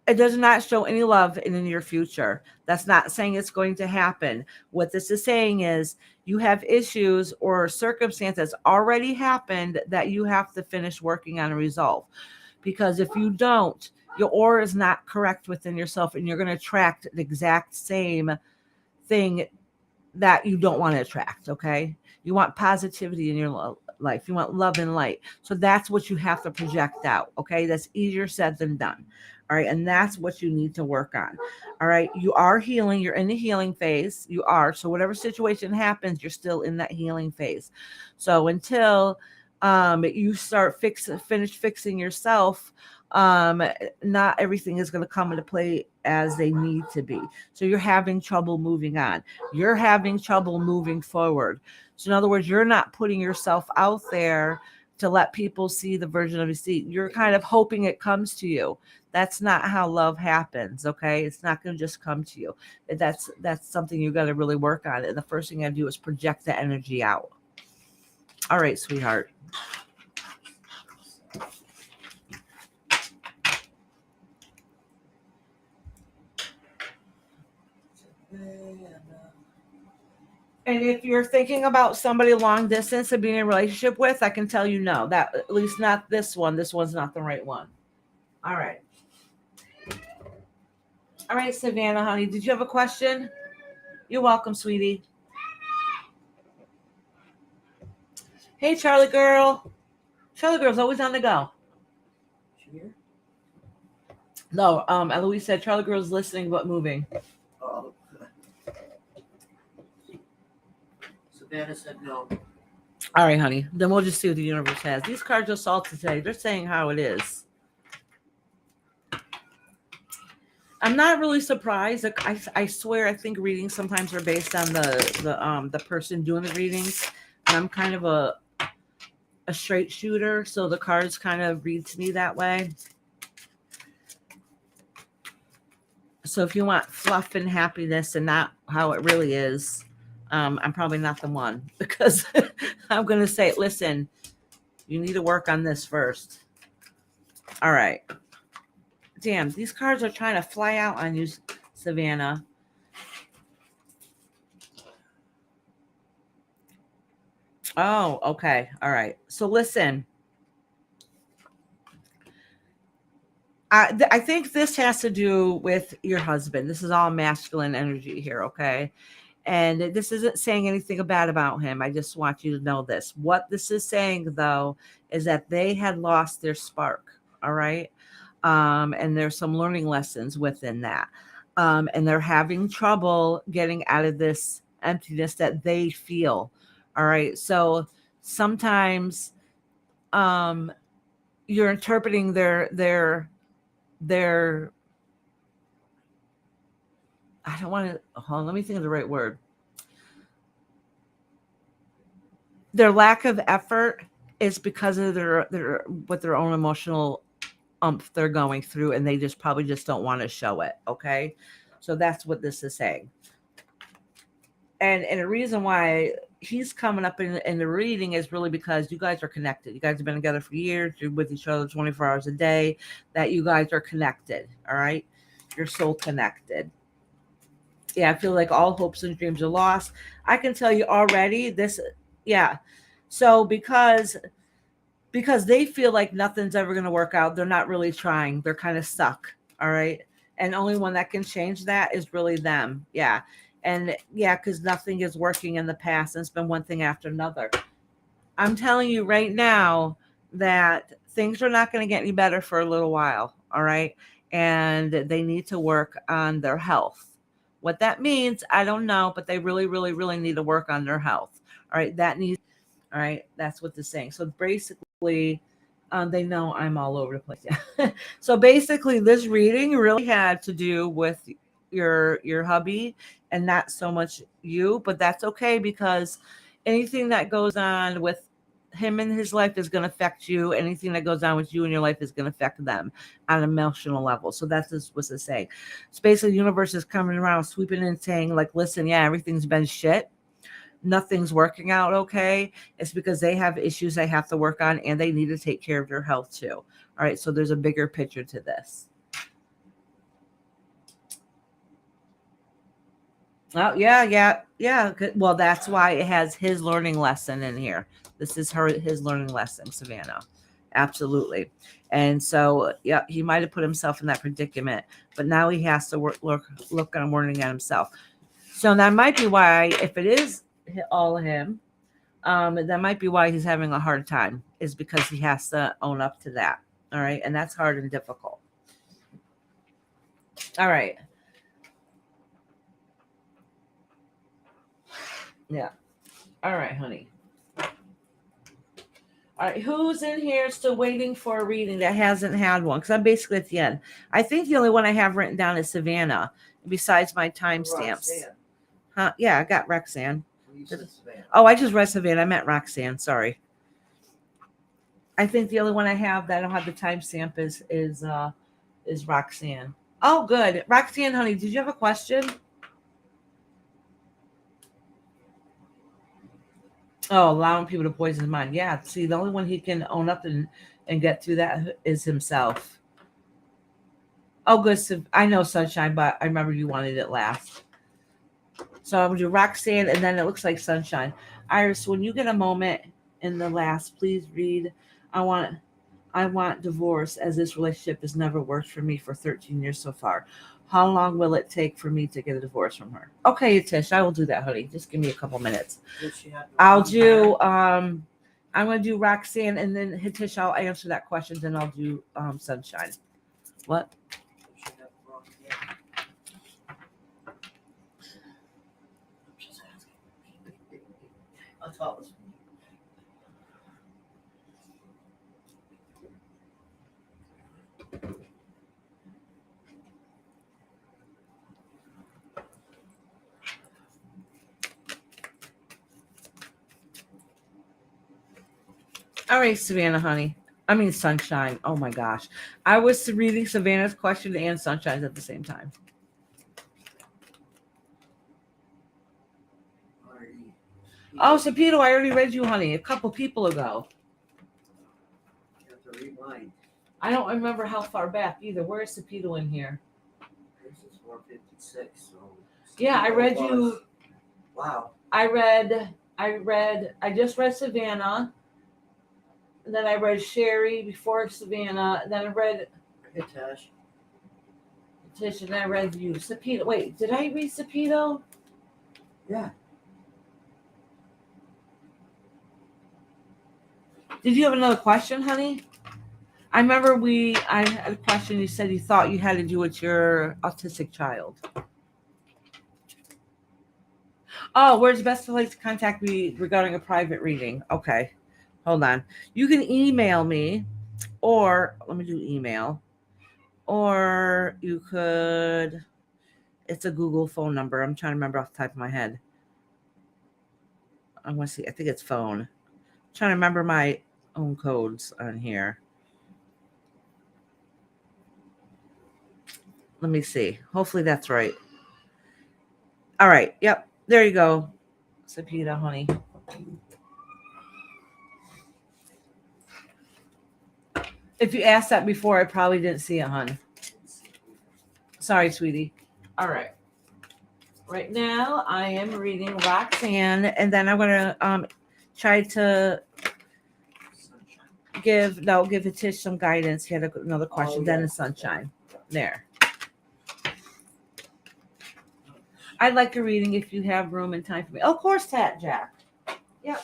It does not show any love in the near future. That's not saying it's going to happen. What this is saying is you have issues or circumstances already happened that you have to finish working on and resolve. Because if you don't, your aura is not correct within yourself and you're going to attract the exact same thing that you don't want to attract. Okay. You want positivity in your life. You want love and light. So that's what you have to project out. Okay. That's easier said than done. All right. And that's what you need to work on. All right. You are healing. You're in the healing phase. You are. So whatever situation happens, you're still in that healing phase. So until you start finish fixing yourself, not everything is going to come into play as they need to be. So you're having trouble moving on. You're having trouble moving forward. So in other words, you're not putting yourself out there to let people see the version of you see. You're kind of hoping it comes to you. That's not how love happens. Okay. It's not going to just come to you. That's something you got to really work on. And the first thing I do is project the energy out. All right, sweetheart. And if you're thinking about somebody long distance and being in a relationship with, I can tell you no, that at least not this one. This one's not the right one. All right. All right, Savannah, honey, did you have a question? You're welcome, sweetie. Hey, Charlie girl. Charlie girl's always on the go. Here? No, Eloise said Charlie girl's listening but moving. Oh. Savannah said no. All right, honey. Then we'll just see what the universe has. These cards are salted today. They're saying how it is. I'm not really surprised. Like, I swear, I think readings sometimes are based on the person doing the readings. And I'm kind of a straight shooter, so the cards kind of read to me that way. So if you want fluff and happiness and not how it really is, I'm probably not the one, because I'm going to say, listen, you need to work on this first. All right. Damn, these cards are trying to fly out on you, Savannah. Oh, okay. All right. So listen, I think this has to do with your husband. This is all masculine energy here, okay? And this isn't saying anything bad about him. I just want you to know this. What this is saying, though, is that they had lost their spark, all right? And there's some learning lessons within that. And they're having trouble getting out of this emptiness that they feel, all right? So sometimes you're interpreting their I don't want to hold on, let me think of the right word. Their lack of effort is because of their what their own emotional they're going through, and they just probably just don't want to show it. Okay. So that's what this is saying. And the reason why he's coming up in the reading is really because you guys are connected. You guys have been together for years. You're with each other 24 hours a day. That you guys are connected. All right. You're soul connected. Yeah, I feel like all hopes and dreams are lost. I can tell you already this. Yeah. So because they feel like nothing's ever going to work out, they're not really trying. They're kind of stuck. All right. And only one that can change that is really them. Yeah. And yeah, because nothing is working in the past. And it's been one thing after another. I'm telling you right now that things are not going to get any better for a little while. All right. And they need to work on their health. What that means, I don't know, but they really, really, really need to work on their health. All right. All right. That's what they're saying. So basically, they know I'm all over the place. Yeah. So basically, this reading really had to do with your hubby and not so much you, but that's okay, because anything that goes on with him in his life is going to affect you. Anything that goes on with you in your life is going to affect them on an emotional level. So that's just what it's saying. So basically, the universe is coming around, sweeping in, saying, like, listen, yeah, everything's been shit. Nothing's working out okay. It's because they have issues they have to work on, and they need to take care of their health too. All right. So there's a bigger picture to this. Oh, yeah. Well, that's why it has his learning lesson in here. This is his learning lesson, Savannah. Absolutely. And so, yeah, he might have put himself in that predicament, but now he has to look on learning at himself. So that might be why, if it is all him, that might be why he's having a hard time, is because he has to own up to that. All right. And that's hard and difficult. All right. Yeah. All right, honey. All right, who's in here still waiting for a reading that hasn't had one? Because I'm basically at the end. I think the only one I have written down is Savannah, besides my timestamps. Roxanne. Huh? Yeah, I got Roxanne. Well, you said Savannah. Oh, I just read Savannah. I meant Roxanne. Sorry. I think the only one I have that I don't have the timestamp is Roxanne. Oh, good. Roxanne, honey, did you have a question? Oh, allowing people to poison his mind. Yeah, see, the only one he can own up and get through that is himself. Oh, good. So I know Sunshine, but I remember you wanted it last. So I'm going to do Roxanne, and then it looks like Sunshine. Iris, when you get a moment in the last, please read. I want divorce, as this relationship has never worked for me for 13 years so far. How long will it take for me to get a divorce from her? Okay, Tish, I will do that, honey. Just give me a couple minutes. Did she have to I'll read do that? I'm gonna do Roxanne, and then Hitish, I'll answer that question, then I'll do Sunshine. What? Did she have to wrong again? I'm just asking. I thought it was me. All right, Savannah, honey. I mean Sunshine. Oh my gosh. I was reading Savannah's question and Sunshine's at the same time. Already. Oh, Sapito, I already read you, honey, a couple people ago. You have to read mine. I don't remember how far back either. Where's Sapito in here? This is 456. So Yeah, I read was- you. Wow. I just read Savannah. And then I read Sherry before Savannah. And then I read Hitesh. Tish, and then I read you. Sapito. Wait, did I read Sapito? Yeah. Did you have another question, honey? I remember I had a question. You said you thought you had to do with your autistic child. Oh, where's the best place to contact me regarding a private reading? Okay, hold on. You can email me, or let me do email, or you could. It's a Google phone number. I'm trying to remember off the top of my head. I want to see. I think it's phone. I'm trying to remember my own codes on here. Let me see. Hopefully that's right. All right. Yep. There you go. Sapita, honey. If you asked that before, I probably didn't see it, hon. Sorry, sweetie. All right. Right now, I am reading Roxanne, and then I'm gonna try to Sunshine. give Hitish some guidance. He had another question. Oh, Then yeah. the Sunshine. There. I'd like a reading if you have room and time for me. Oh, of course, Tat Jack. Yep.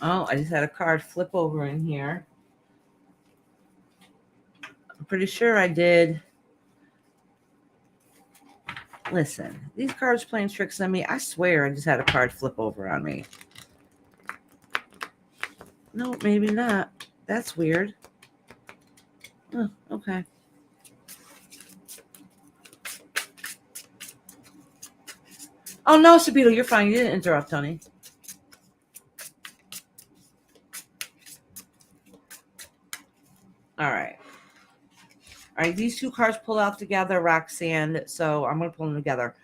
Oh, I just had a card flip over in here. I'm pretty sure I did. Listen, these cards playing tricks on me. I swear I just had a card flip over on me. No, maybe not. That's weird. Oh, okay. Oh, no, Sabito, you're fine. You didn't interrupt, honey. All right. All right, these two cards pull out together, Roxanne. So I'm going to pull them together.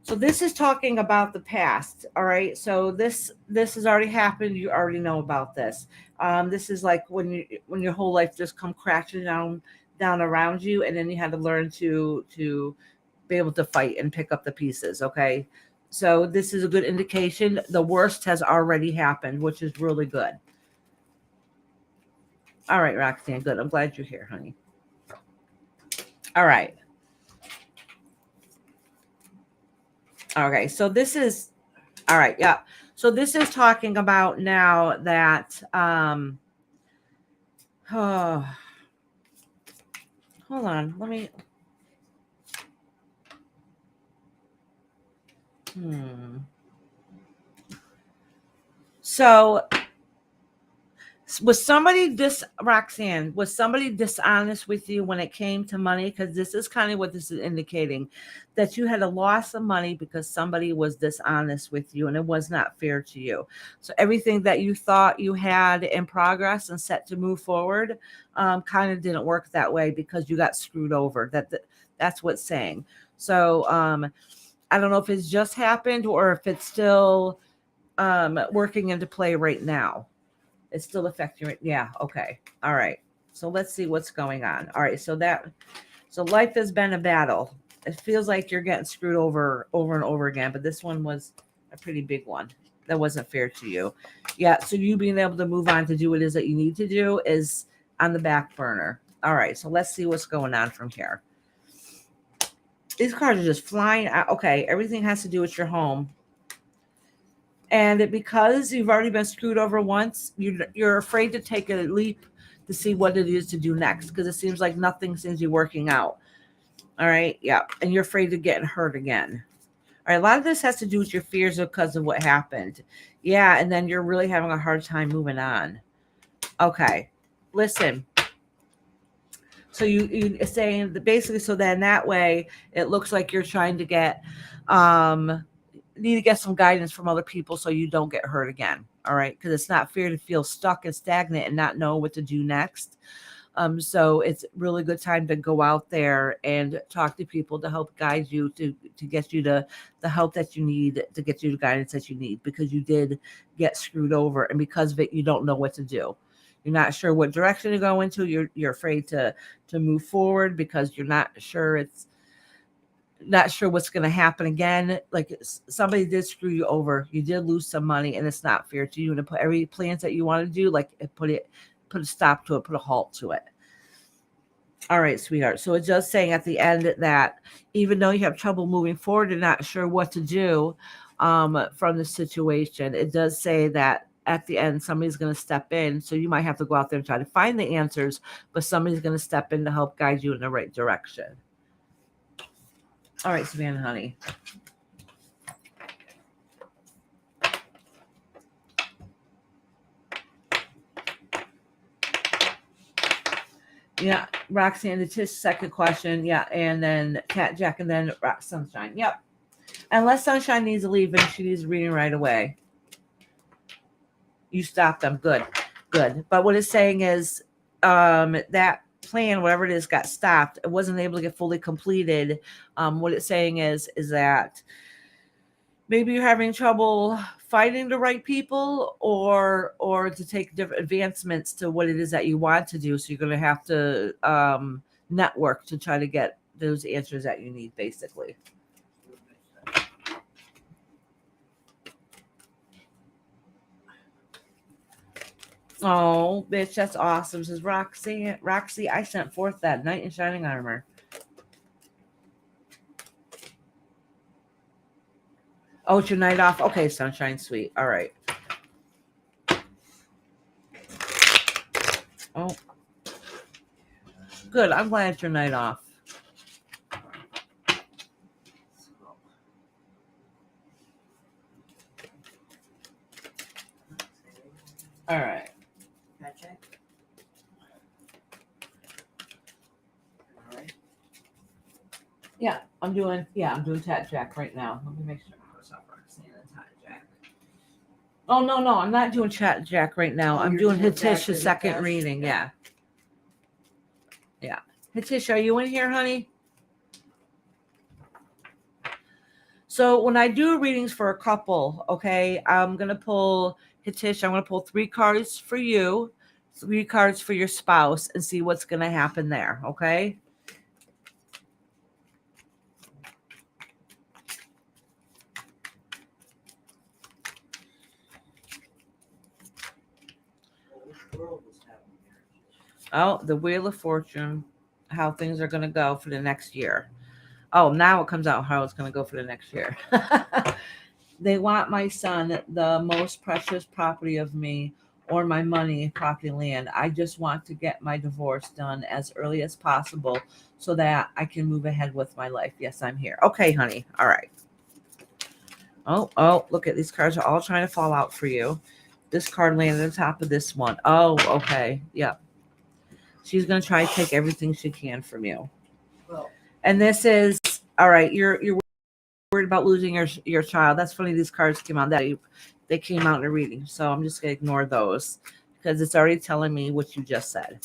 So this is talking about the past. All right. So this has already happened. You already know about this. This is like when your whole life just come crashing down around you, and then you had to learn to be able to fight and pick up the pieces. Okay. So this is a good indication. The worst has already happened, which is really good. All right, Roxanne, good. I'm glad you're here, honey. All right. Okay, so this is, all right, yeah. So this is talking about now that, oh, hold on, let me, So was somebody Roxanne, was somebody dishonest with you when it came to money? Because this is kind of what this is indicating, that you had a loss of money because somebody was dishonest with you and it was not fair to you. So everything that you thought you had in progress and set to move forward kind of didn't work that way because you got screwed over. That's what's saying. So I don't know if it's just happened or if it's still working into play right now. It's still affecting it. Yeah. Okay. All right. So let's see what's going on. All right. So life has been a battle. It feels like you're getting screwed over and over again, but this one was a pretty big one. That wasn't fair to you. Yeah. So you being able to move on to do what it is that you need to do is on the back burner. All right. So let's see what's going on from here. These cards are just flying out. Okay. Everything has to do with your home. And because you've already been screwed over once, you're afraid to take a leap to see what it is to do next because it seems like nothing seems to be working out. All right. Yeah. And you're afraid of getting hurt again. All right. A lot of this has to do with your fears because of what happened. Yeah. And then you're really having a hard time moving on. Okay. Listen. So you saying that basically, so then that way it looks like you're trying to get, need to get some guidance from other people so you don't get hurt again. All right. Because it's not fair to feel stuck and stagnant and not know what to do next. So it's really good time to go out there and talk to people to help guide you to get you to the help that you need to get you the guidance that you need because you did get screwed over. And because of it, you don't know what to do. You're not sure what direction to go into. You're afraid to move forward because you're not sure what's going to happen again. Like somebody did screw you over. You did lose some money and it's not fair to you. And to put every plans that you want to do, like put a stop to it, put a halt to it. All right, sweetheart. So it's just saying at the end that even though you have trouble moving forward and not sure what to do from the situation, it does say that at the end, somebody's going to step in. So you might have to go out there and try to find the answers, but somebody's going to step in to help guide you in the right direction. All right, Savannah, honey. Yeah, Roxanne, it's his second question. Yeah, and then Cat Jack, and then Sunshine. Yep. Unless Sunshine needs to leave and she needs reading right away. You stop them. Good. But what it's saying is that plan, whatever it is, got stopped. It wasn't able to get fully completed. What it's saying is that maybe you're having trouble finding the right people or to take different advancements to what it is that you want to do. So you're going to have to network to try to get those answers that you need, basically. Oh, bitch, that's awesome. Says Roxy, I sent forth that knight in shining armor. Oh, it's your night off? Okay, Sunshine, sweet. All right. Oh, good. I'm glad it's your night off. All right. Yeah, I'm doing Tat Jack right now. Let me make sure. Oh, no, I'm not doing Chat Jack right now. I'm doing Hitish's second reading. Yeah. Hitish, are you in here, honey? So when I do readings for a couple, okay, I'm going to pull Hitish. I'm going to pull 3 cards for you, 3 cards for your spouse, and see what's going to happen there, okay? Oh, the Wheel of Fortune, how things are going to go for the next year. Oh, now it comes out how it's going to go for the next year. They want my son, the most precious property of me, or my money, property, land. I just want to get my divorce done as early as possible so that I can move ahead with my life. Yes, I'm here. Okay, honey. All right. Oh, look at these cards are all trying to fall out for you. This card landed on top of this one. Oh, okay. Yep. She's going to try to take everything she can from you. Well, And this is, all right, you're worried about losing your child. That's funny. These cards came out they came out in a reading. So I'm just going to ignore those because it's already telling me what you just said.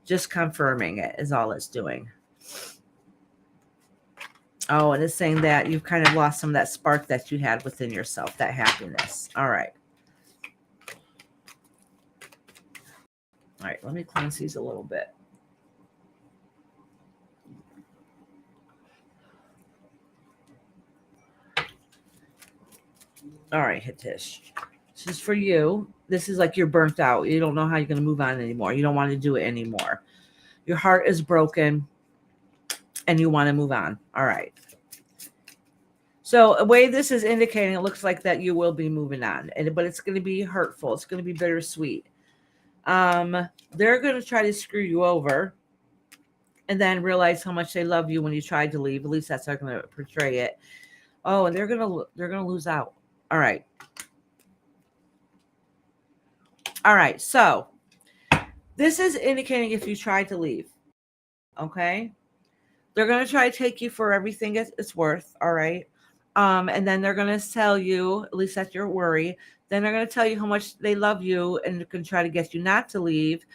Just confirming it is all it's doing. Oh, and it's saying that you've kind of lost some of that spark that you had within yourself, that happiness. All right. All right, let me cleanse these a little bit. All right, Hitish. This is for you. This is like you're burnt out. You don't know how you're going to move on anymore. You don't want to do it anymore. Your heart is broken and you want to move on. All right. So the way this is indicating, it looks like that you will be moving on, but it's going to be hurtful. It's going to be bittersweet. They're going to try to screw you over and then realize how much they love you when you tried to leave. At least that's how they're going to portray it. Oh, and they're going to lose out. All right. All right. So this is indicating if you tried to leave. Okay. They're going to try to take you for everything it's worth. All right. And then they're going to tell you, at least that's your worry. Then they're going to tell you how much they love you and can try to get you not to leave.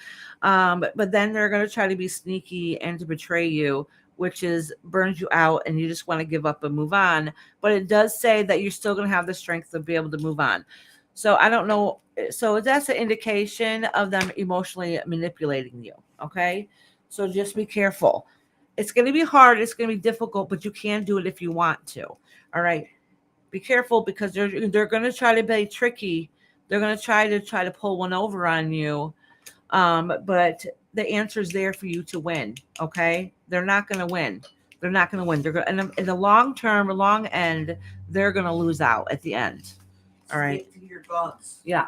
But then they're going to try to be sneaky and to betray you, which is burns you out and you just want to give up and move on. But it does say that you're still going to have the strength to be able to move on. So I don't know. So that's an indication of them emotionally manipulating you. Okay. So just be careful. It's going to be hard. It's going to be difficult, but you can do it if you want to. All right. Be careful because they're going to try to be tricky. They're going to try to pull one over on you. But the answer is there for you to win. Okay. They're not going to win. They're not going to win. They're going in the long term, long end, they're going to lose out at the end. All right. stick to your guns. Yeah.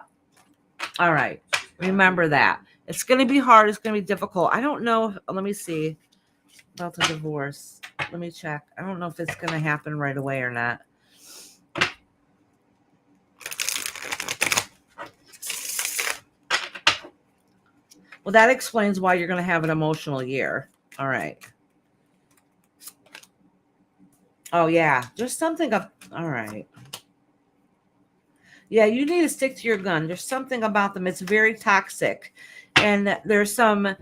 All right. Remember that. It's going to be hard. It's going to be difficult. I don't know. Let me see about the divorce. Let me check. I don't know if it's going to happen right away or not. Well, that explains why you're going to have an emotional year. All right. Oh, yeah. There's something up. All right. Yeah, you need to stick to your gun. There's something about them. It's very toxic. And there's some,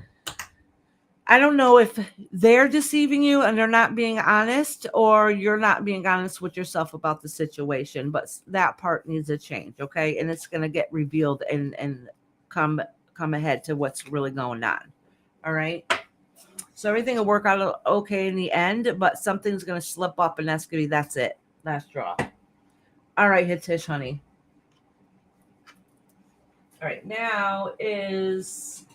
I don't know if they're deceiving you and they're not being honest, or you're not being honest with yourself about the situation, but that part needs to change, okay? And it's going to get revealed and come ahead to what's really going on. All right? So everything will work out okay in the end, but something's going to slip up, and that's it. Last draw. All right, Hitish, honey. All right, now is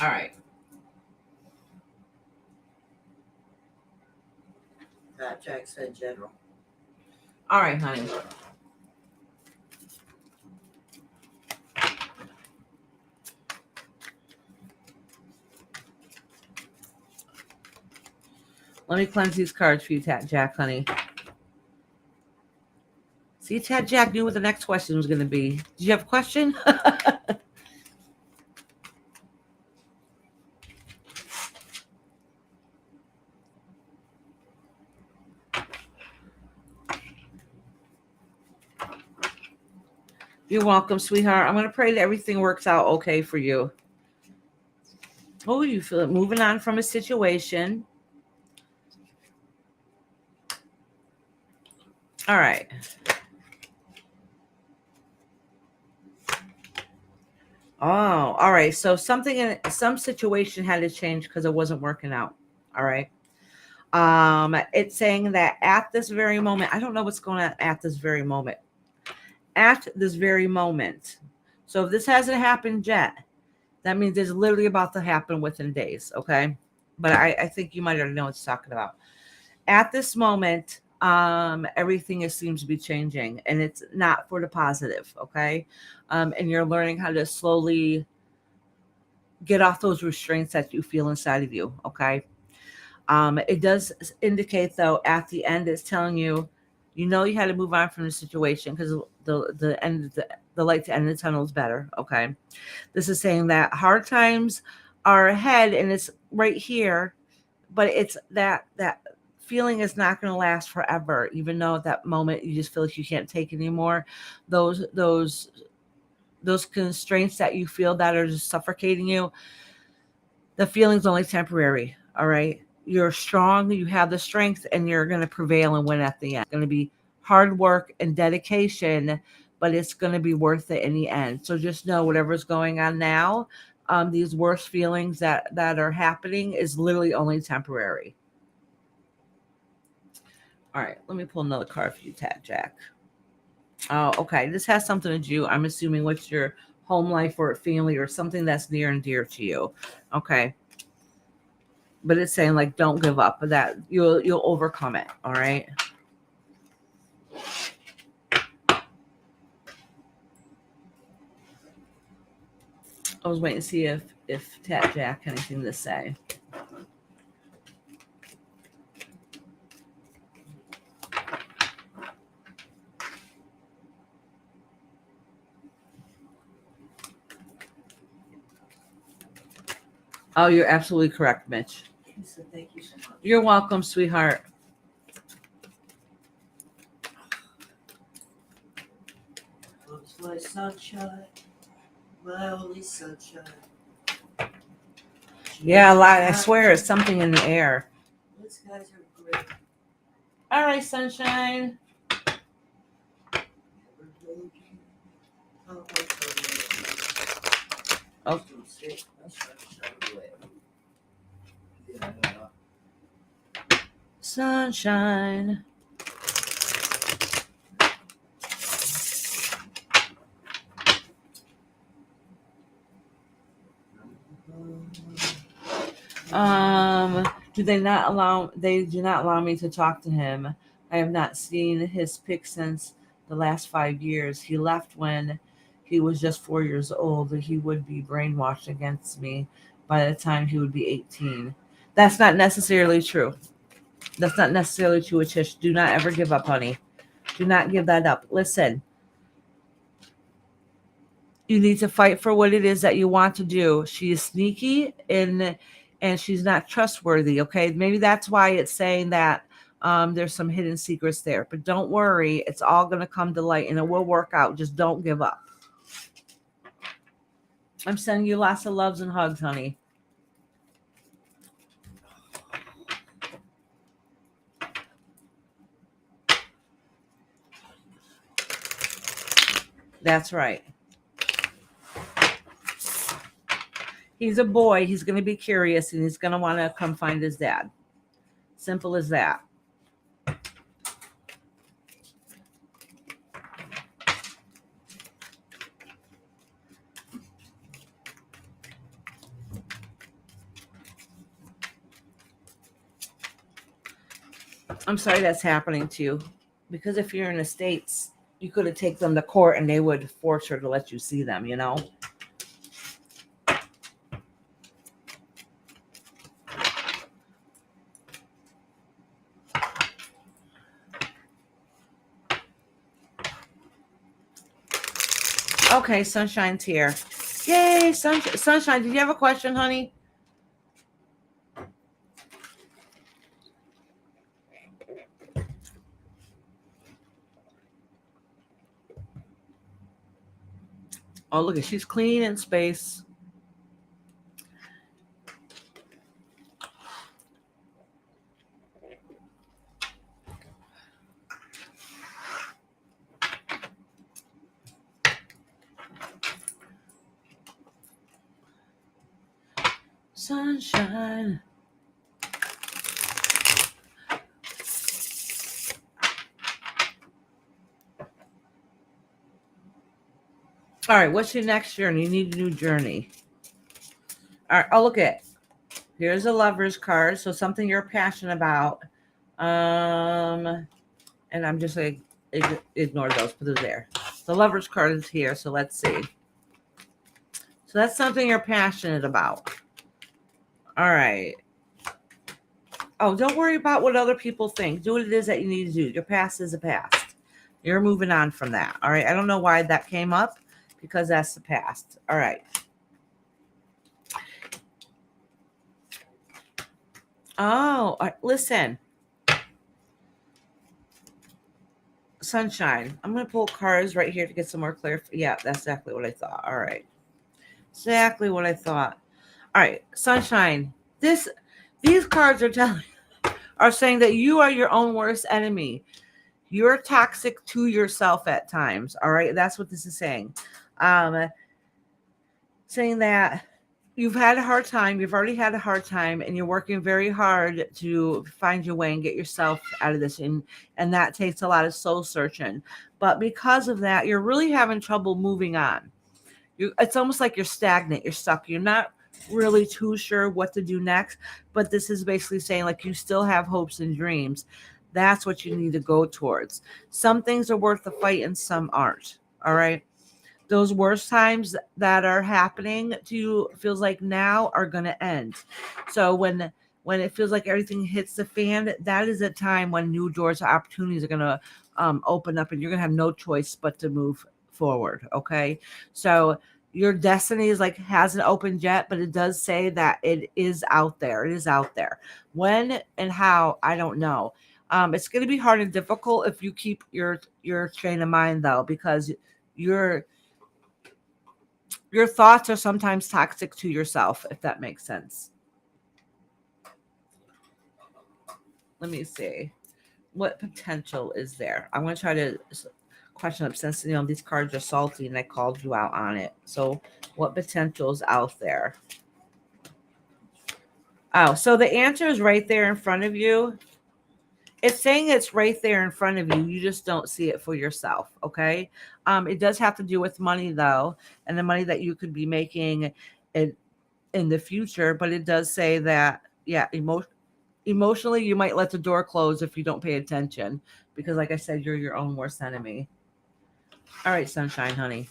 all right. Jack said general. All right, honey. Let me cleanse these cards for you, Tat Jack, honey. See, Tat Jack knew what the next question was going to be. Did you have a question? You're welcome, sweetheart. I'm going to pray that everything works out okay for you. Oh, you feel it moving on from a situation. All right. Oh, all right. So something in some situation had to change because it wasn't working out. All right. It's saying that at this very moment, I don't know what's going on at this very moment. At this very moment. So if this hasn't happened yet, that means it's literally about to happen within days, okay? But I think you might already know what it's talking about. At this moment, everything seems to be changing, and it's not for the positive, okay? And you're learning how to slowly get off those restraints that you feel inside of you, okay? It does indicate, though, at the end, it's telling you, you know, you had to move on from the situation because the light to end of the tunnel is better, okay? This is saying that hard times are ahead, and it's right here, but it's that feeling is not going to last forever. Even though at that moment you just feel like you can't take anymore, those constraints that you feel that are just suffocating you, the feeling's only temporary. All right, you're strong, you have the strength, and you're going to prevail and win at the end. It's going to be hard work and dedication, but it's going to be worth it in the end. So just know whatever's going on now, these worst feelings that are happening is literally only temporary. All right, let me pull another card for you, Tat Jack. Oh, okay. This has something to do, I'm assuming, with your home life or family or something that's near and dear to you. Okay. But it's saying, like, don't give up, but that you'll overcome it. All right. I was waiting to see if Tat Jack had anything to say. Oh, you're absolutely correct, Mitch. He said, thank you so much. You're welcome, sweetheart. Loves my sunshine, my only sunshine. Yeah, I swear it's something in the air. These guys are great. All right, sunshine. Never told you how much I love you. Oh. Still sick. That's right, shut it away. Yeah. Sunshine. They do not allow me to talk to him. I have not seen his pic since the last 5 years. He left when he was just 4 years old. He would be brainwashed against me by the time he would be 18. That's not necessarily true. That's not necessarily true, Tish. Do not ever give up, honey. Do not give that up. Listen, you need to fight for what it is that you want to do. She is sneaky and she's not trustworthy. Okay, maybe that's why it's saying that there's some hidden secrets there. But don't worry, it's all going to come to light and it will work out. Just don't give up. I'm sending you lots of loves and hugs, honey. That's right. He's a boy. He's going to be curious and he's going to want to come find his dad. Simple as that. I'm sorry that's happening to you. Because if you're in the States, you could have taken them to court and they would force her to let you see them, you know? Okay, Sunshine's here. Yay, Sunshine. Did you have a question, honey? Oh, look at she's clean in space. Sunshine. All right, what's your next journey? You need a new journey. All right, oh, look at it. Here's a lover's card. So something you're passionate about. And I'm just like, ignore those, put it there. The lover's card is here. So let's see. So that's something you're passionate about. All right. Oh, don't worry about what other people think. Do what it is that you need to do. Your past is a past. You're moving on from that. All right. I don't know why that came up because that's the past. All right. Oh, listen. Sunshine. I'm going to pull cards right here to get some more clarity. Yeah, that's exactly what I thought. All right. Exactly what I thought. All right. Sunshine. These cards are saying that you are your own worst enemy. You're toxic to yourself at times. All right. That's what this is saying. Saying that you've had a hard time. You've already had a hard time and you're working very hard to find your way and get yourself out of this. And that takes a lot of soul searching. But because of that, you're really having trouble moving on. It's almost like you're stagnant. You're stuck. You're not really too sure what to do next. But this is basically saying like you still have hopes and dreams. That's what you need to go towards. Some things are worth the fight and some aren't. All right. Those worst times that are happening to you feels like now are going to end. So when it feels like everything hits the fan, that is a time when new doors of opportunities are going to open up and you're going to have no choice but to move forward. Okay. So your destiny is like hasn't opened yet, but it does say that it is out there. It is out there. When and how, I don't know. It's going to be hard and difficult if you keep your train of mind though, because your thoughts are sometimes toxic to yourself, if that makes sense. Let me see. What potential is there? I'm going to try to question up since, these cards are salty and I called you out on it. So what potential is out there? Oh, so the answer is right there in front of you. It's saying it's right there in front of you. You just don't see it for yourself. Okay. It does have to do with money though, and the money that you could be making in the future. But it does say that, yeah, emotionally, you might let the door close if you don't pay attention, because like I said, you're your own worst enemy. All right, sunshine, honey.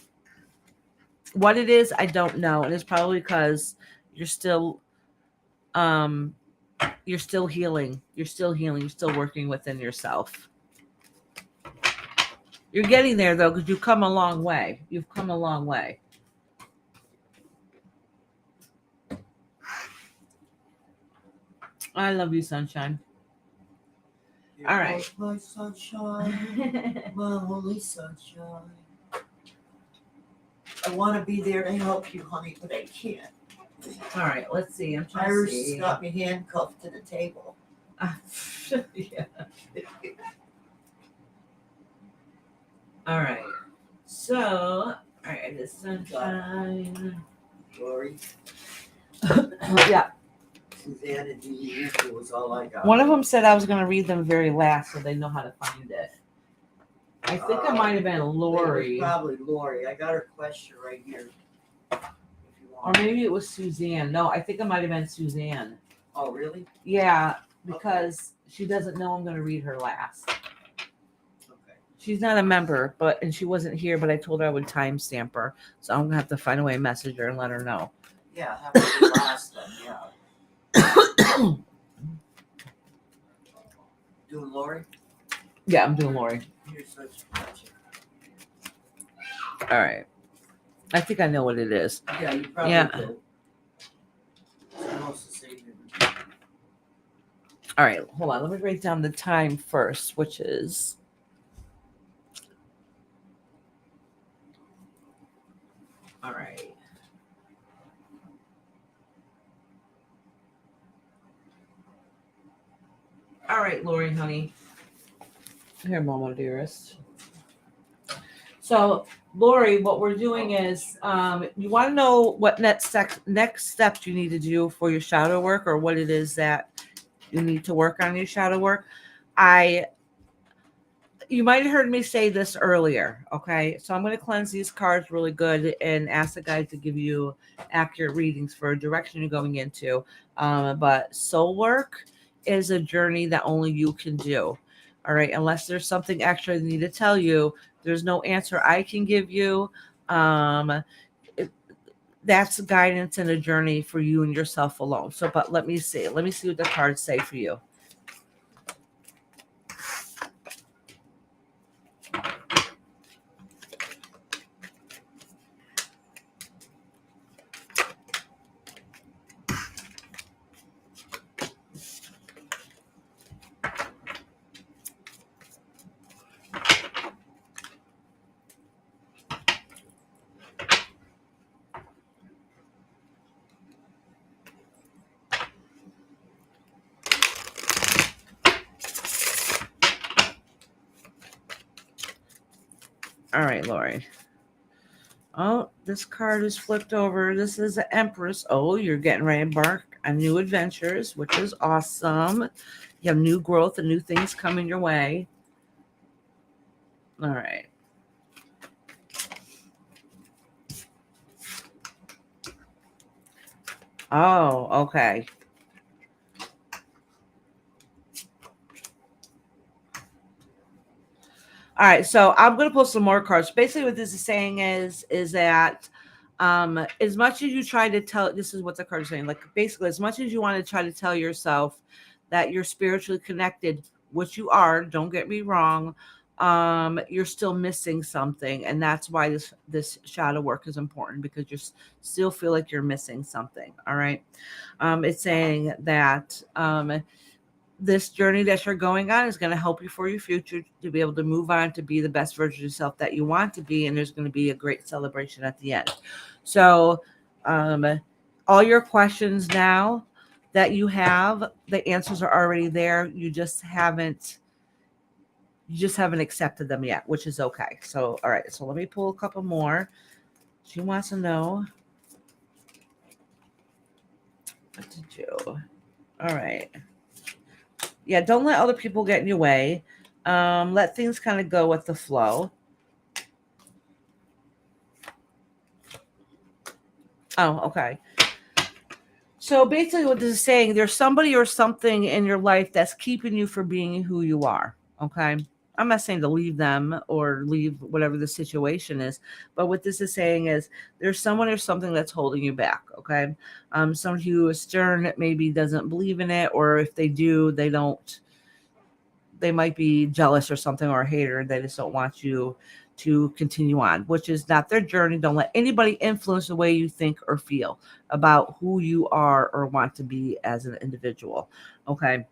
What it is, I don't know. And it's probably because you're still healing. You're still healing. You're still working within yourself. You're getting there though, because you've come a long way. You've come a long way. I love you, sunshine. All right. My sunshine, my only sunshine. I want to be there to help you, honey, but I can't. All right, let's see. I'm trying to Iris see. got me handcuffed to the table. Yeah. All right. So, all right, the sunshine. Glory. Yeah. Suzanne and Julie was all I got. One of them said I was going to read them very last so they know how to find it. I think it might have been Lori. It was probably Lori. I got her question right here. Or maybe it was Suzanne. No, I think it might have been Suzanne. Oh, really? Yeah, because she doesn't know I'm going to read her last. Okay. She's not a member, and she wasn't here, but I told her I would timestamp her. So I'm going to have to find a way to message her and let her know. Yeah, have her do last then, yeah. Doing Lori? Yeah, I'm doing Lori. You're such a gotcha. All right. I think I know what it is. Yeah, you probably do. It's almost the same. All right, hold on. Let me write down the time first, which is all right. All right, Lori, honey. Here, Mama dearest. So, Lori, what we're doing is, you want to know what next steps you need to do for your shadow work, or what it is that you need to work on your shadow work. you might have heard me say this earlier. Okay. So I'm going to cleanse these cards really good and ask the guys to give you accurate readings for a direction you're going into. But soul work is a journey that only you can do. All right. Unless there's something extra I need to tell you, there's no answer I can give you. Um, that's guidance and a journey for you and yourself alone. So, but let me see. Let me see what the cards say for you. All right, Lori. Oh, this card is flipped over. This is the Empress. Oh, you're getting ready to embark on new adventures, which is awesome. You have new growth and new things coming your way. All right. Oh, okay. All right, so I'm going to pull some more cards. Basically, what this is saying is that as much as you try to tell, this is what the card is saying. Like basically, as much as you want to try to tell yourself that you're spiritually connected, which you are, don't get me wrong, you're still missing something, and that's why this shadow work is important because you still feel like you're missing something. All right, it's saying that. This journey that you're going on is going to help you for your future to be able to move on to be the best version of yourself that you want to be. And there's going to be a great celebration at the end. So, all your questions now that you have, the answers are already there. You just haven't accepted them yet, which is okay. So, all right. So let me pull a couple more. She wants to know what to do. All right. Yeah, don't let other people get in your way. Let things kind of go with the flow. Oh, okay. So basically what this is saying, there's somebody or something in your life that's keeping you from being who you are. Okay. I'm not saying to leave them or leave whatever the situation is, but what this is saying is there's someone or something that's holding you back. Okay. Somebody who is stern maybe doesn't believe in it, or if they do, they might be jealous or something or a hater. They just don't want you to continue on, which is not their journey. Don't let anybody influence the way you think or feel about who you are or want to be as an individual. Okay.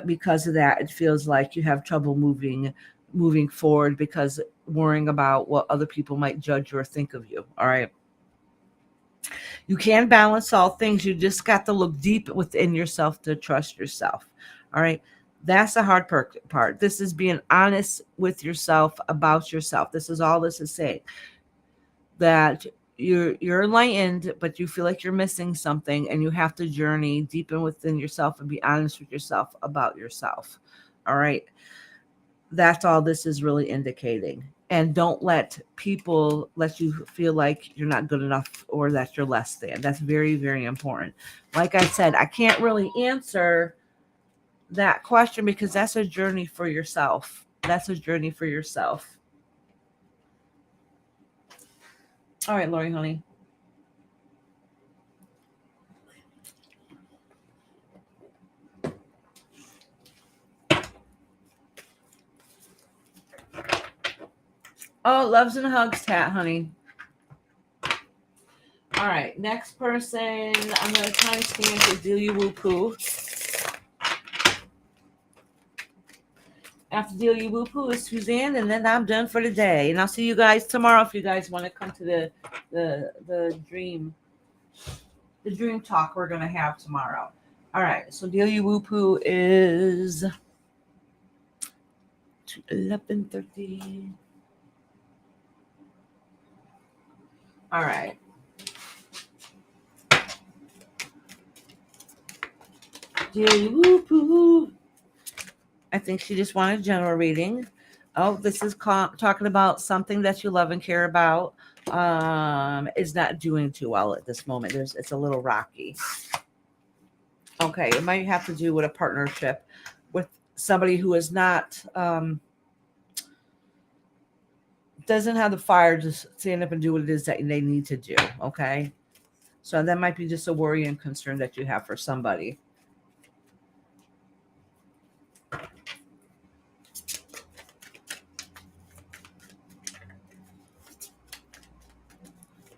Because of that, it feels like you have trouble moving forward because worrying about what other people might judge or think of you. All right. You can balance all things. You just got to look deep within yourself to trust yourself. All right. That's the hard part. This is being honest with yourself about yourself. This is all this is saying. That you're enlightened, but you feel like you're missing something, and you have to journey deep in within yourself and be honest with yourself about yourself. All right. That's all this is really indicating. And don't let people let you feel like you're not good enough or that you're less than. That's very, very important. Like I said, I can't really answer that question because that's a journey for yourself. That's a journey for yourself. All right, Lori, honey. Oh, loves and hugs, Tat, honey. All right, next person. I'm going to time stamp with Delia Woo Poo. After Delia Woo Poo is Suzanne, and then I'm done for the day. And I'll see you guys tomorrow if you guys want to come to the dream talk we're going to have tomorrow. All right, so Delia Woo Poo is 11:30. All right. Delia Woo Poo. I think she just wanted a general reading. Oh, this is talking about something that you love and care about. Is not doing too well at this moment. It's a little rocky. Okay, it might have to do with a partnership with somebody who is not doesn't have the fire to stand up and do what it is that they need to do. Okay, so that might be just a worry and concern that you have for somebody.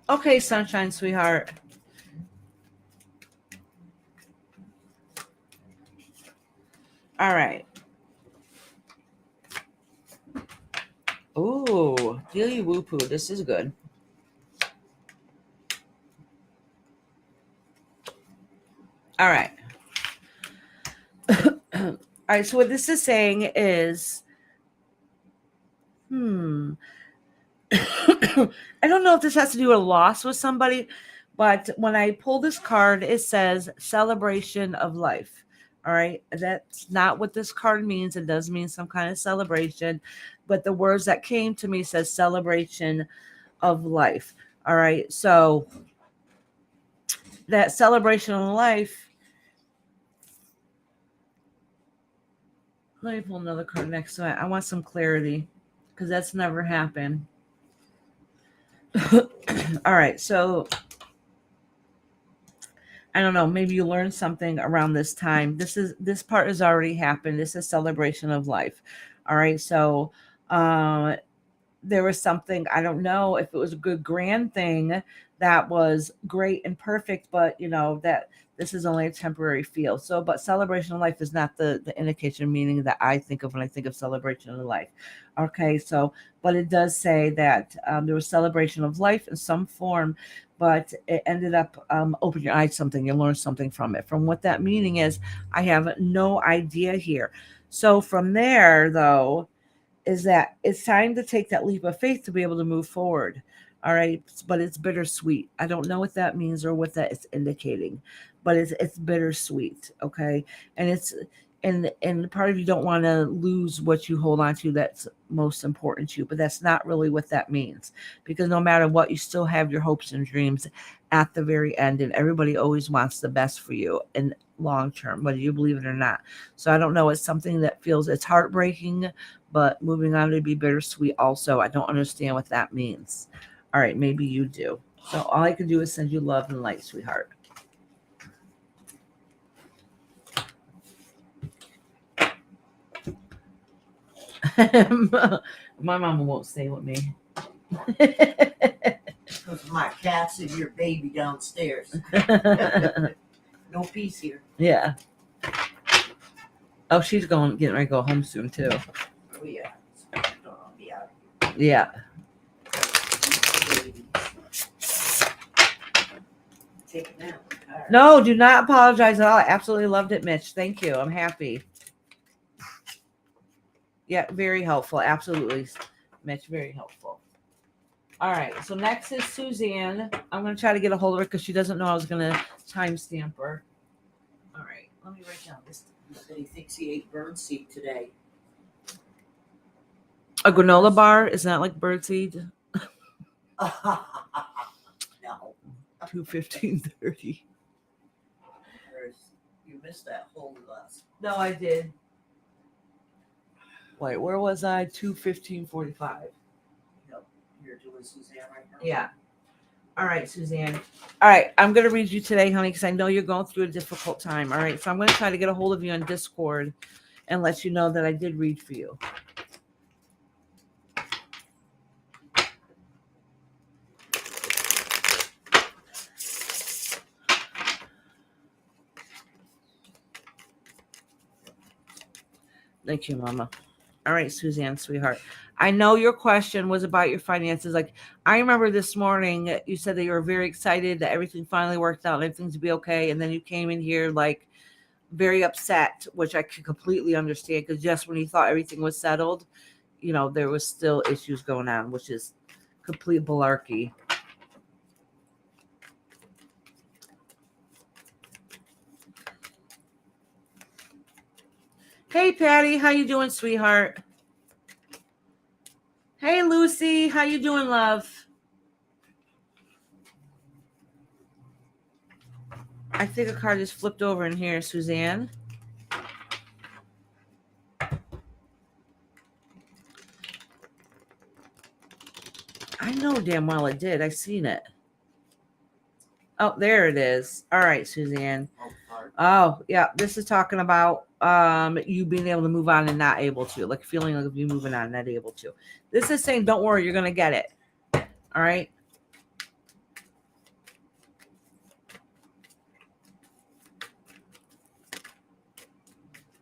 Okay, sunshine, sweetheart. All right. Ooh, Dealy Woo Poo. This is good. All right. All right. So what this is saying is, I don't know if this has to do with a loss with somebody, but when I pull this card, it says celebration of life. All right. That's not what this card means. It does mean some kind of celebration, but the words that came to me says celebration of life. All right. So that celebration of life. Let me pull another card next to it. I want some clarity because that's never happened. All right. So I don't know. Maybe you learned something around this time. This part has already happened. This is celebration of life. All right. So there was something, I don't know if it was a good grand thing that was great and perfect, but that this is only a temporary feel. So, but celebration of life is not the indication meaning that I think of when I think of celebration of life. Okay, so, but it does say that there was celebration of life in some form, but it ended up opening your eyes something, you learned something from it. From what that meaning is, I have no idea here. So from there, though, is that it's time to take that leap of faith to be able to move forward. All right. But it's bittersweet. I don't know what that means or what that is indicating, but it's bittersweet. Okay. And and part of you don't want to lose what you hold on to that's most important to you, but that's not really what that means, because no matter what, you still have your hopes and dreams at the very end, and everybody always wants the best for you in long term, whether you believe it or not. So I don't know. It's something that feels, it's heartbreaking, but moving on to be bittersweet also. I don't understand what that means. All right, maybe you do. So all I can do is send you love and light, sweetheart. My mama won't stay with me. Because my cat's and your baby downstairs. No peace here. Yeah. Oh, she's getting ready to go home soon too. Oh, yeah. I'll be out of Yeah. here. Take it now. All right. No, do not apologize at all. I absolutely loved it, Mitch. Thank you. I'm happy. Yeah, very helpful. Absolutely, Mitch. Very helpful. All right. So next is Suzanne. I'm going to try to get a hold of her because she doesn't know I was going to timestamp her. All right. Let me write down this. He said he thinks he ate birdseed today. A granola bar? Is that like birdseed? No. 2:15:30. You missed that whole last. No, I did. Wait, where was I? 2:15:45. Yep. You're doing Suzanne right now? Yeah. All right, Suzanne. All right, I'm going to read you today, honey, because I know you're going through a difficult time. All right, so I'm going to try to get a hold of you on Discord and let you know that I did read for you. Thank you, Mama. All right, Suzanne, sweetheart. I know your question was about your finances. Like, I remember this morning, you said that you were very excited that everything finally worked out and everything's to be okay. And then you came in here like very upset, which I can completely understand, because just when you thought everything was settled, there was still issues going on, which is complete malarkey. Hey, Patty, how you doing, sweetheart? Hey, Lucy. How you doing, love? I think a card just flipped over in here, Suzanne. I know damn well it did. I seen it. Oh, there it is. All right, Suzanne. Oh, yeah. This is talking about you being able to move on and not able to, like feeling like you moving on and not able to. This is saying, don't worry, you're gonna get it. All right.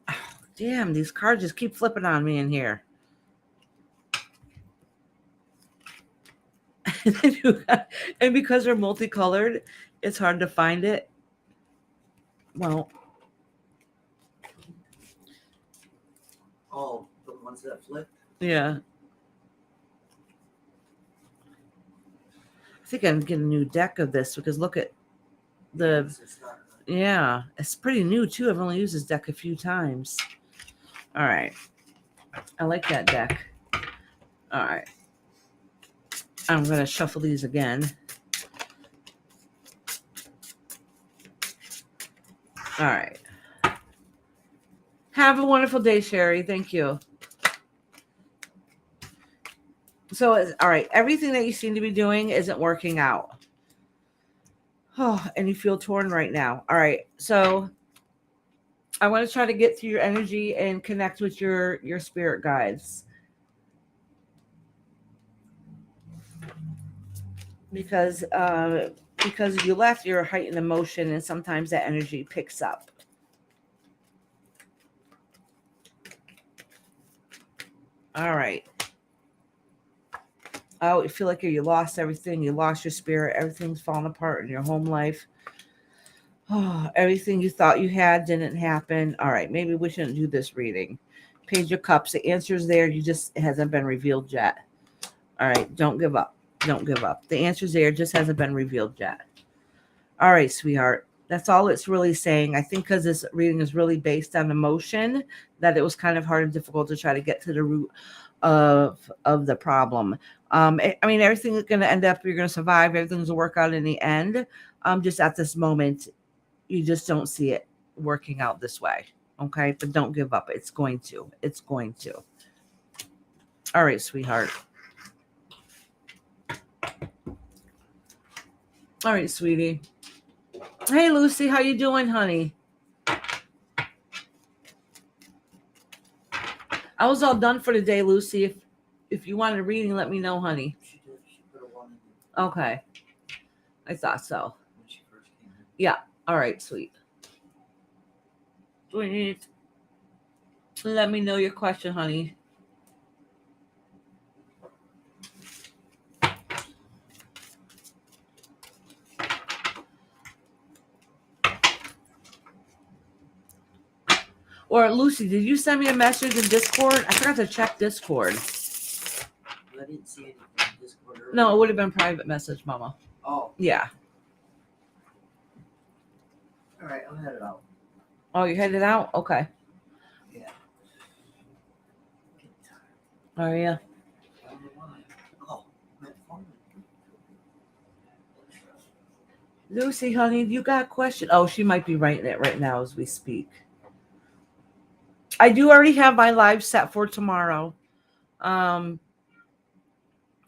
Oh, damn, these cards just keep flipping on me in here. And because they're multicolored, it's hard to find it. Well, Oh, the ones that flip. yeah. I think I'm getting a new deck of this because look at the, yeah, it's pretty new too. I've only used this deck a few times. All right. I like that deck. All right. I'm going to shuffle these again. All right. Have a wonderful day, Sherry. Thank you. So, all right. Everything that you seem to be doing isn't working out. Oh, and you feel torn right now. All right. So, I want to try to get through your energy and connect with your spirit guides. Because you left your heightened emotion, and sometimes that energy picks up. All right. Oh, you feel like you lost everything. You lost your spirit. Everything's falling apart in your home life. Oh, everything you thought you had didn't happen. All right, maybe we shouldn't do this reading. Page of Cups. The answer's there. It hasn't been revealed yet. All right, don't give up. Don't give up. The answer's there. Just hasn't been revealed yet. All right, sweetheart. That's all it's really saying. I think because this reading is really based on emotion, that it was kind of hard and difficult to try to get to the root of the problem. I mean, everything's going to end up, you're going to survive. Everything's going to work out in the end. Just at this moment, you just don't see it working out this way. Okay. But don't give up. It's going to. It's going to. All right, sweetheart. All right, sweetie. Hey, Lucy. How you doing, honey? I was all done for the day, Lucy. If you wanted a reading, let me know, honey. She did. She could have wanted it Okay. I thought so. when she first came in. Yeah. All right, sweet. Sweet. Let me know your question, honey. Or Lucy, did you send me a message in Discord? I forgot to check Discord. I didn't see anything in Discord earlier. No, it would have been private message, Mama. Oh, Yeah. all right. I'm headed out. Oh, you headed out? Okay. Yeah. Getting tired. Oh, yeah. I don't know why. Oh, my phone. Lucy, honey, you got a question? Oh, she might be writing it right now as we speak. I do already have my live set for tomorrow.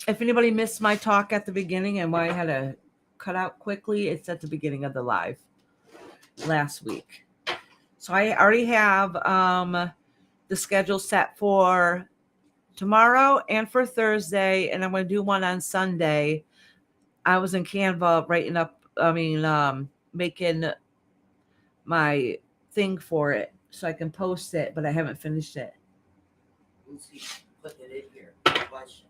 If anybody missed my talk at the beginning and why I had to cut out quickly, it's at the beginning of the live last week. So I already have the schedule set for tomorrow and for Thursday, and I'm going to do one on Sunday. I was in Canva making my thing for it so I can post it, but I haven't finished it. Lucy, put it in here. Question.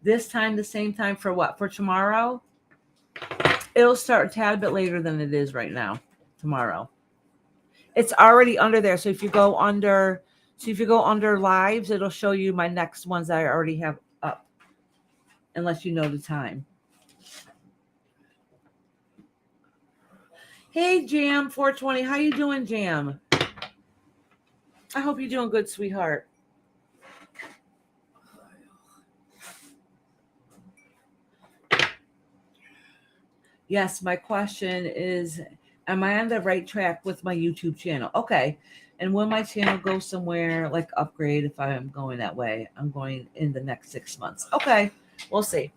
This time, the same time for what? For tomorrow? It'll start a tad bit later than it is right now. Tomorrow. It's already under there. So if you go under lives, it'll show you my next ones that I already have up. Unless you know the time. Hey, Jam 420. How you doing, Jam? I hope you're doing good, sweetheart. Yes, my question is, am I on the right track with my YouTube channel? Okay. And when my channel goes somewhere like upgrade, if I am going that way, I'm going in the next 6 months. Okay. We'll see.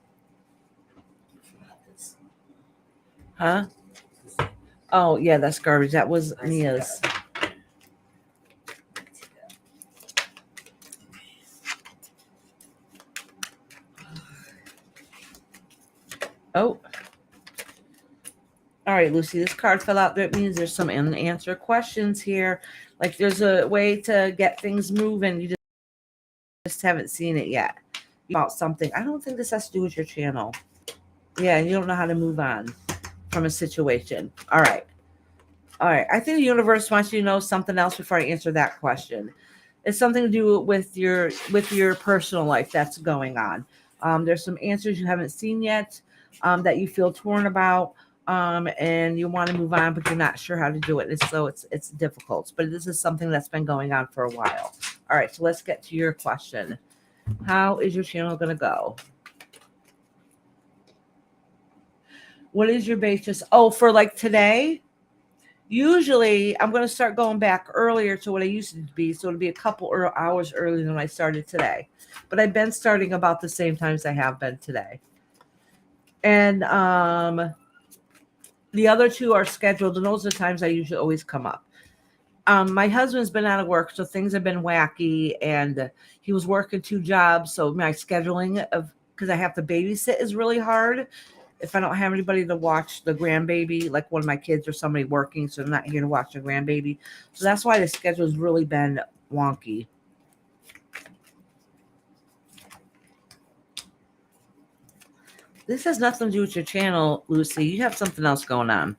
Huh? Oh, yeah, that's garbage. That was Mia's. Oh. All right, Lucy, this card fell out. That means there's some unanswered questions here. Like there's a way to get things moving. You just haven't seen it yet. About something. I don't think this has to do with your channel. Yeah, you don't know how to move on from a situation. All right. All right. I think the universe wants you to know something else before I answer that question. It's something to do with your personal life that's going on. There's some answers you haven't seen yet that you feel torn about, and you want to move on, but you're not sure how to do it. And so it's difficult. But this is something that's been going on for a while. All right. So let's get to your question. How is your channel going to go? What is your basis? Oh, for like today? Usually, I'm going to start going back earlier to what I used to be. So it'll be a couple hours earlier than I started today. But I've been starting about the same times I have been today. And the other two are scheduled, and those are the times I usually always come up. My husband's been out of work, so things have been wacky, and he was working 2 jobs. So my scheduling of, because I have to babysit, is really hard. If I don't have anybody to watch the grandbaby, like one of my kids or somebody working, so I'm not here to watch the grandbaby. So that's why the schedule's really been wonky. This has nothing to do with your channel, Lucy. You have something else going on.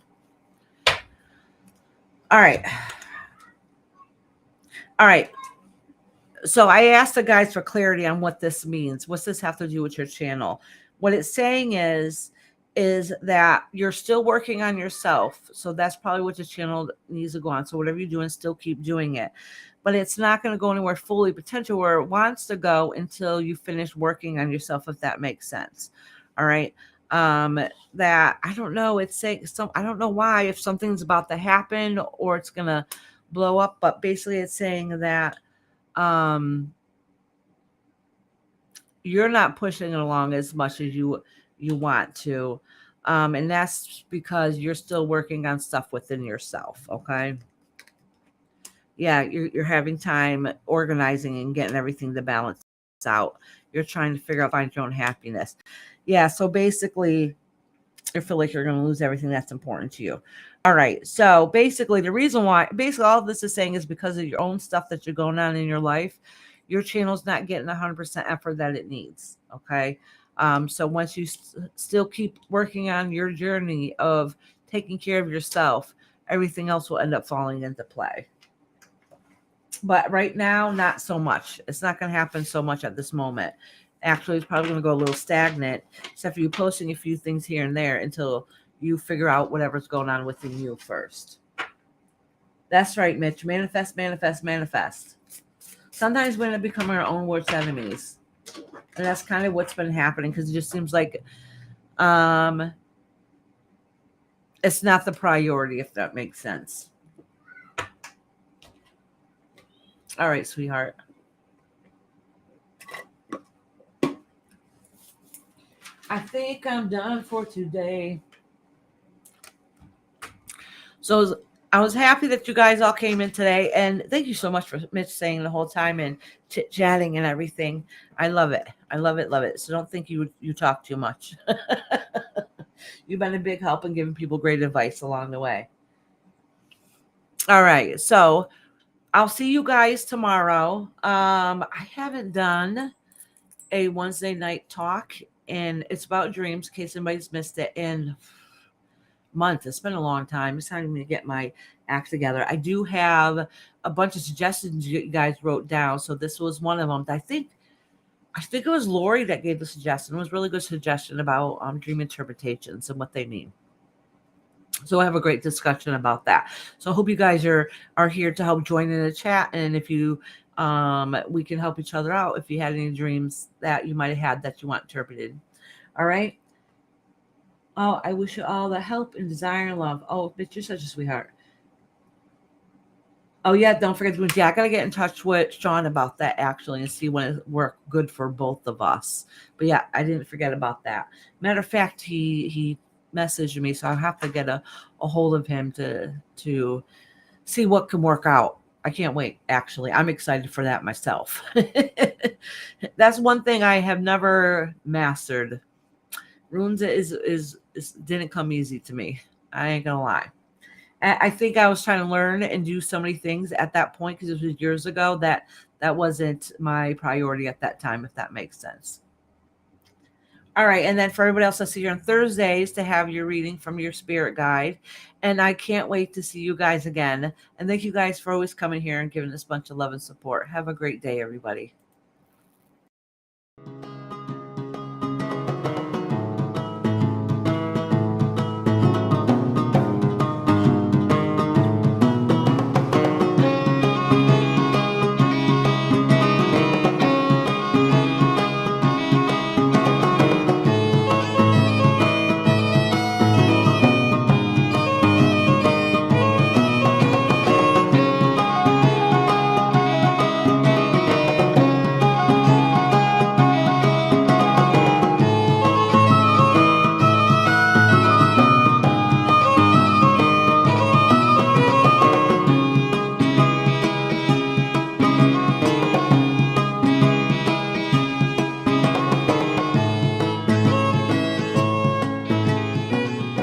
All right. All right. So I asked the guys for clarity on what this means. What's this have to do with your channel? What it's saying is that you're still working on yourself. So that's probably what the channel needs to go on. So whatever you're doing, still keep doing it. But it's not going to go anywhere fully potential where it wants to go until you finish working on yourself, if that makes sense. All right. That I don't know. It's saying some, I don't know why, if something's about to happen or it's going to blow up, but basically it's saying that you're not pushing it along as much as you want to, and that's because you're still working on stuff within yourself. Okay, yeah, you're having time organizing and getting everything to balance out. You're trying to figure out, find your own happiness. Yeah, so basically you feel like you're going to lose everything that's important to you. All right, so basically the reason why, basically all of this is saying, is because of your own stuff that you're going on in your life. Your channel's not getting 100% effort that it needs. Okay. So once you still keep working on your journey of taking care of yourself, everything else will end up falling into play. But right now, not so much. It's not going to happen so much at this moment. Actually, it's probably going to go a little stagnant, except for you posting a few things here and there until you figure out whatever's going on within you first. That's right, Mitch. Manifest, manifest, manifest. Sometimes we're going to become our own worst enemies. And that's kind of what's been happening, because it just seems like it's not the priority, if that makes sense. All right, sweetheart. I think I'm done for today. So I was happy that you guys all came in today. And thank you so much for Mitch saying the whole time and chit-chatting and everything. I love it. I love it, love it. So don't think you talk too much. You've been a big help in giving people great advice along the way. All right. So I'll see you guys tomorrow. I haven't done a Wednesday night talk, and it's about dreams, in case anybody's missed it, in months. It's been a long time. It's time for me to get my act together. I do have a bunch of suggestions you guys wrote down. So this was one of them. I think it was Lori that gave the suggestion. It was a really good suggestion about dream interpretations and what they mean. So I have a great discussion about that. So I hope you guys are here to help join in the chat. And if you, we can help each other out if you had any dreams that you might have had that you want interpreted. All right. Oh, I wish you all the help and desire and love. Oh, bitch, you're such a sweetheart. Oh yeah, don't forget to. Yeah, I gotta get in touch with Sean about that actually and see when it worked good for both of us. But yeah, I didn't forget about that. Matter of fact, he messaged me, so I'll have to get a hold of him to see what can work out. I can't wait. Actually, I'm excited for that myself. That's one thing I have never mastered. Runes is didn't come easy to me. I ain't gonna lie. I think I was trying to learn and do so many things at that point because it was years ago that wasn't my priority at that time, if that makes sense. All right. And then for everybody else, I see you on Thursdays to have your reading from your spirit guide. And I can't wait to see you guys again. And thank you guys for always coming here and giving us a bunch of love and support. Have a great day, everybody.